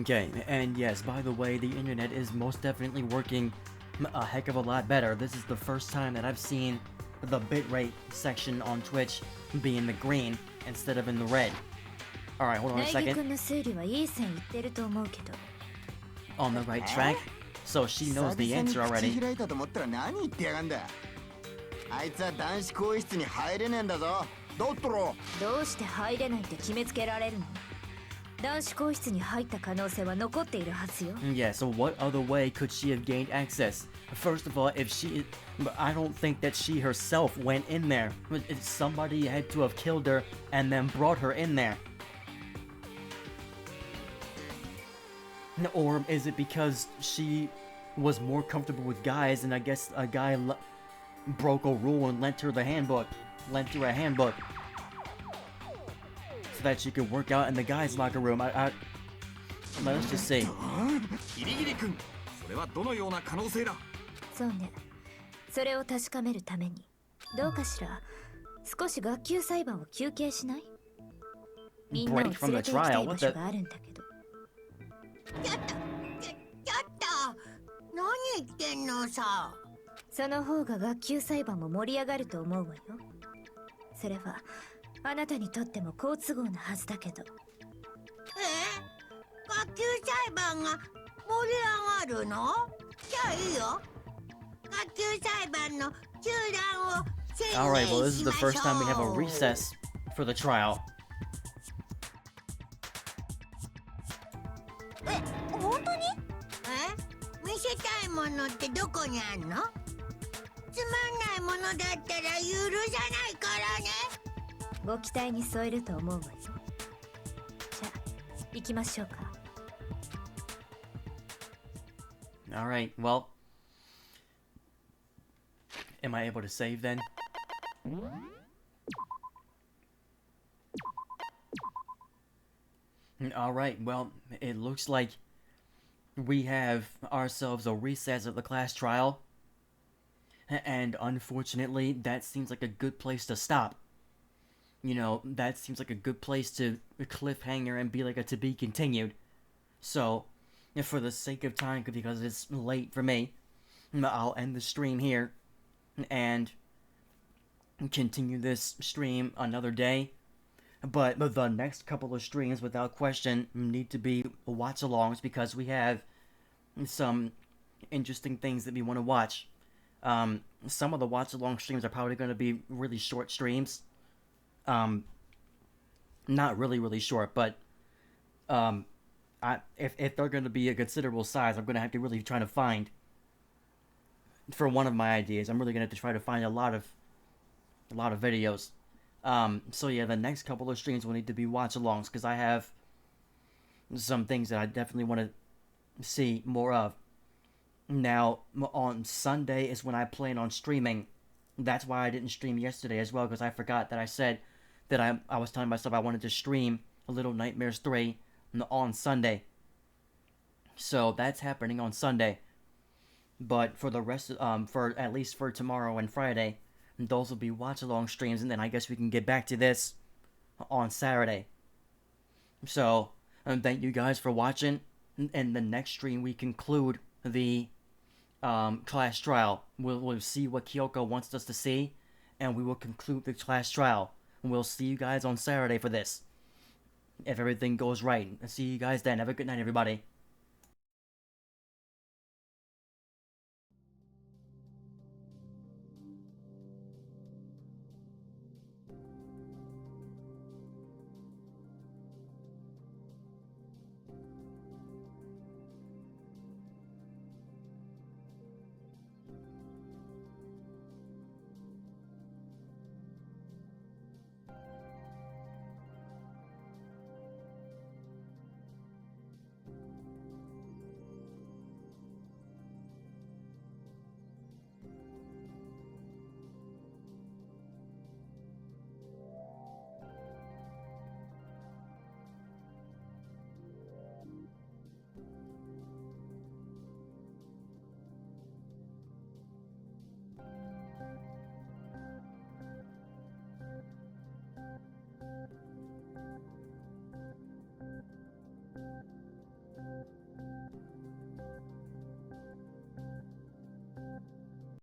Okay, and yes, by the way, the internet is most definitely working a heck of a lot better. This is the first time that I've seen the bitrate section on Twitch be in the green instead of in the red. Alright, hold on a second. On the right track? So she knows the answer already. あいつは男子更衣室に入れねえんだぞ。だったらどうして入れないって決めつけられるの？男子更衣室に入った可能性は残っているはずよ。 Yeah, so what other way could she have gained access? First of all, if she... I don't think that she herself went in there. Somebody had to have killed her and then brought her in there. Or is it because she was more comfortable with guys and I guess a guy broke a rule and lent her a handbook. So that she could work out in the guys' locker room. Let's just see. ギリギリ君、それはどのような可能性だ？そうね。それを確かめるためにどうかしら少し学級裁判を休憩しない？みんなを連れて行きたい場所があるんだけど。ちょっと何言ってんのさ。その方が学級裁判も盛り上がると思うわよ。それはあなたにとっても好都合なはずだけど。学級裁判が盛り上がるの？じゃあいいよ。学級裁判の中断を宣言しましょう。 Alright, well this is the first time we have a recess for the trial. 本当に？見せたいものってどこにあんの？つまんないものだったら許さないからね。ご期待に添えると思うわよ。じゃあ行きましょうか。 Alright, well... Am I able to save then? Alright, well, it looks like we have ourselves a recess of the class trial. And unfortunately, that seems like a good place to stop. You know, that seems like a good place to cliffhanger and be like a to be continued. So, for the sake of time, because it's late for me, I'll end the stream here and continue this stream another day. But the next couple of streams, without question, need to be watch-alongs because we have some interesting things that we want to watch. Some of the watch-along streams are probably going to be really short streams. Not really short, but if they're going to be a considerable size, I'm going to have to really try to find, for one of my ideas, I'm really going to have to try to find a lot of videos. So yeah, the next couple of streams will need to be watch-alongs because I have some things that I definitely want to see more of. Now, on Sunday is when I plan on streaming. That's why I didn't stream yesterday as well, because I forgot that I said that I was telling myself I wanted to stream Little Nightmares 3 on Sunday. So that's happening on Sunday. But for the rest, for at least for tomorrow and Friday, those will be watch-along streams, and then I guess we can get back to this on Saturday. So, thank you guys for watching. In the next stream, we conclude the class trial. We'll see what Kyoko wants us to see, and we will conclude the class trial. We'll see you guys on Saturday for this, if everything goes right. I'll see you guys then. Have a good night, everybody.